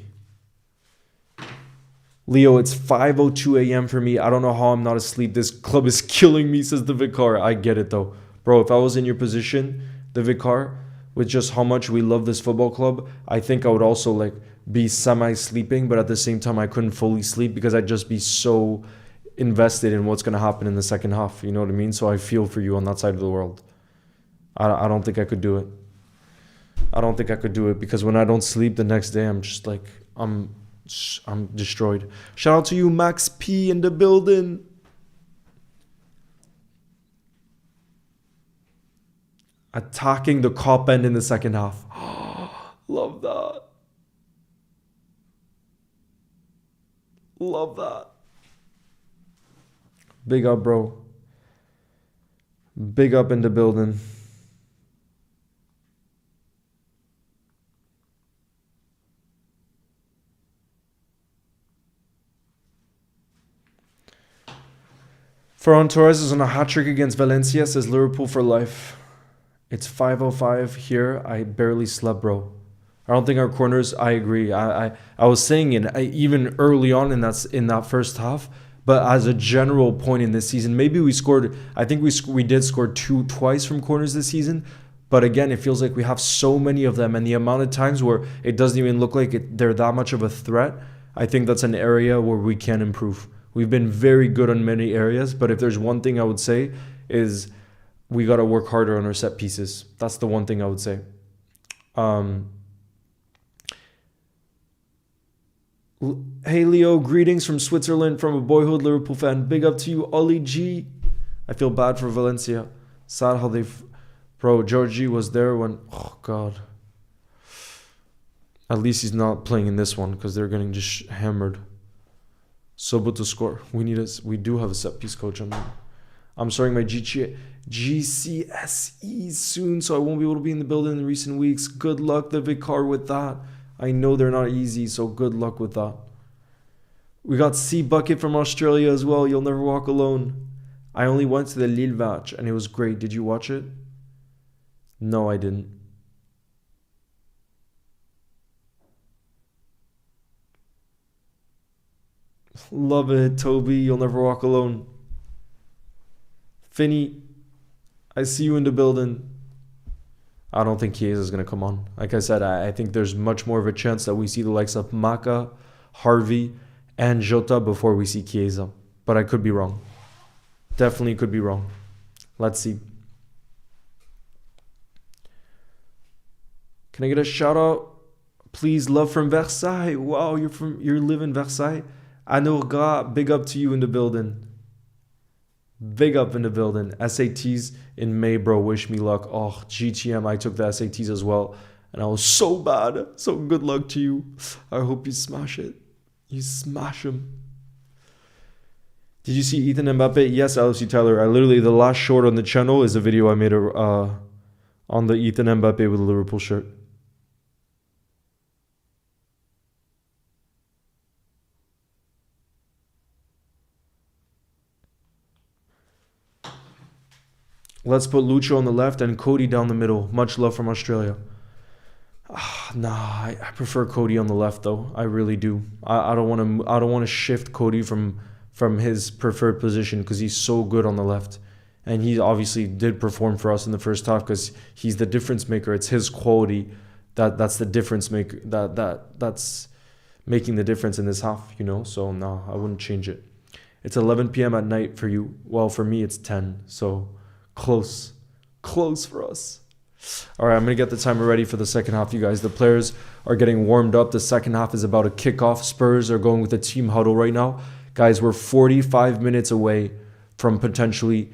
Leo, it's 5:02 a.m. for me. I don't know how I'm not asleep. This club is killing me, says the Vicar. I get it though. Bro, if I was in your position, the Vicar, with just how much we love this football club, I think I would also like be semi-sleeping, but at the same time I couldn't fully sleep because I'd just be so invested in what's going to happen in the second half. You know what I mean? So I feel for you on that side of the world. I don't think I could do it. I don't think I could do it because when I don't sleep the next day, I'm just like, I'm destroyed. Shout out to you, Max P in the building. Attacking the cop end in the second half. Love that. Love that. Big up, bro. Big up in the building. Ferran Torres is on a hat-trick against Valencia, says Liverpool for life. It's 5:05 here. I barely slept, bro. I don't think our corners, I agree. I was saying it even early on in that first half, but as a general point in this season, maybe we scored, I think we did score twice from corners this season, but again, it feels like we have so many of them and the amount of times where it doesn't even look like they're that much of a threat, I think that's an area where we can improve. We've been very good on many areas, but if there's one thing I would say is we got to work harder on our set pieces. That's the one thing I would say. Um, Hey Leo, greetings from Switzerland from a boyhood Liverpool fan. Big up to you, Ollie G. I feel bad for Valencia. Sad how bro, Georgie was there when, oh God. At least he's not playing in this one because they're getting just hammered. Sobo to score. We do have a set piece coach. I'm starting my GCSE soon, so I won't be able to be in the building in recent weeks. Good luck, the Vicar, with that. I know they're not easy, so good luck with that. We got C Bucket from Australia as well. You'll never walk alone. I only went to the Lille match and it was great. Did you watch it? No, I didn't. Love it, Toby. You'll never walk alone. Finny, I see you in the building. I don't think Chiesa is going to come on. Like I said, I think there's much more of a chance that we see the likes of Maka, Harvey, and Jota before we see Chiesa. But I could be wrong. Definitely could be wrong. Let's see. Can I get a shout out? Please, love from Versailles. Wow, you live in Versailles. Anurga, big up to you in the building. Big up in the building. SATs in May, bro. Wish me luck. Oh, GTM. I took the SATs as well. And I was so bad. So good luck to you. I hope you smash it. You smash him. Did you see Ethan Mbappe? Yes, LFC Tyler. The last short on the channel is a video I made on the Ethan Mbappe with a Liverpool shirt. Let's put Lucho on the left and Cody down the middle. Much love from Australia. I prefer Cody on the left though. I really do. I don't want to shift Cody from his preferred position because he's so good on the left. And he obviously did perform for us in the first half because he's the difference maker. It's his quality that's the difference maker. That's making the difference in this half, you know? So no, I wouldn't change it. It's 11 p.m. at night for you. Well, for me it's 10. So close for us. All right, I'm going to get the timer ready for the second half, you guys. The players are getting warmed up. The second half is about to kick off. Spurs are going with a team huddle right now. Guys, we're 45 minutes away from potentially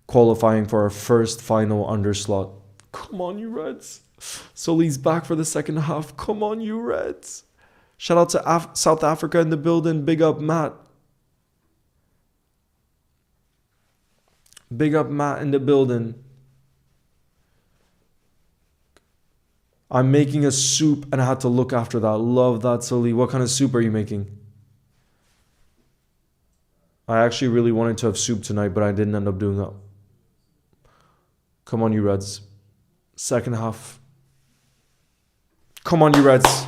qualifying for our first final underslot. Come on, you Reds. Soli's back for the second half. Come on, you Reds. Shout out to South Africa in the building. Big up, Matt. Big up, Matt in the building. I'm making a soup and I had to look after that. Love that, Sully. What kind of soup are you making? I actually really wanted to have soup tonight, but I didn't end up doing that. Come on, you Reds. Second half. Come on, you Reds.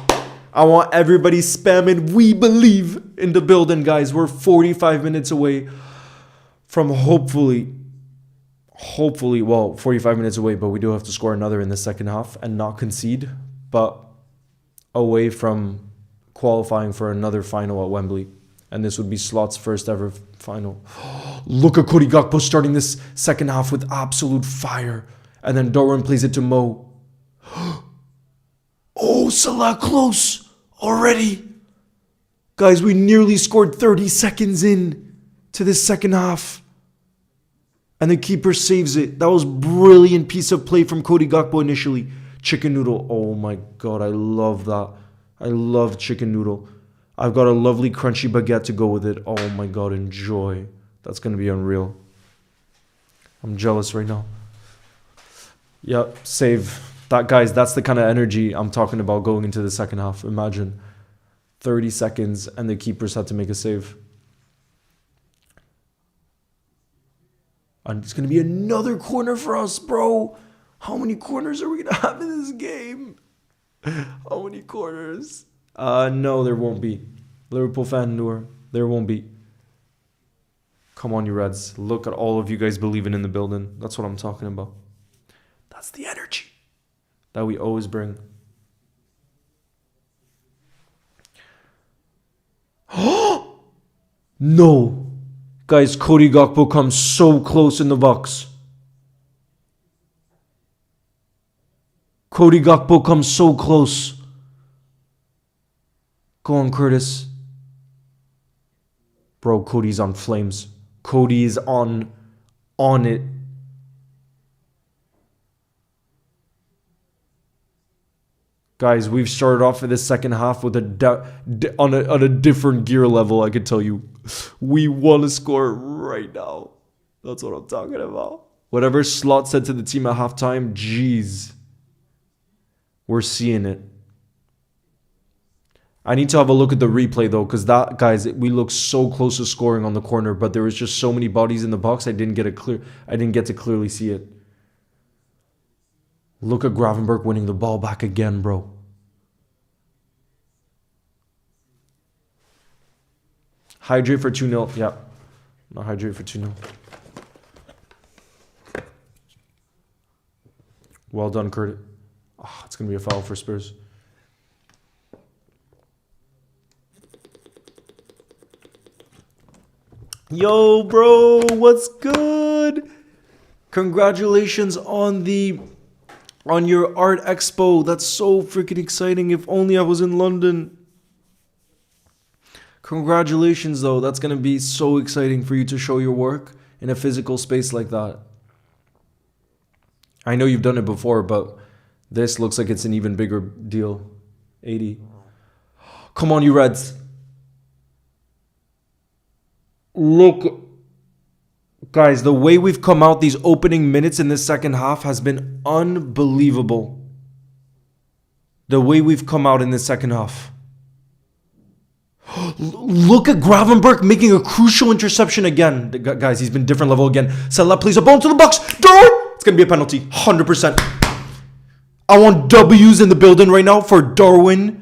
I want everybody spamming "We Believe" in the building, guys. We're 45 minutes away from hopefully, well, 45 minutes away, but we do have to score another in the second half and not concede, but away from qualifying for another final at Wembley. And this would be Slot's first ever final. Look at Cody Gakpo starting this second half with absolute fire. And then Darwin plays it to Mo. Oh, Salah close already. Guys, we nearly scored 30 seconds in to this second half. And the keeper saves it. That was brilliant piece of play from Cody Gakpo initially. Chicken noodle. Oh my God, I love that. I love chicken noodle. I've got a lovely crunchy baguette to go with it. Oh my God, enjoy. That's going to be unreal. I'm jealous right now. Yep, save. That, guys, that's the kind of energy I'm talking about going into the second half. Imagine 30 seconds and the keepers had to make a save. And it's going to be another corner for us, bro. How many corners are we going to have in this game? How many corners? No, there won't be. Liverpool fan Noor, there won't be. Come on, you Reds. Look at all of you guys believing in the building. That's what I'm talking about. That's the energy that we always bring. No. Guys, Cody Gakpo comes so close in the box. Cody Gakpo comes so close. Go on, Curtis. Bro, Cody's on flames. Cody is on it. Guys, we've started off in the second half with on a different gear level, I can tell you. We want to score right now. That's what I'm talking about. Whatever Slot said to the team at halftime, jeez. We're seeing it. I need to have a look at the replay though, because that, guys, we look so close to scoring on the corner, but there was just so many bodies in the box. I didn't get to clearly see it. Look at Gravenberch winning the ball back again, bro. Hydrate for 2-0. Yeah. Not hydrate for 2-0. Well done, Curtis. Oh, it's going to be a foul for Spurs. Yo, bro, what's good? Congratulations on your art expo. That's so freaking exciting. If only I was in London. Congratulations, though. That's going to be so exciting for you to show your work in a physical space like that. I know you've done it before, but this looks like it's an even bigger deal. 80. Come on, you Reds. Look, guys, the way we've come out these opening minutes in this second half has been unbelievable. The way we've come out in this second half. Look at Gravenberch making a crucial interception again. Guys, he's been different level again. Salah plays a ball into the box. Darwin! It's going to be a penalty. 100%. I want W's in the building right now for Darwin.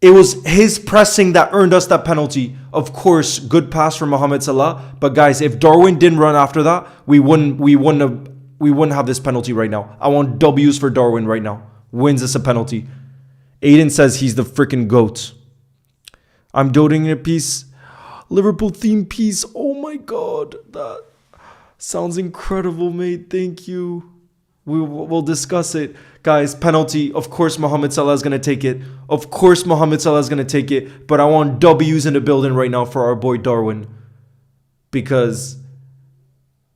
It was his pressing that earned us that penalty. Of course, good pass from Mohamed Salah. But guys, if Darwin didn't run after that, we wouldn't have this penalty right now. I want W's for Darwin right now. Wins us a penalty. Aiden says he's the freaking GOAT. I'm doting in a piece. Liverpool theme piece. Oh my God. That sounds incredible, mate. Thank you. We'll discuss it. Guys, penalty. Of course, Mohamed Salah is going to take it. Of course, Mohamed Salah is going to take it. But I want W's in the building right now for our boy Darwin. Because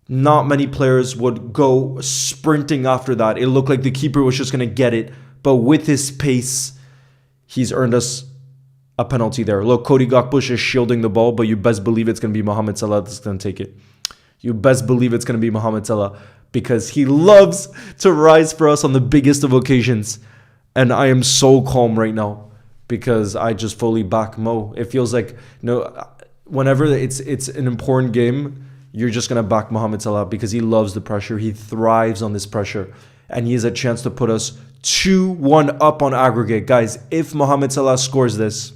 not many players would go sprinting after that. It looked like the keeper was just going to get it. But with his pace, he's earned us a penalty there. Look, Cody Gakpo is shielding the ball, but you best believe it's going to be Mohamed Salah that's going to take it. You best believe it's going to be Mohamed Salah. Because he loves to rise for us on the biggest of occasions. And I am so calm right now. Because I just fully back Mo. It feels like, whenever it's an important game, you're just going to back Mohamed Salah. Because he loves the pressure. He thrives on this pressure. And he has a chance to put us 2-1 up on aggregate. Guys, if Mohamed Salah scores this,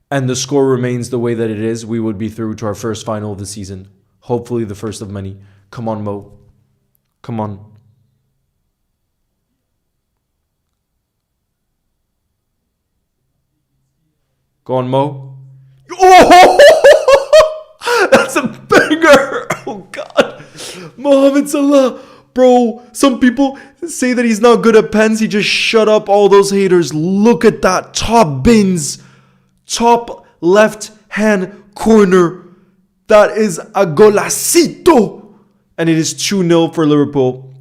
and the score remains the way that it is, we would be through to our first final of the season. Hopefully the first of many. Come on, Mo. Come on. Go on, Mo. Oh! That's a banger! Oh, God. Mohamed Salah. Bro, some people say that he's not good at pens. He just shut up all those haters. Look at that. Top bins. Top left-hand corner. That is a golacito. And it is 2-0 for Liverpool.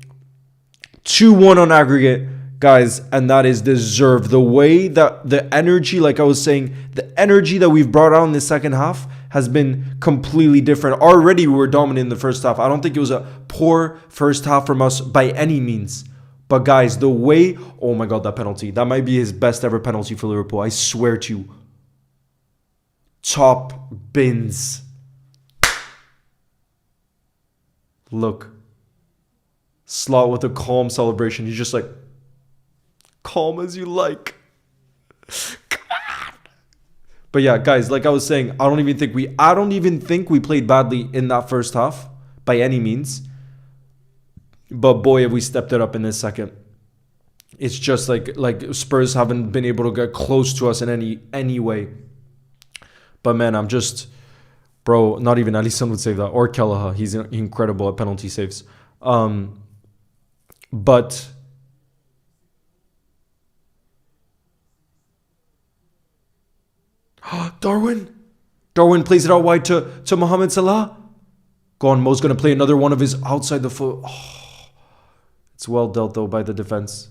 2-1 on aggregate. Guys, and that is deserved. The way that the energy, like I was saying, the energy that we've brought out in the second half has been completely different. Already we were dominant in the first half. I don't think it was a poor first half from us by any means. But guys, the way... Oh my God, that penalty. That might be his best ever penalty for Liverpool. I swear to you. Top bins. Look. Slot with a calm celebration. He's just like, calm as you like. Come on. But yeah, guys, like I was saying, I don't even think we played badly in that first half by any means. But boy, have we stepped it up in this second. It's just like Spurs haven't been able to get close to us in any way. But man, I'm just... Bro, not even Alisson would save that. Or Kelleher. He's incredible at penalty saves. But Darwin. Darwin plays it out wide to Mohamed Salah. Go on, Mo's going to play another one of his outside the foot. Oh, it's well dealt, though, by the defense.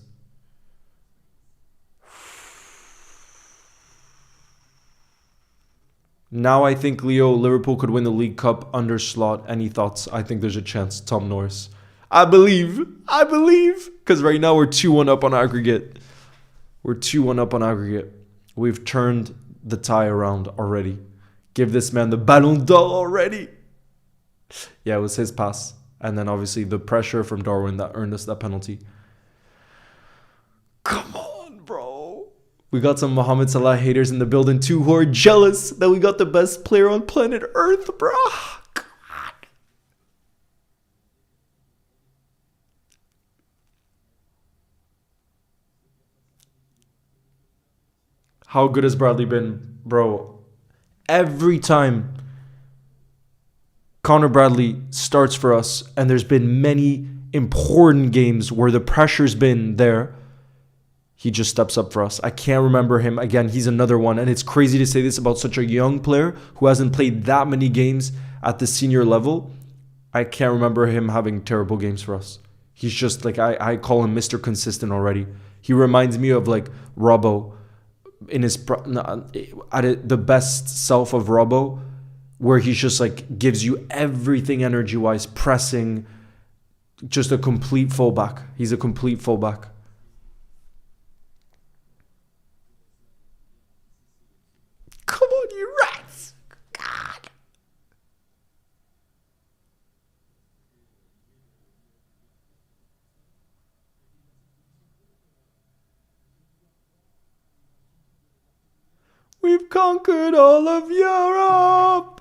Now I think, Leo, Liverpool could win the League Cup under Slot. Any thoughts? I think there's a chance. Tom Norris. I believe. Because right now we're 2-1 up on aggregate. We've turned the tie around already. Give this man the Ballon d'Or already. Yeah, it was his pass. And then obviously the pressure from Darwin that earned us that penalty. Come on, bro. We got some Mohamed Salah haters in the building too who are jealous that we got the best player on planet Earth, bro. Come on. How good has Bradley been, bro? Every time Connor Bradley starts for us, and there's been many important games where the pressure's been there, he just steps up for us. I can't remember him. Again, he's another one. And it's crazy to say this about such a young player who hasn't played that many games at the senior level. I can't remember him having terrible games for us. He's just like, I call him Mr. Consistent already. He reminds me of like Robbo in his the best self of Robbo, where he's just like gives you everything energy-wise, pressing, just a complete fullback. He's a complete fullback. Come on, you rats! God. We've conquered all of Europe.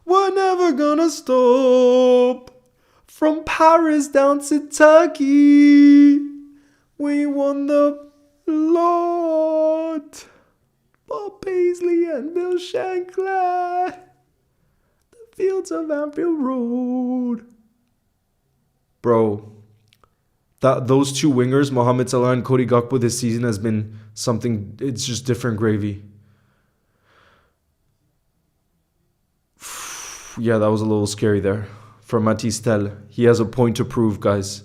We're never gonna stop. From Paris down to Turkey, we won the lot. Bob Paisley and Bill Shankland. The fields of Anfield Road. Bro, those two wingers, Mohamed Salah and Cody Gakpo, this season has been something, it's just different gravy. Yeah, that was a little scary there from Matisse Tel. He has a point to prove, guys.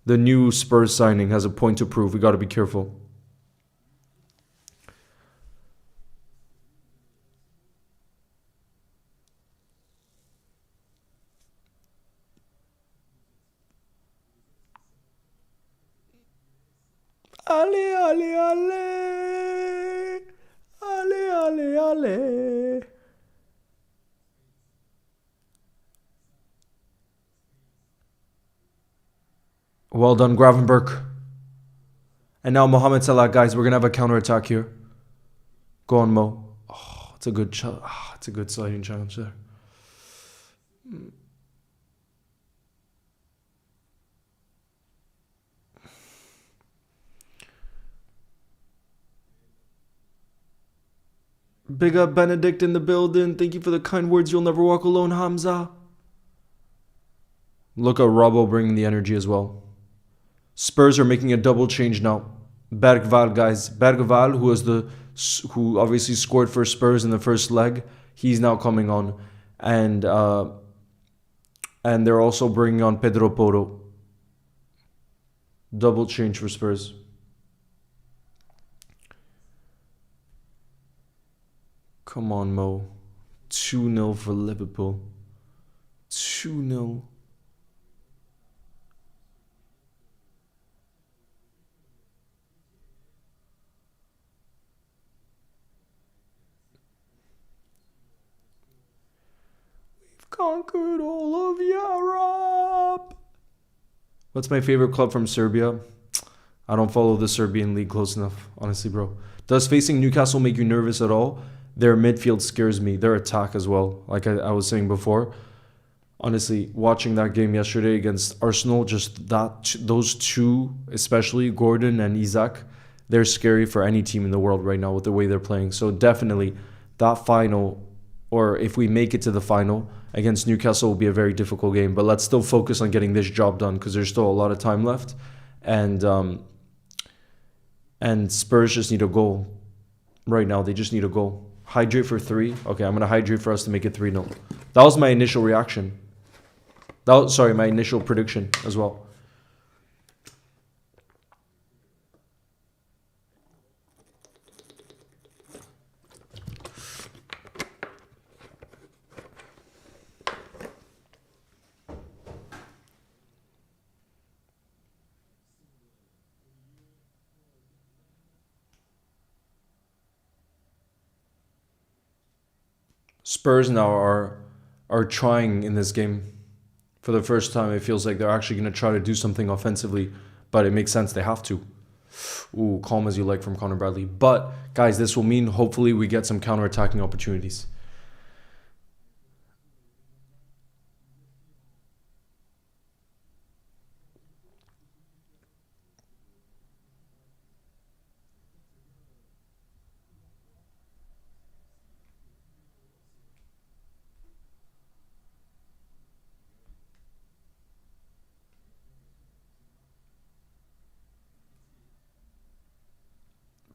The new Spurs signing has a point to prove. We got to be careful. Ale, ale, ale. Ale, ale, ale. Well done, Gravenberg. And now Mohamed Salah, guys. We're going to have a counter-attack here. Go on, Mo. Oh, it's a good it's a good sliding challenge there. Big up Benedict in the building. Thank you for the kind words. You'll never walk alone, Hamza. Look at Robbo bringing the energy as well. Spurs are making a double change now. Bergval, guys. Bergval, who obviously scored for Spurs in the first leg, he's now coming on. And they're also bringing on Pedro Porro. Double change for Spurs. Come on, Mo. 2-0 for Liverpool. 2-0. Conquered all of Europe. What's my favorite club from Serbia? I don't follow the Serbian league close enough, honestly, bro. Does facing Newcastle make you nervous at all? Their midfield scares me. Their attack as well, like I was saying before. Honestly, watching that game yesterday against Arsenal, just those two, especially Gordon and Isak, they're scary for any team in the world right now with the way they're playing. So definitely that final, or if we make it to the final against Newcastle, will be a very difficult game. But let's still focus on getting this job done because there's still a lot of time left. And Spurs just need a goal. Right now, they just need a goal. Hydrate for 3. Okay, I'm going to hydrate for us to make it 3-0. That was my initial reaction. Sorry, my initial prediction as well. Spurs now are trying in this game. For the first time, it feels like they're actually going to try to do something offensively, but it makes sense. They have to. Ooh, calm as you like from Connor Bradley. But, guys, this will mean hopefully we get some counter-attacking opportunities.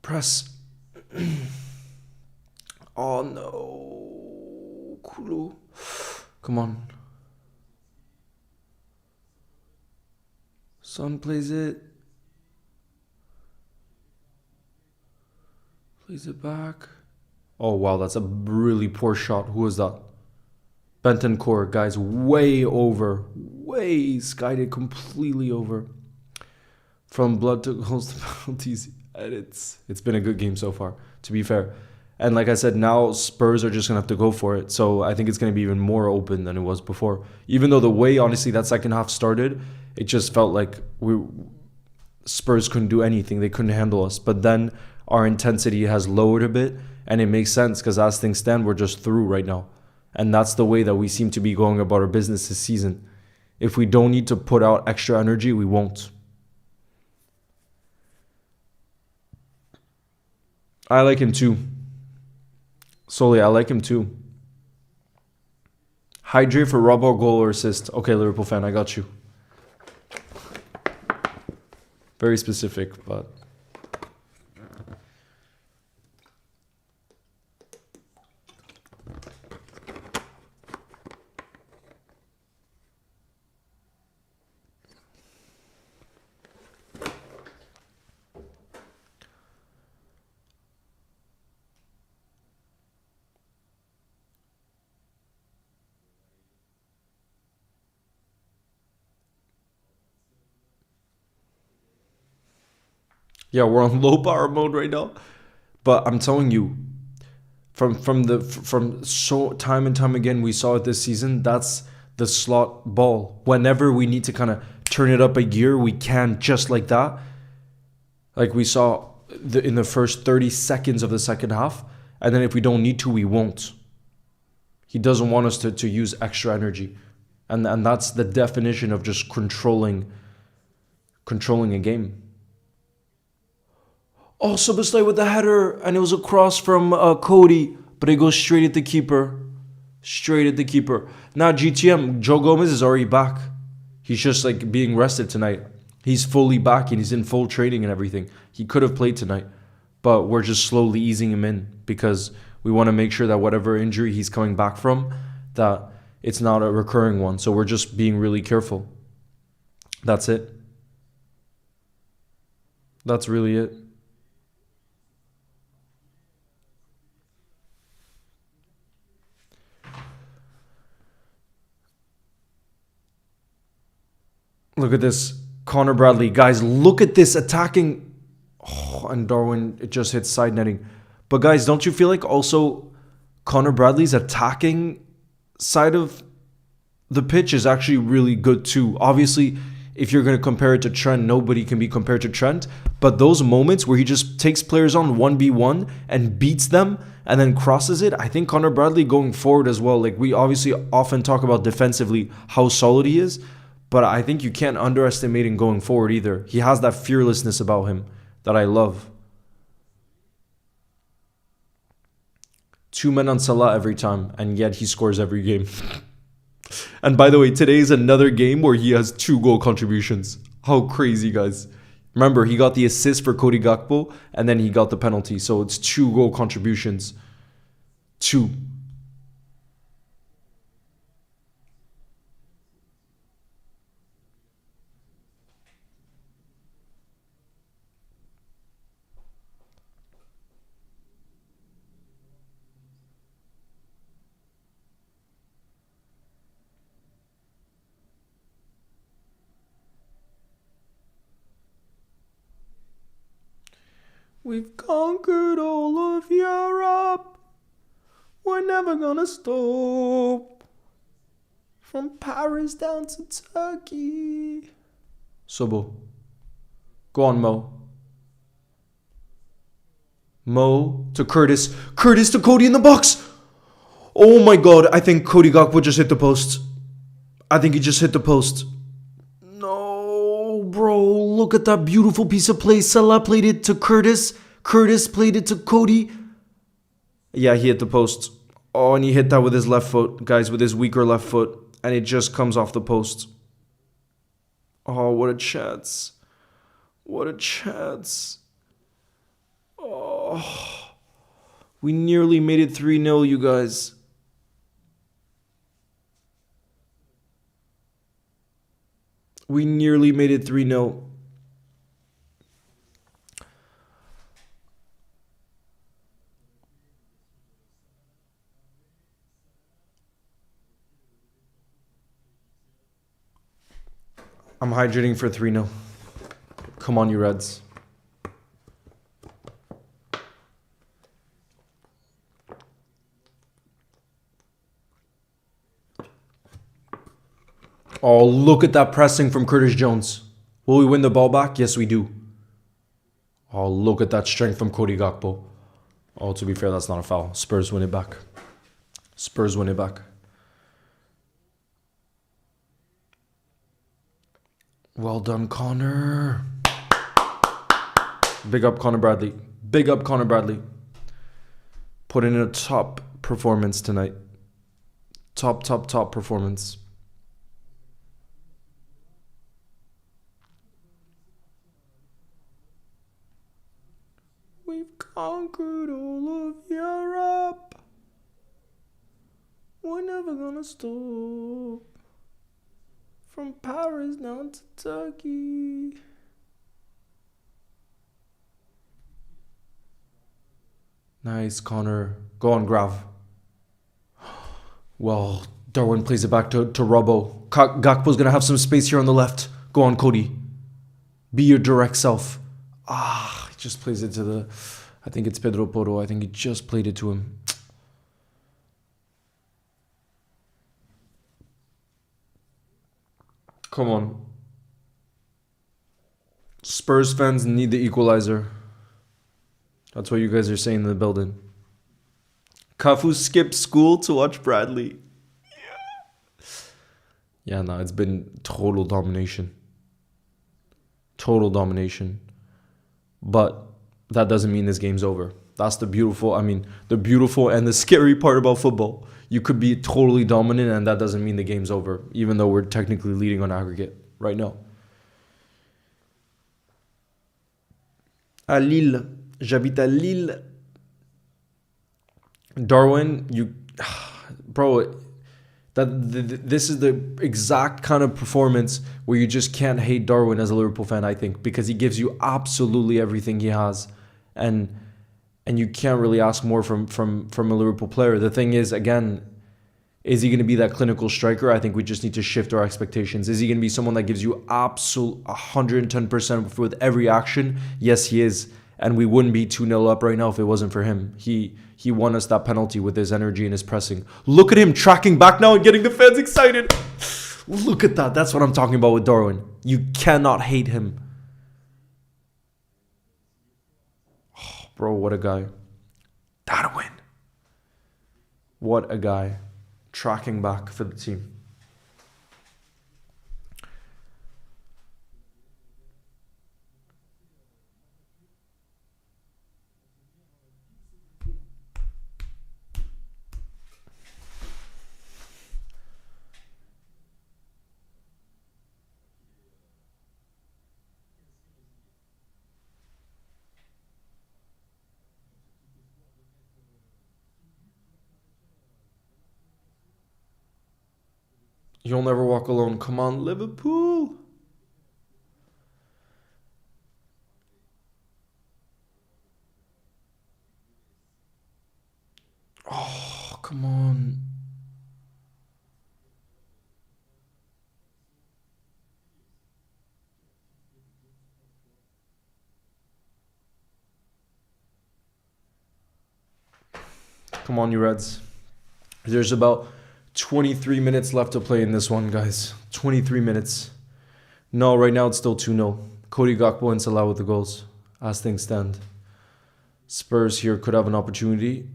Press. Oh no. Gooooo. Come on. Son plays it. Plays it back. Oh wow, that's a really poor shot. Who is that? Bentoncourt, guys, way over. Way skied it completely over. From blood to goals to penalties. And it's been a good game so far, to be fair. And like I said, now Spurs are just going to have to go for it. So I think it's going to be even more open than it was before. Even though the way, honestly, that second half started, it just felt like Spurs couldn't do anything. They couldn't handle us. But then our intensity has lowered a bit. And it makes sense because as things stand, we're just through right now. And that's the way that we seem to be going about our business this season. If we don't need to put out extra energy, we won't. I like him too. Solly, I like him too. Hydrate for rub or goal or assist. Okay, Liverpool fan, I got you. Very specific, but... Yeah, we're on low power mode right now, but I'm telling you, from so time and time again, we saw it this season. That's the slot ball. Whenever we need to kind of turn it up a gear, we can just like that. Like we saw in the first 30 seconds of the second half, and then if we don't need to, we won't. He doesn't want us to use extra energy, and that's the definition of just controlling a game. Oh, Soboslai with the header, and it was a cross from Cody, but it goes straight at the keeper. Straight at the keeper. Now, GTM, Joe Gomez is already back. He's just like being rested tonight. He's fully back and he's in full training and everything. He could have played tonight, but we're just slowly easing him in because we want to make sure that whatever injury he's coming back from, that it's not a recurring one. So we're just being really careful. That's it. That's really it. Look at this. Connor Bradley. Guys, look at this attacking. Oh, and Darwin, it just hits side netting. But guys, don't you feel like also Connor Bradley's attacking side of the pitch is actually really good too? Obviously, if you're going to compare it to Trent, nobody can be compared to Trent. But those moments where he just takes players on 1v1 and beats them and then crosses it, I think Connor Bradley going forward as well. Like we obviously often talk about defensively how solid he is. But I think you can't underestimate him going forward either. He has that fearlessness about him that I love. 2 men on Salah every time, and yet he scores every game. And by the way, today is another game where he has 2 goal contributions. How crazy, guys. Remember, he got the assist for Cody Gakpo, and then he got the penalty. So it's 2 goal contributions. 2. We've conquered all of Europe. We're never gonna stop. From Paris down to Turkey. Sobo. Go on, Mo. Mo to Curtis. Curtis to Cody in the box. Oh my god, I think Cody Gakpo just hit the post. I think he just hit the post. No, bro. Look at that beautiful piece of play. Salah played it to Curtis. Curtis played it to Cody. Yeah, he hit the post. Oh, and he hit that with his left foot, guys, with his weaker left foot. And it just comes off the post. Oh, what a chance. What a chance. Oh, we nearly made it 3-0, you guys. We nearly made it 3-0. I'm hydrating for 3-0. Come on, you Reds. Oh, look at that pressing from Curtis Jones. Will we win the ball back? Yes, we do. Oh, look at that strength from Cody Gakpo. Oh, to be fair, that's not a foul. Spurs win it back. Spurs win it back. Well done, Connor. Big up Connor Bradley. Big up Connor Bradley. Put in a top performance tonight. Top performance. We've conquered all of Europe. We're never gonna stop. From Paris down to Turkey. Nice, Connor. Go on, Grav. Well, Darwin plays it back to Robbo. Gakpo's going to have some space here on the left. Go on, Cody. Be your direct self. He just plays it to the... I think it's Pedro Porro. I think he just played it to him. Come on. Spurs fans need the equalizer. That's what you guys are saying in the building. Cafu skipped school to watch Bradley. Yeah, no, it's been total domination. Total domination. But that doesn't mean this game's over. That's the beautiful and the scary part about football. You could be totally dominant and that doesn't mean the game's over, even though we're technically leading on aggregate right now. À Lille. J'habite à Lille. Darwin, bro, this is the exact kind of performance where you just can't hate Darwin as a Liverpool fan, I think, because he gives you absolutely everything he has, and you can't really ask more from a Liverpool player. The thing is, again, is he going to be that clinical striker? I think we just need to shift our expectations. Is he going to be someone that gives you absolute 110% with every action? Yes, he is. And we wouldn't be 2-0 up right now if it wasn't for him. He won us that penalty with his energy and his pressing. Look at him tracking back now and getting the fans excited. Look at that. That's what I'm talking about with Darwin. You cannot hate him. Oh, bro, what a guy. Darwin. What a guy. Tracking back for the team. You'll never walk alone. Come on, Liverpool. Oh, come on. Come on, you Reds. There's about 23 minutes left to play in this one, guys. 23 minutes. No, right now it's still 2-0. Cody Gakpo and Salah with the goals, as things stand. Spurs here could have an opportunity.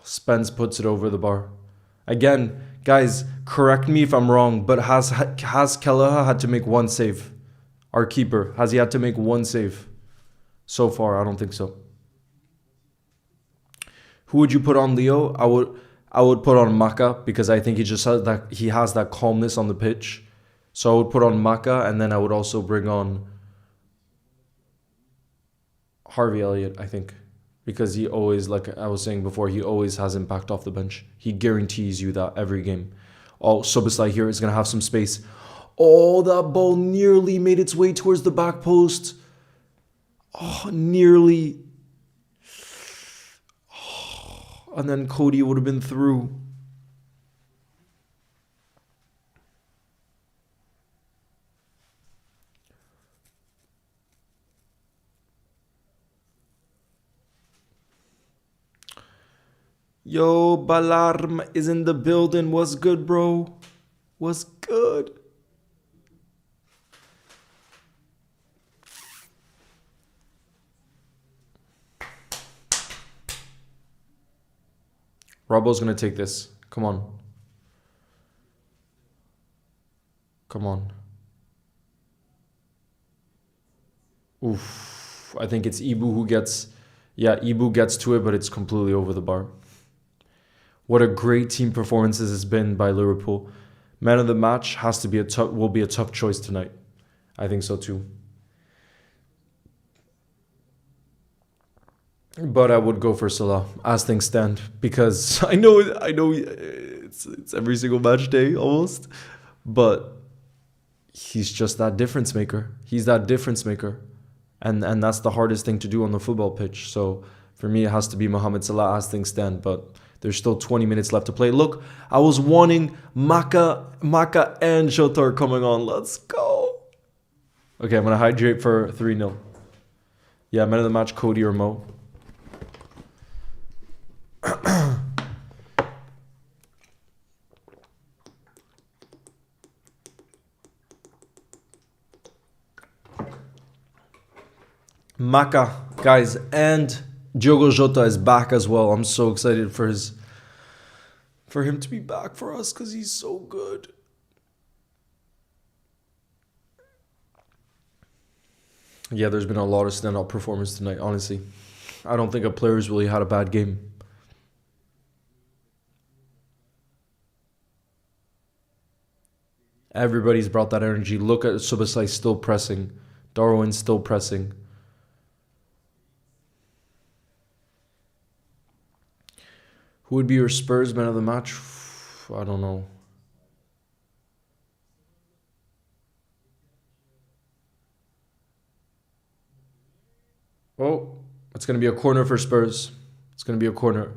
Spence puts it over the bar. Again, guys, correct me if I'm wrong, but has Kelleher had to make one save? Our keeper, has he had to make one save? So far, I don't think so. Who would you put on, Leo? I would put on Maka because I think he has that calmness on the pitch. So I would put on Maka, and then I would also bring on Harvey Elliott, I think. Because he always, like I was saying before, he always has impact off the bench. He guarantees you that every game. Oh, Soboslai here is going to have some space. Oh, that ball nearly made its way towards the back post. Oh, nearly. Oh, and then Cody would have been through. Yo, Balarm is in the building. What's good, bro? What's good? Robbo's going to take this. Come on. Come on. Oof. I think it's Ibu who gets... Yeah, Ibu gets to it, but it's completely over the bar. What a great team performance this has been by Liverpool. Man of the match will be a tough choice tonight. I think so too. But I would go for Salah as things stand because I know it's every single match day almost, but he's just that difference maker. He's that difference maker, and that's the hardest thing to do on the football pitch. So for me, it has to be Mohamed Salah as things stand, but there's still 20 minutes left to play. Look, I was wanting Maka and Jota are coming on. Let's go. Okay, I'm going to hydrate for 3-0. Yeah, man of the match, Cody or Mo. Maka, guys, and Diogo Jota is back as well. I'm so excited for him to be back for us because he's so good. Yeah, there's been a lot of standout performance tonight, honestly. I don't think a player's really had a bad game. Everybody's brought that energy. Look at Soboslai still pressing. Darwin still pressing. Who would be your Spurs man of the match? I don't know. Oh, it's going to be a corner for Spurs. It's going to be a corner.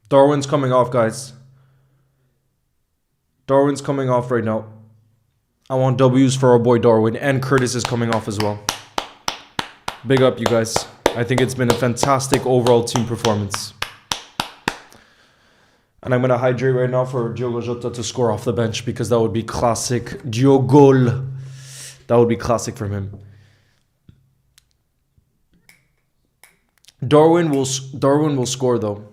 Darwin's coming off, guys. Darwin's coming off right now. I want W's for our boy Darwin. And Curtis is coming off as well. Big up, you guys. I think it's been a fantastic overall team performance. And I'm going to hydrate right now for Diogo Jota to score off the bench because that would be classic. Diogo. That would be classic from him. Darwin will score though.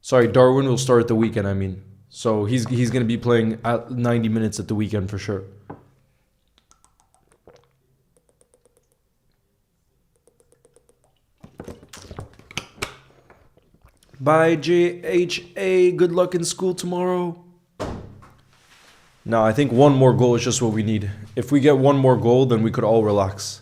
Sorry, Darwin will start at the weekend, I mean. So he's going to be playing at 90 minutes at the weekend for sure. Bye, JHA. Good luck in school tomorrow. No, I think one more goal is just what we need. If we get one more goal, then we could all relax.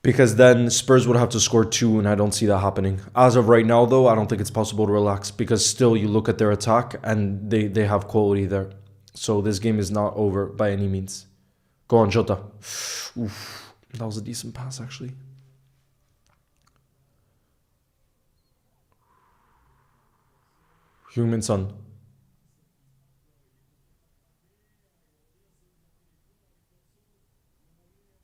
Because then Spurs would have to score 2, and I don't see that happening. As of right now, though, I don't think it's possible to relax. Because still, you look at their attack, and they have quality there. So this game is not over by any means. Go on, Jota. Oof, that was a decent pass, actually. Heung-min Son.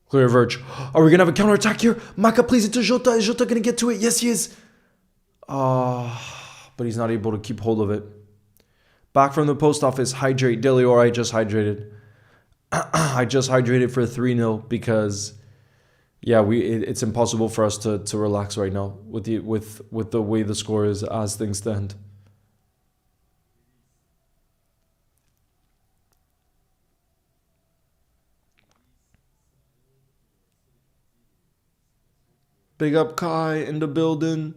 Clear verge. Are we going to have a counter-attack here? Maka plays it to Jota. Is Jota going to get to it? Yes, he is. But he's not able to keep hold of it. Back from the post office. Hydrate. Delior, I just hydrated. I just hydrated for 3-0 because, yeah, it's impossible for us to relax right now with the way the score is as things stand. Big up Kai in the building.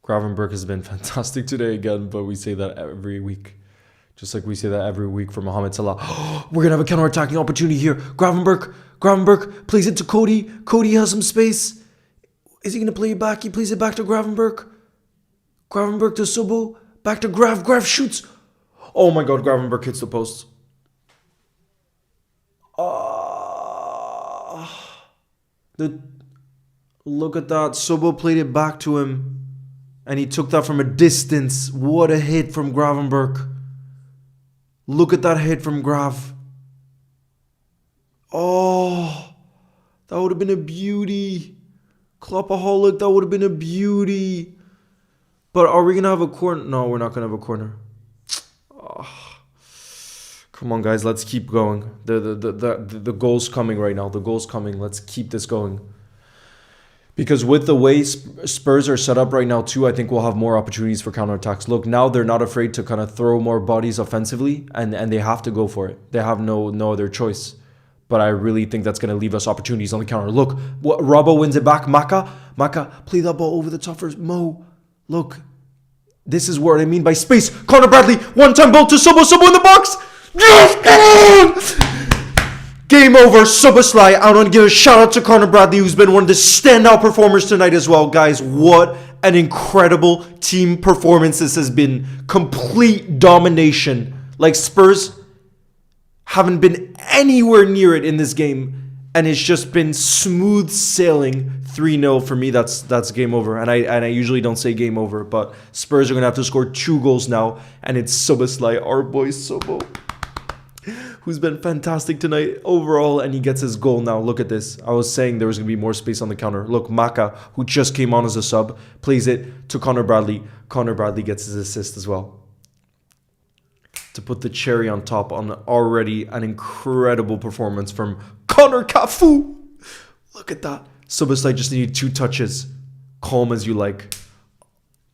Gravenberg has been fantastic today again, but we say that every week. Just like we say that every week for Mohamed Salah. We're going to have a counter-attacking opportunity here. Gravenberg plays it to Cody. Cody has some space. Is he going to play it back? He plays it back to Gravenberg. Gravenberg to Sobo. Back to Grav. Grav shoots. Oh my god, Gravenberg hits the post. Look at that. Sobo played it back to him. And he took that from a distance. What a hit from Gravenberg. Look at that hit from Grav. Oh, that would have been a beauty. Kloppaholic, that would have been a beauty. But are we going to have a corner? No, we're not going to have a corner. Oh. Come on, guys, let's keep going. The goal's coming right now. The goal's coming. Let's keep this going. Because with the way Spurs are set up right now too, I think we'll have more opportunities for counterattacks. Look, now they're not afraid to kind of throw more bodies offensively, and they have to go for it. They have no other choice. But I really think that's going to leave us opportunities on the counter. Look, Robbo wins it back. Maka, play that ball over the top first. Mo, look. This is what I mean by space. Connor Bradley, one-time ball to Sobo in the box. Yes! Game over. Soboslai. I want to give a shout out to Connor Bradley, who's been one of the standout performers tonight as well. Guys, what an incredible team performance this has been. Complete domination. Like, Spurs haven't been anywhere near it in this game, and it's just been smooth sailing. 3-0 for me. That's game over. And I usually don't say game over, but Spurs are gonna have to score 2 goals now, and it's Soboslai, our boy Sobo, who's been fantastic tonight overall, and he gets his goal now. Look at this. I was saying there was going to be more space on the counter. Look, Maka, who just came on as a sub, plays it to Connor Bradley. Connor Bradley gets his assist as well, to put the cherry on top on already an incredible performance from Connor Cafu. Look at that. Soboslai just needed 2 touches. Calm as you like.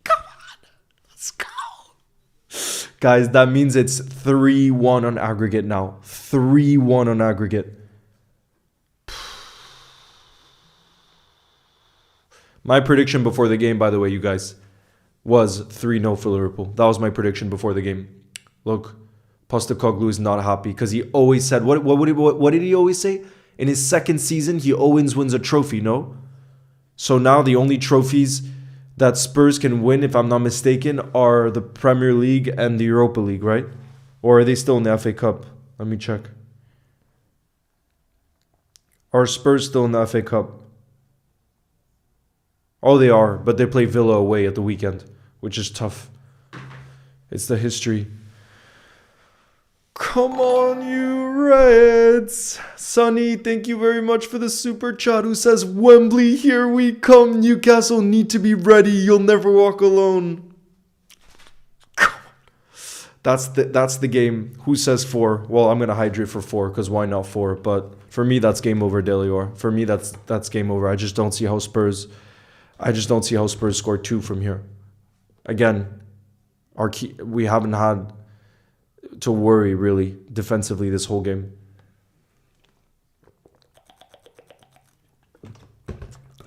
Come on. Let's go. Guys, that means it's 3-1 on aggregate now. 3-1 on aggregate. My prediction before the game, by the way, you guys, was 3-0 for Liverpool. That was my prediction before the game. Look, Postecoglou is not happy because he always said, what did he always say? In his second season, he always wins a trophy, no? So now the only trophies that Spurs can win, if I'm not mistaken, are the Premier League and the Europa League, right? Or are they still in the FA Cup? Let me check. Are Spurs still in the FA Cup? Oh, they are, but they play Villa away at the weekend, which is tough. It's the history. Come on, you Reds. Sonny, thank you very much for the super chat, who says, Wembley, here we come. Newcastle need to be ready. You'll never walk alone. That's the game. Who says 4? Well, I'm going to hydrate for 4, because why not 4? But for me, that's game over, Delior. For me, that's game over. I just don't see how Spurs I just don't see how Spurs score 2 from here. Again, we haven't had to worry really defensively this whole game.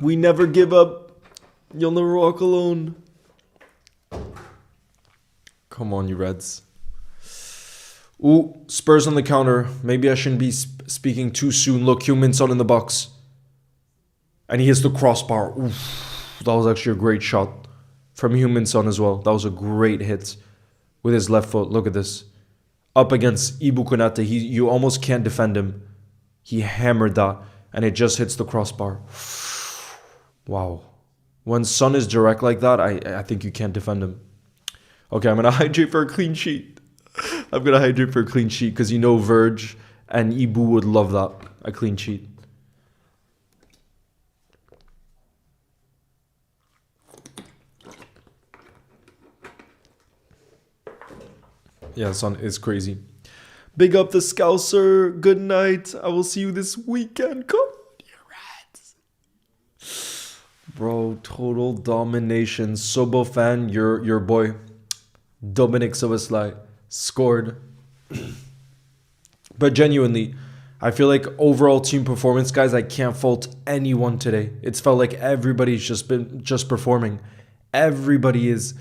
We never give up. You'll never walk alone. Come on, you Reds. Ooh, Spurs on the counter. Maybe I shouldn't be speaking too soon. Look, Heung-min-Son in the box. And he hits the crossbar. Oof, that was actually a great shot from Heung-min-Son as well. That was a great hit with his left foot. Look at this. Up against Ibu Konate. You almost can't defend him. He hammered that. And it just hits the crossbar. Wow. When Son is direct like that, I think you can't defend him. Okay, I'm going to hydrate for a clean sheet. I'm going to hydrate for a clean sheet because you know Verge and Ibu would love that. A clean sheet. Yeah, Son is crazy. Big up the Scouser. Good night. I will see you this weekend. Come on, you Reds. Bro, total domination. Sobo fan, your boy Dominic Soboslai scored. But genuinely, I feel like overall team performance, guys, I can't fault anyone today. It's felt like everybody's just performing. Everybody is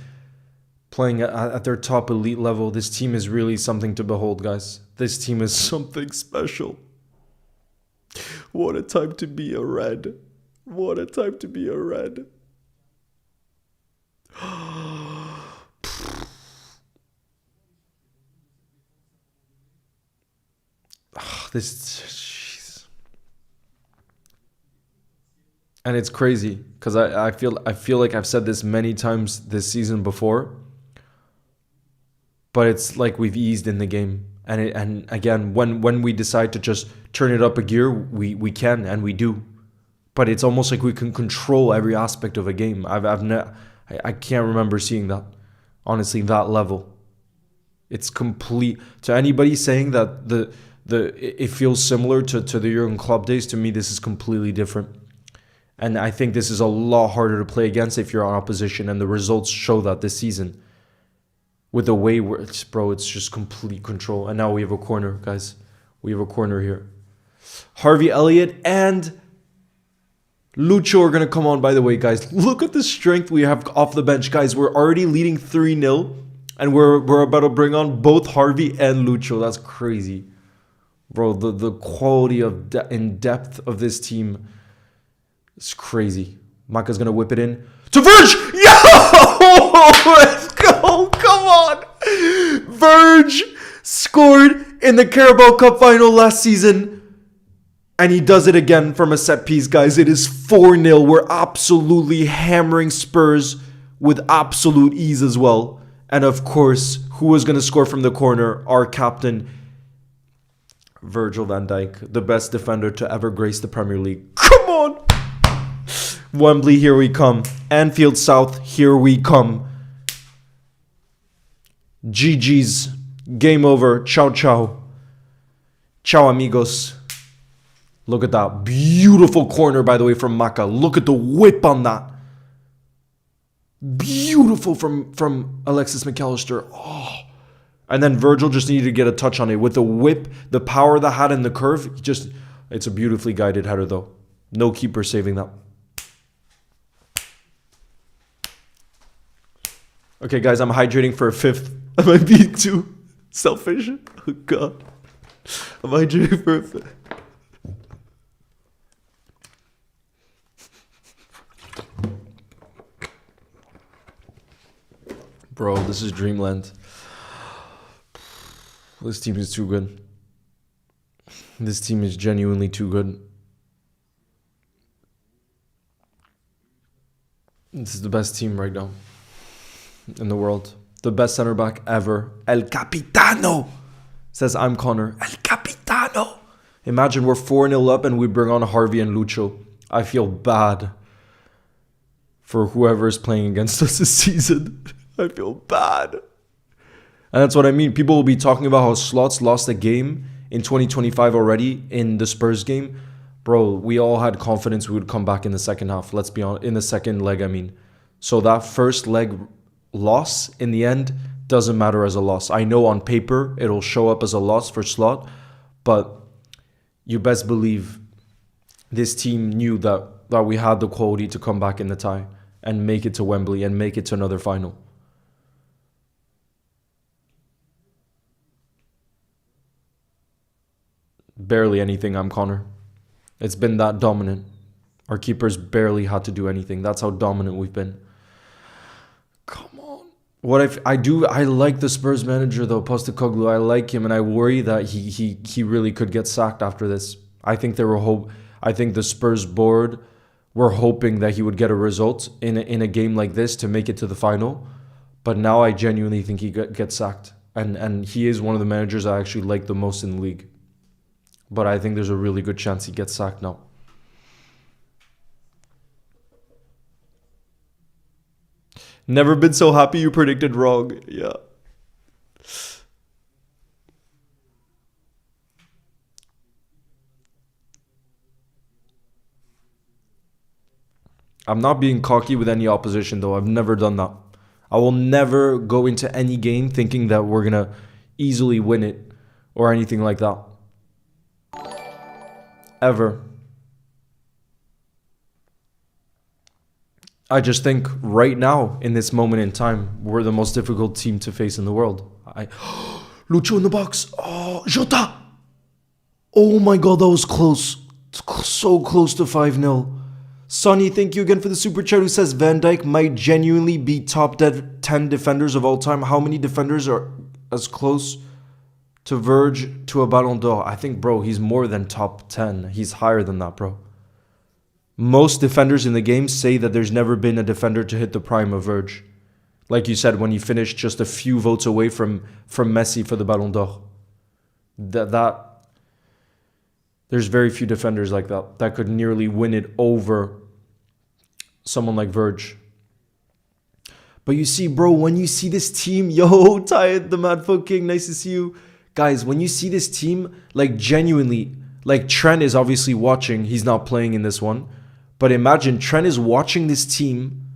playing at their top elite level. This team is really something to behold, guys. This team is something special. What a time to be a Red. What a time to be a Red. Jeez. And it's crazy because I feel like I've said this many times this season before, but it's like we've eased in the game. And again, when we decide to just turn it up a gear, we can and we do. But it's almost like we can control every aspect of a game. I can't remember seeing that, honestly, that level. It's complete. To anybody saying that it feels similar to the Jurgen Klopp days, to me this is completely different. And I think this is a lot harder to play against if you're on opposition, and the results show that this season. With the way it's just complete control. And now we have a corner, guys. We have a corner here. Harvey Elliott and Lucho are going to come on, by the way, guys. Look at the strength we have off the bench, guys. We're already leading 3-0, and we're about to bring on both Harvey and Lucho. That's crazy. Bro, the quality of in depth of this team is crazy. Maka's going to whip it in to Verge. Yo! Let's go. Come on. Verge scored in the Carabao Cup final last season. And he does it again from a set piece, guys. It is 4-0. We're absolutely hammering Spurs with absolute ease as well. And of course, who was going to score from the corner? Our captain, Virgil van Dijk, the best defender to ever grace the Premier League. Come on! Wembley, here we come. Anfield South, here we come. GG's. Game over. Ciao, ciao. Ciao, amigos. Look at that. Beautiful corner, by the way, from Maka. Look at the whip on that. Beautiful from Alexis McAllister. Oh. And then Virgil just needed to get a touch on it. With the whip, the power that had in the curve, it's a beautifully guided header, though. No keeper saving that. Okay, guys, I'm hydrating for a fifth. Am I being too selfish? Oh, God. I'm hydrating for a fifth. Bro, this is dreamland. This team is too good. This team is genuinely too good. This is the best team right now in the world. The best center back ever. El Capitano says I'm Connor. El Capitano. Imagine we're 4-0 up and we bring on Harvey and Lucho. I feel bad for whoever is playing against us this season. I feel bad. And that's what I mean. People will be talking about how Slots lost a game in 2025 already in the Spurs game. Bro, we all had confidence we would come back in the second half. Let's be honest, in the second leg, I mean. So that first leg loss in the end doesn't matter as a loss. I know on paper it'll show up as a loss for Slot, but you best believe this team knew that we had the quality to come back in the tie and make it to Wembley and make it to another final. Barely anything, I'm Connor. It's been that dominant. Our keepers barely had to do anything. That's how dominant we've been. Come on. What if I do? I like the Spurs manager though, Postecoglou. I like him, and I worry that he really could get sacked after this. I think I think the Spurs board were hoping that he would get a result in a game like this to make it to the final, but now I genuinely think he gets sacked, and he is one of the managers I actually like the most in the league. But I think there's a really good chance he gets sacked now. Never been so happy you predicted wrong. Yeah. I'm not being cocky with any opposition though. I've never done that. I will never go into any game thinking that we're going to easily win it or anything like that. Ever. I just think right now, in this moment in time, we're the most difficult team to face in the world. Lucho in the box. Oh, Jota. Oh my god, that was close. So close to 5-0. Sonny, thank you again for the super chat who says Van Dijk might genuinely be top 10 defenders of all time. How many defenders are as close to verge to a Ballon d'Or? I think, bro, he's more than top 10. He's higher than that, bro. Most defenders in the game say that there's never been a defender to hit the prime of Verge. Like you said, when he finished just a few votes away from Messi for the Ballon d'Or. There's very few defenders like that could nearly win it over someone like Verge. But you see, bro, when you see this team, yo, Tyed, the Mad Folk King, nice to see you. Guys, when you see this team, like genuinely, like Trent is obviously watching, he's not playing in this one. But imagine Trent is watching this team.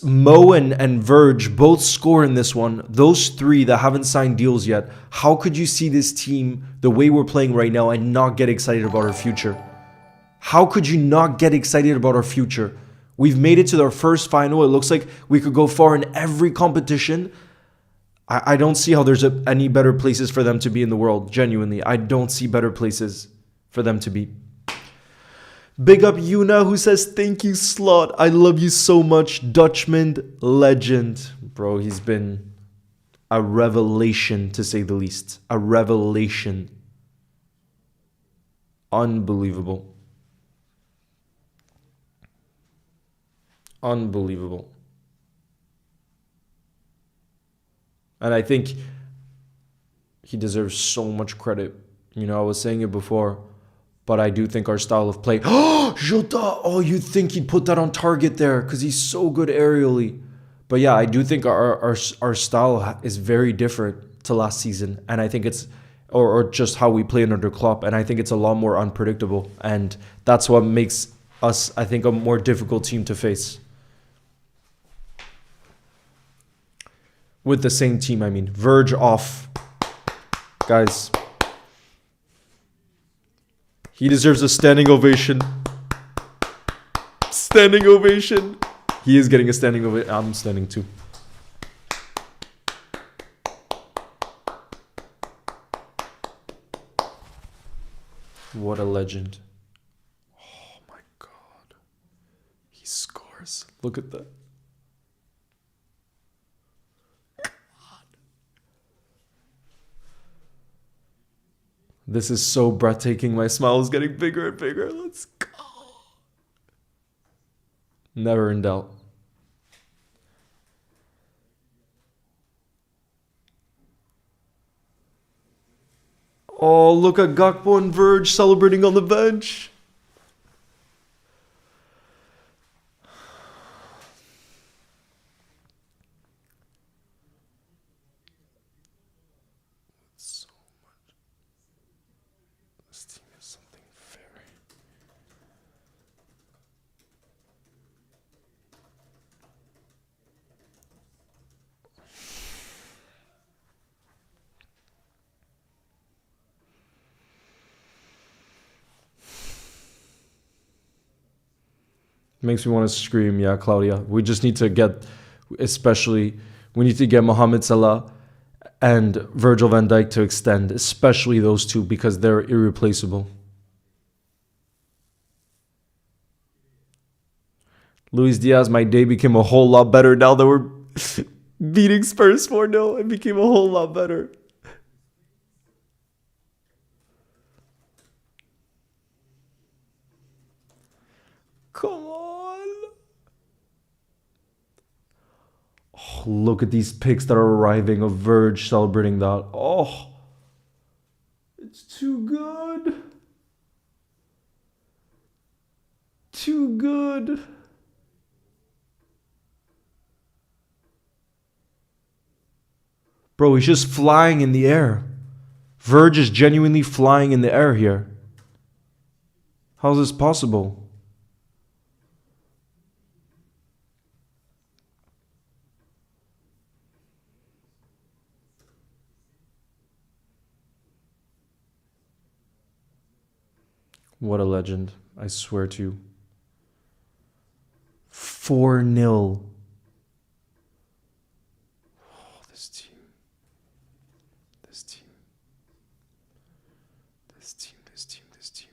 Mo and Verge both score in this one. Those three that haven't signed deals yet. How could you see this team the way we're playing right now and not get excited about our future? How could you not get excited about our future? We've made it to our first final. It looks like we could go far in every competition. I don't see how there's any better places for them to be in the world. Genuinely, I don't see better places for them to be. Big up Yuna who says, thank you, Slot. I love you so much. Dutchman legend. Bro, he's been a revelation to say the least. A revelation. Unbelievable. Unbelievable. And I think he deserves so much credit. You know, I was saying it before. But I do think our style of play... Oh, Jota! Oh, you'd think he'd put that on target there because he's so good aerially. But yeah, I do think our style is very different to last season. And I think it's... Or just how we play under Klopp. And I think it's a lot more unpredictable. And that's what makes us, I think, a more difficult team to face. With the same team, I mean. Verge off. Guys... He deserves a standing ovation. Standing ovation. He is getting a standing ovation. I'm standing too. What a legend. Oh my god. He scores. Look at that. This is so breathtaking. My smile is getting bigger and bigger. Let's go. Never in doubt. Oh, look at Gakpo and Verge celebrating on the bench. So much. This team is something Makes me want to scream. Yeah, Claudia. We just need to get, especially, we need to get Mohamed Salah and Virgil van Dijk to extend, especially those two because they're irreplaceable. Luis Diaz, my day became a whole lot better now that we're beating Spurs 4-0. It became a whole lot better. Come on. Oh, look at these pics that are arriving of Verge celebrating that. Oh, it's too good. Too good. Bro, he's just flying in the air. Verge is genuinely flying in the air here. How's this possible? What a legend. I swear to you. 4-0. Oh, this team. This team. This team. This team. This team.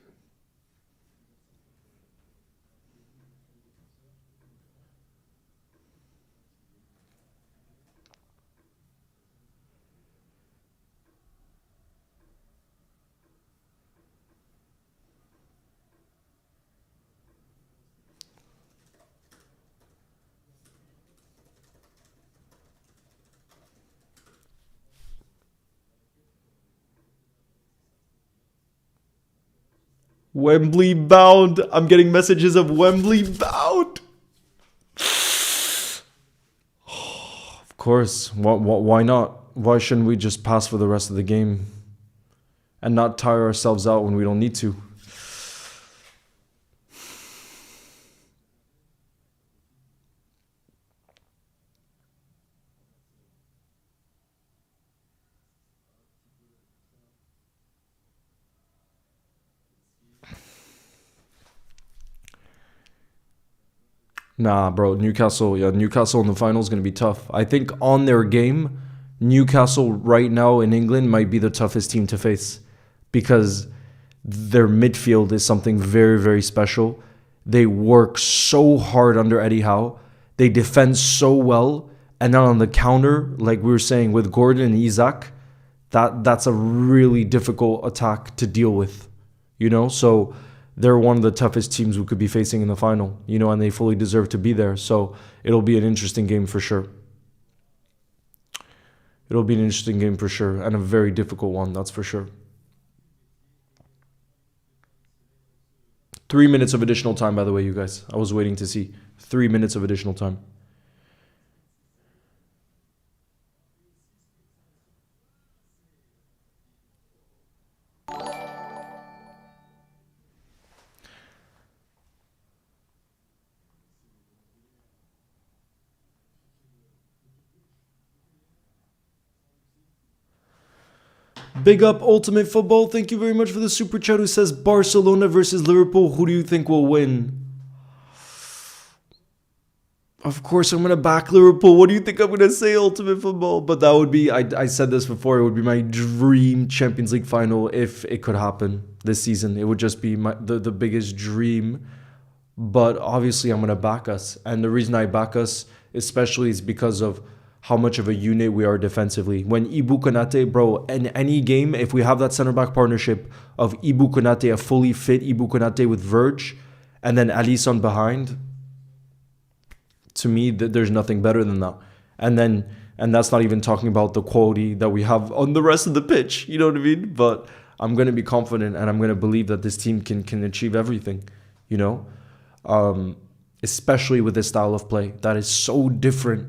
Wembley bound. I'm getting messages of Wembley bound. Of course. Why not? Why shouldn't we just pass for the rest of the game and not tire ourselves out when we don't need to? Nah, bro. Newcastle, yeah, Newcastle in the final is going to be tough. I think on their game, Newcastle right now in England might be the toughest team to face because their midfield is something very, very special. They work so hard under Eddie Howe. They defend so well. And then on the counter, like we were saying with Gordon and Isaac, that's a really difficult attack to deal with, you know? So they're one of the toughest teams we could be facing in the final, you know, and they fully deserve to be there. So it'll be an interesting game for sure. It'll be an interesting game for sure and a very difficult one, that's for sure. 3 minutes of additional time, by the way, you guys. I was waiting to see. 3 minutes of additional time. Big up Ultimate Football. Thank you very much for the super chat. Who says Barcelona versus Liverpool? Who do you think will win? Of course, I'm gonna back Liverpool. What do you think I'm gonna say, Ultimate Football? But that would be, I said this before, it would be my dream Champions League final if it could happen this season. It would just be the biggest dream. But obviously, I'm gonna back us, and the reason I back us, especially, is because of how much of a unit we are defensively. When Ibu Konate, bro, in any game, if we have that center back partnership of Ibu Konate, a fully fit Ibu Konate with Verge, and then Alisson behind, to me, there's nothing better than that. And that's not even talking about the quality that we have on the rest of the pitch. You know what I mean? But I'm gonna be confident, and I'm gonna believe that this team can achieve everything. You know, especially with this style of play that is so different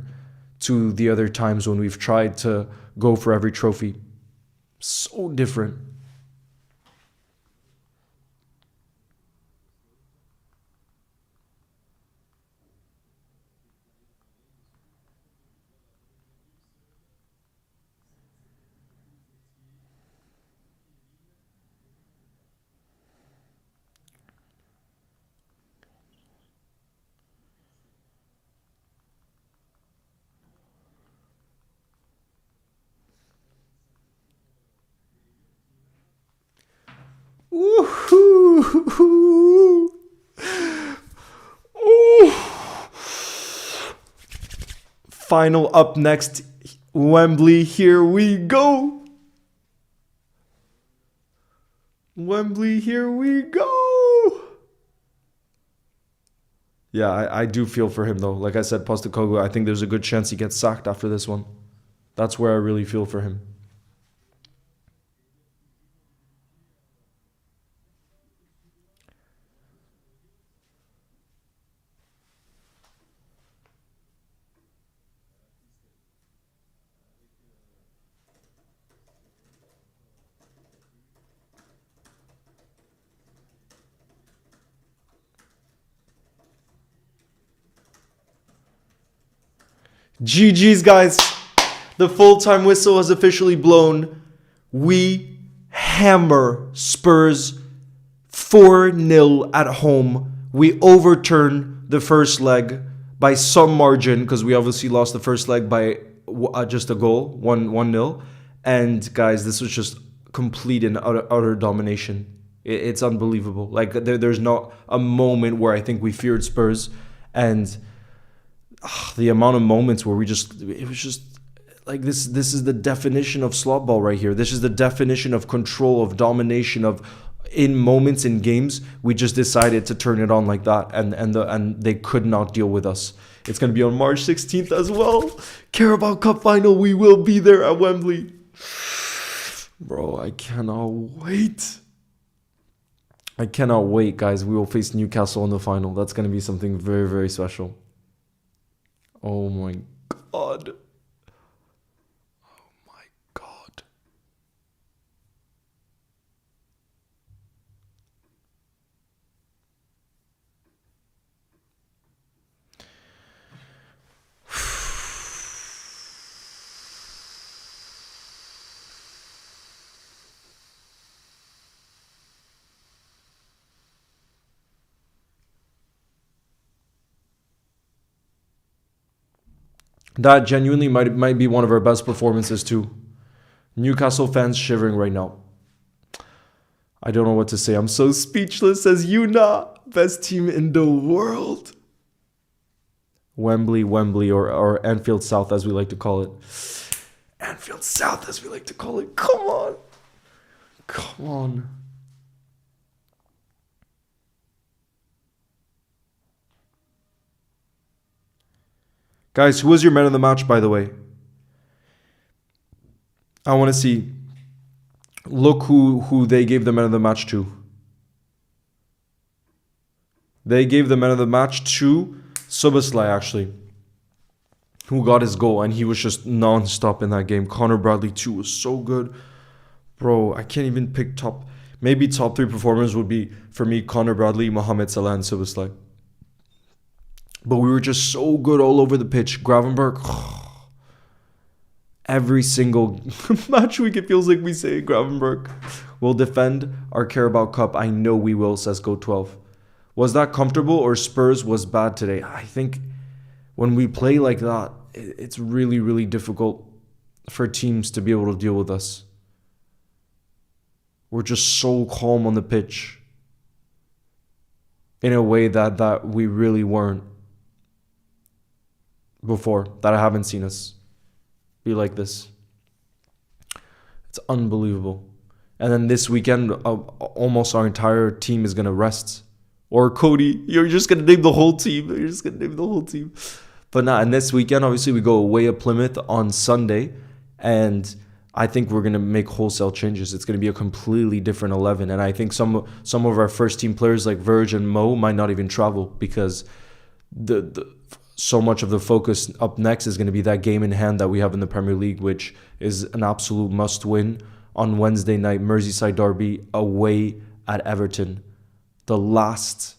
to the other times when we've tried to go for every trophy. So different. Woohoo! Ooh. Final up next, Wembley, here we go. Wembley, here we go. Yeah, I do feel for him though. Like I said, Postecoglou, I think there's a good chance he gets sacked after this one. That's where I really feel for him. GG's, guys. The full-time whistle has officially blown. We hammer Spurs 4-0 at home. We overturn the first leg by some margin because we obviously lost the first leg by just a goal, 1-0. And guys, this was just complete and utter domination. It's unbelievable. Like there's not a moment where I think we feared Spurs, and the amount of moments where it was just like this is the definition of slot ball right here. This is the definition of control, of domination, of in moments in games we just decided to turn it on like that, and they could not deal with us. It's going to be on March 16th as well. Carabao Cup final, we will be there at Wembley. Bro, I cannot wait. I cannot wait, guys. We will face Newcastle in the final. That's going to be something very, very special. Oh my God. Oh my God. That genuinely might be one of our best performances too. Newcastle fans shivering right now. I don't know what to say. I'm so speechless. Says Yuna, best team in the world. Wembley, or Anfield South as we like to call it. Anfield South as we like to call it. Come on. Come on. Guys, who was your man of the match, by the way? I want to see. Look who they gave the man of the match to. They gave the man of the match to Szoboszlai, actually, who got his goal, and he was just non-stop in that game. Connor Bradley, too, was so good. Bro, I can't even pick maybe top 3 performers would be, for me, Connor Bradley, Mohamed Salah, and Szoboszlai. But we were just so good all over the pitch. Gravenberch, every single match week, it feels like we say Gravenberch will defend our Carabao Cup. I know we will, says Go12. Was that comfortable, or Spurs was bad today? I think when we play like that, it's really, really difficult for teams to be able to deal with us. We're just so calm on the pitch in a way that we really weren't before, that I haven't seen us be like this. It's unbelievable. And then this weekend, almost our entire team is going to rest. Or Cody, you're just going to name the whole team. But nah, and this weekend, obviously, we go away at Plymouth on Sunday. And I think we're going to make wholesale changes. It's going to be a completely different 11. And I think some of our first team players like Verge and Mo might not even travel, because so much of the focus up next is going to be that game in hand that we have in the Premier League, which is an absolute must-win on Wednesday night, Merseyside derby away at Everton. The last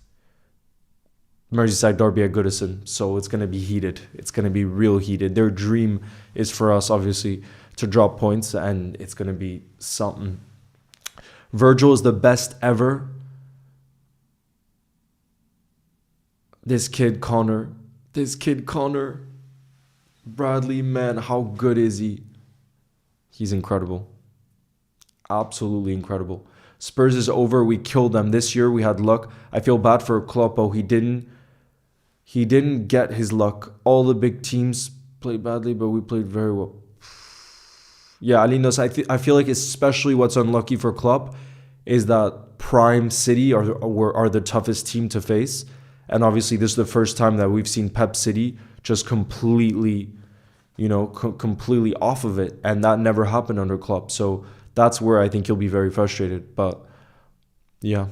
Merseyside derby at Goodison. So it's going to be heated. It's going to be real heated. Their dream is for us, obviously, to drop points, and it's going to be something. Virgil is the best ever. This kid Connor, Bradley, man, how good is he? He's incredible. Absolutely incredible. Spurs is over. We killed them. This year we had luck. I feel bad for Klopp. He didn't get his luck. All the big teams played badly, but we played very well. Yeah, Ali knows. I feel like especially what's unlucky for Klopp is that Prime City are the toughest team to face. And obviously this is the first time that we've seen Pep City just completely, completely off of it. And that never happened under Klopp. So that's where I think he'll be very frustrated. But yeah.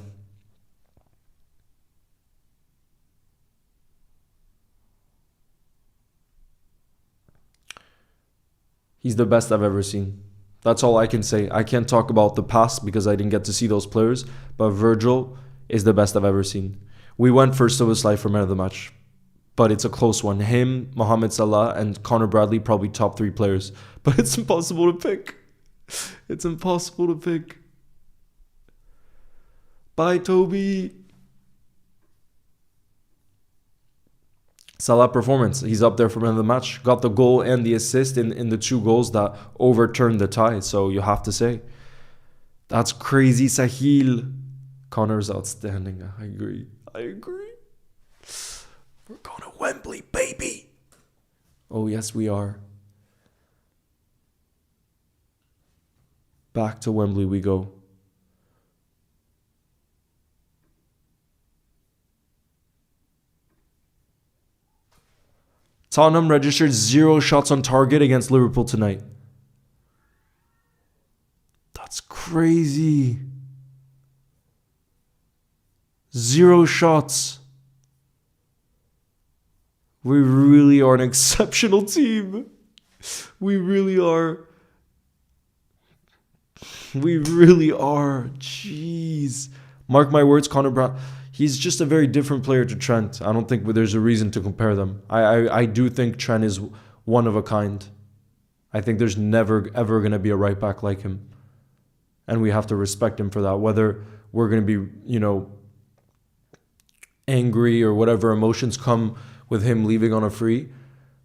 He's the best I've ever seen. That's all I can say. I can't talk about the past because I didn't get to see those players. But Virgil is the best I've ever seen. We went first of his life for man of the match. But it's a close one. Him, Mohamed Salah, and Connor Bradley, probably top 3 players. But it's impossible to pick. It's impossible to pick. Bye, Toby. Salah performance. He's up there for man of the match. Got the goal and the assist in the 2 goals that overturned the tie. So you have to say. That's crazy, Sahil. Connor's outstanding. I agree. We're going to Wembley, baby. Oh, yes, we are. Back to Wembley we go. Tottenham registered 0 shots on target against Liverpool tonight. That's crazy. 0 shots. We really are an exceptional team. We really are. Jeez. Mark my words, Connor Brown. He's just a very different player to Trent. I don't think there's a reason to compare them. I do think Trent is one of a kind. I think there's never, ever going to be a right back like him. And we have to respect him for that. Whether we're going to be, angry or whatever emotions come with him leaving on a free,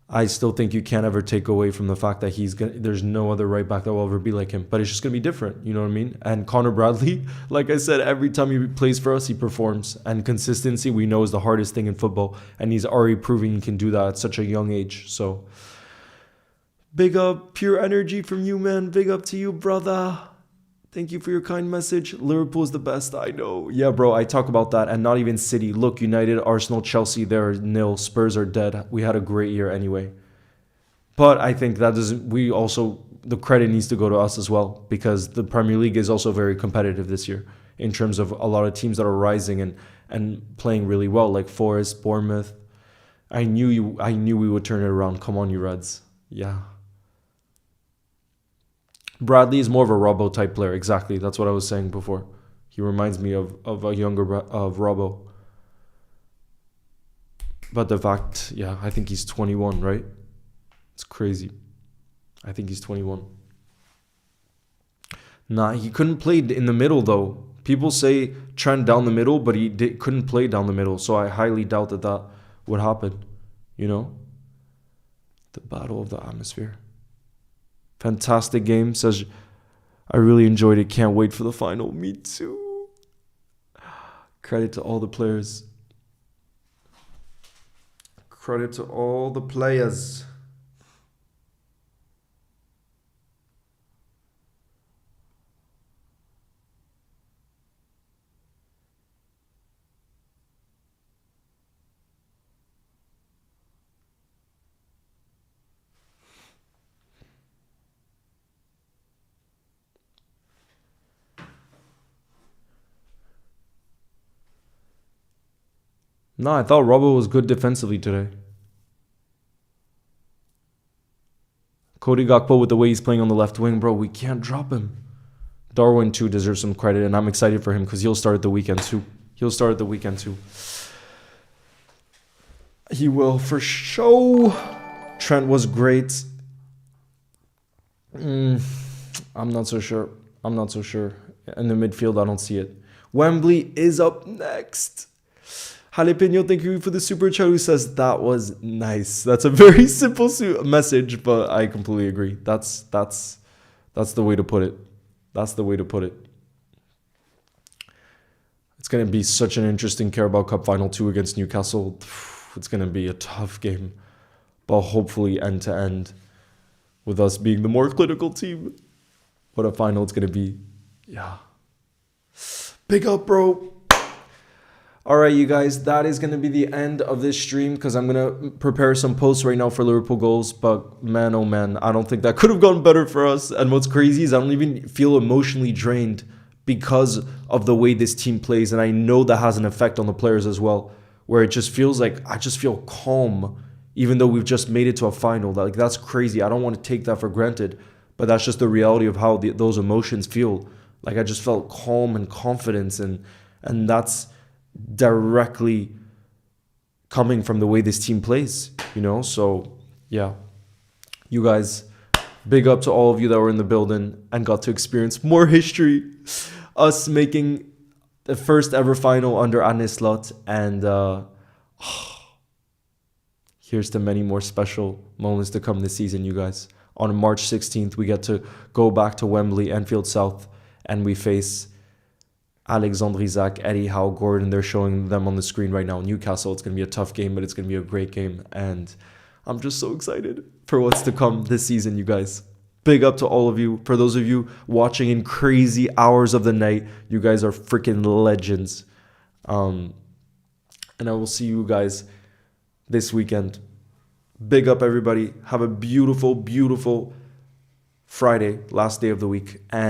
I still think you can't ever take away from the fact that there's no other right back that will ever be like him. But it's just going to be different, you know what I mean? And Connor Bradley, like I said, every time he plays for us, he performs. And consistency, we know, is the hardest thing in football. And he's already proving he can do that at such a young age. So, big up, pure energy from you, man. Big up to you, brother. Thank you for your kind message. Liverpool is the best, I know. Yeah, bro, I talk about that. And not even City. Look, United, Arsenal, Chelsea, they're nil. Spurs are dead. We had a great year anyway. But I think that doesn't... the credit needs to go to us as well. Because the Premier League is also very competitive this year. In terms of a lot of teams that are rising and playing really well. Like Forest, Bournemouth. I knew we would turn it around. Come on, you Reds. Yeah. Bradley is more of a Robbo type player. Exactly. That's what I was saying before. He reminds me of a younger Robbo. But the fact, I think he's 21, right? It's crazy. I think he's 21. Nah, he couldn't play in the middle though. People say Trent down the middle, but he couldn't play down the middle. So I highly doubt that would happen. The battle of the atmosphere. Fantastic game. Says, I really enjoyed it. Can't wait for the final. Me too. Credit to all the players. Credit to all the players. No, I thought Robbo was good defensively today. Cody Gakpo with the way he's playing on the left wing, bro, we can't drop him. Darwin too deserves some credit, and I'm excited for him because he'll start at the weekend too. He will for sure. Trent was great. I'm not so sure. In the midfield, I don't see it. Wembley is up next. Jalapeno, thank you for the super chat, who says that was nice. That's a very simple message, but I completely agree. That's the way to put it. It's going to be such an interesting Carabao Cup final 2 against Newcastle. It's going to be a tough game, but hopefully end to end with us being the more clinical team. What a final it's going to be. Yeah. Big up, bro. All right, you guys, that is going to be the end of this stream because I'm going to prepare some posts right now for Liverpool goals. But man, oh man, I don't think that could have gone better for us. And what's crazy is I don't even feel emotionally drained because of the way this team plays. And I know that has an effect on the players as well, where it just feels like I just feel calm, even though we've just made it to a final. Like, that's crazy. I don't want to take that for granted, but that's just the reality of how those emotions feel. Like, I just felt calm and confidence, and that's directly coming from the way this team plays, you know? So, yeah. You guys, big up to all of you that were in the building and got to experience more history. Us making the first ever final under Arne Slot, and here's to many more special moments to come this season, you guys. On March 16th, we get to go back to Wembley, Anfield South, and we face Alexandre Isak, Eddie Howe, Gordon. They're showing them on the screen right now. Newcastle, it's going to be a tough game, but it's going to be a great game. And I'm just so excited for what's to come this season, you guys. Big up to all of you. For those of you watching in crazy hours of the night, you guys are freaking legends. And I will see you guys this weekend. Big up, everybody. Have a beautiful, beautiful Friday, last day of the week. And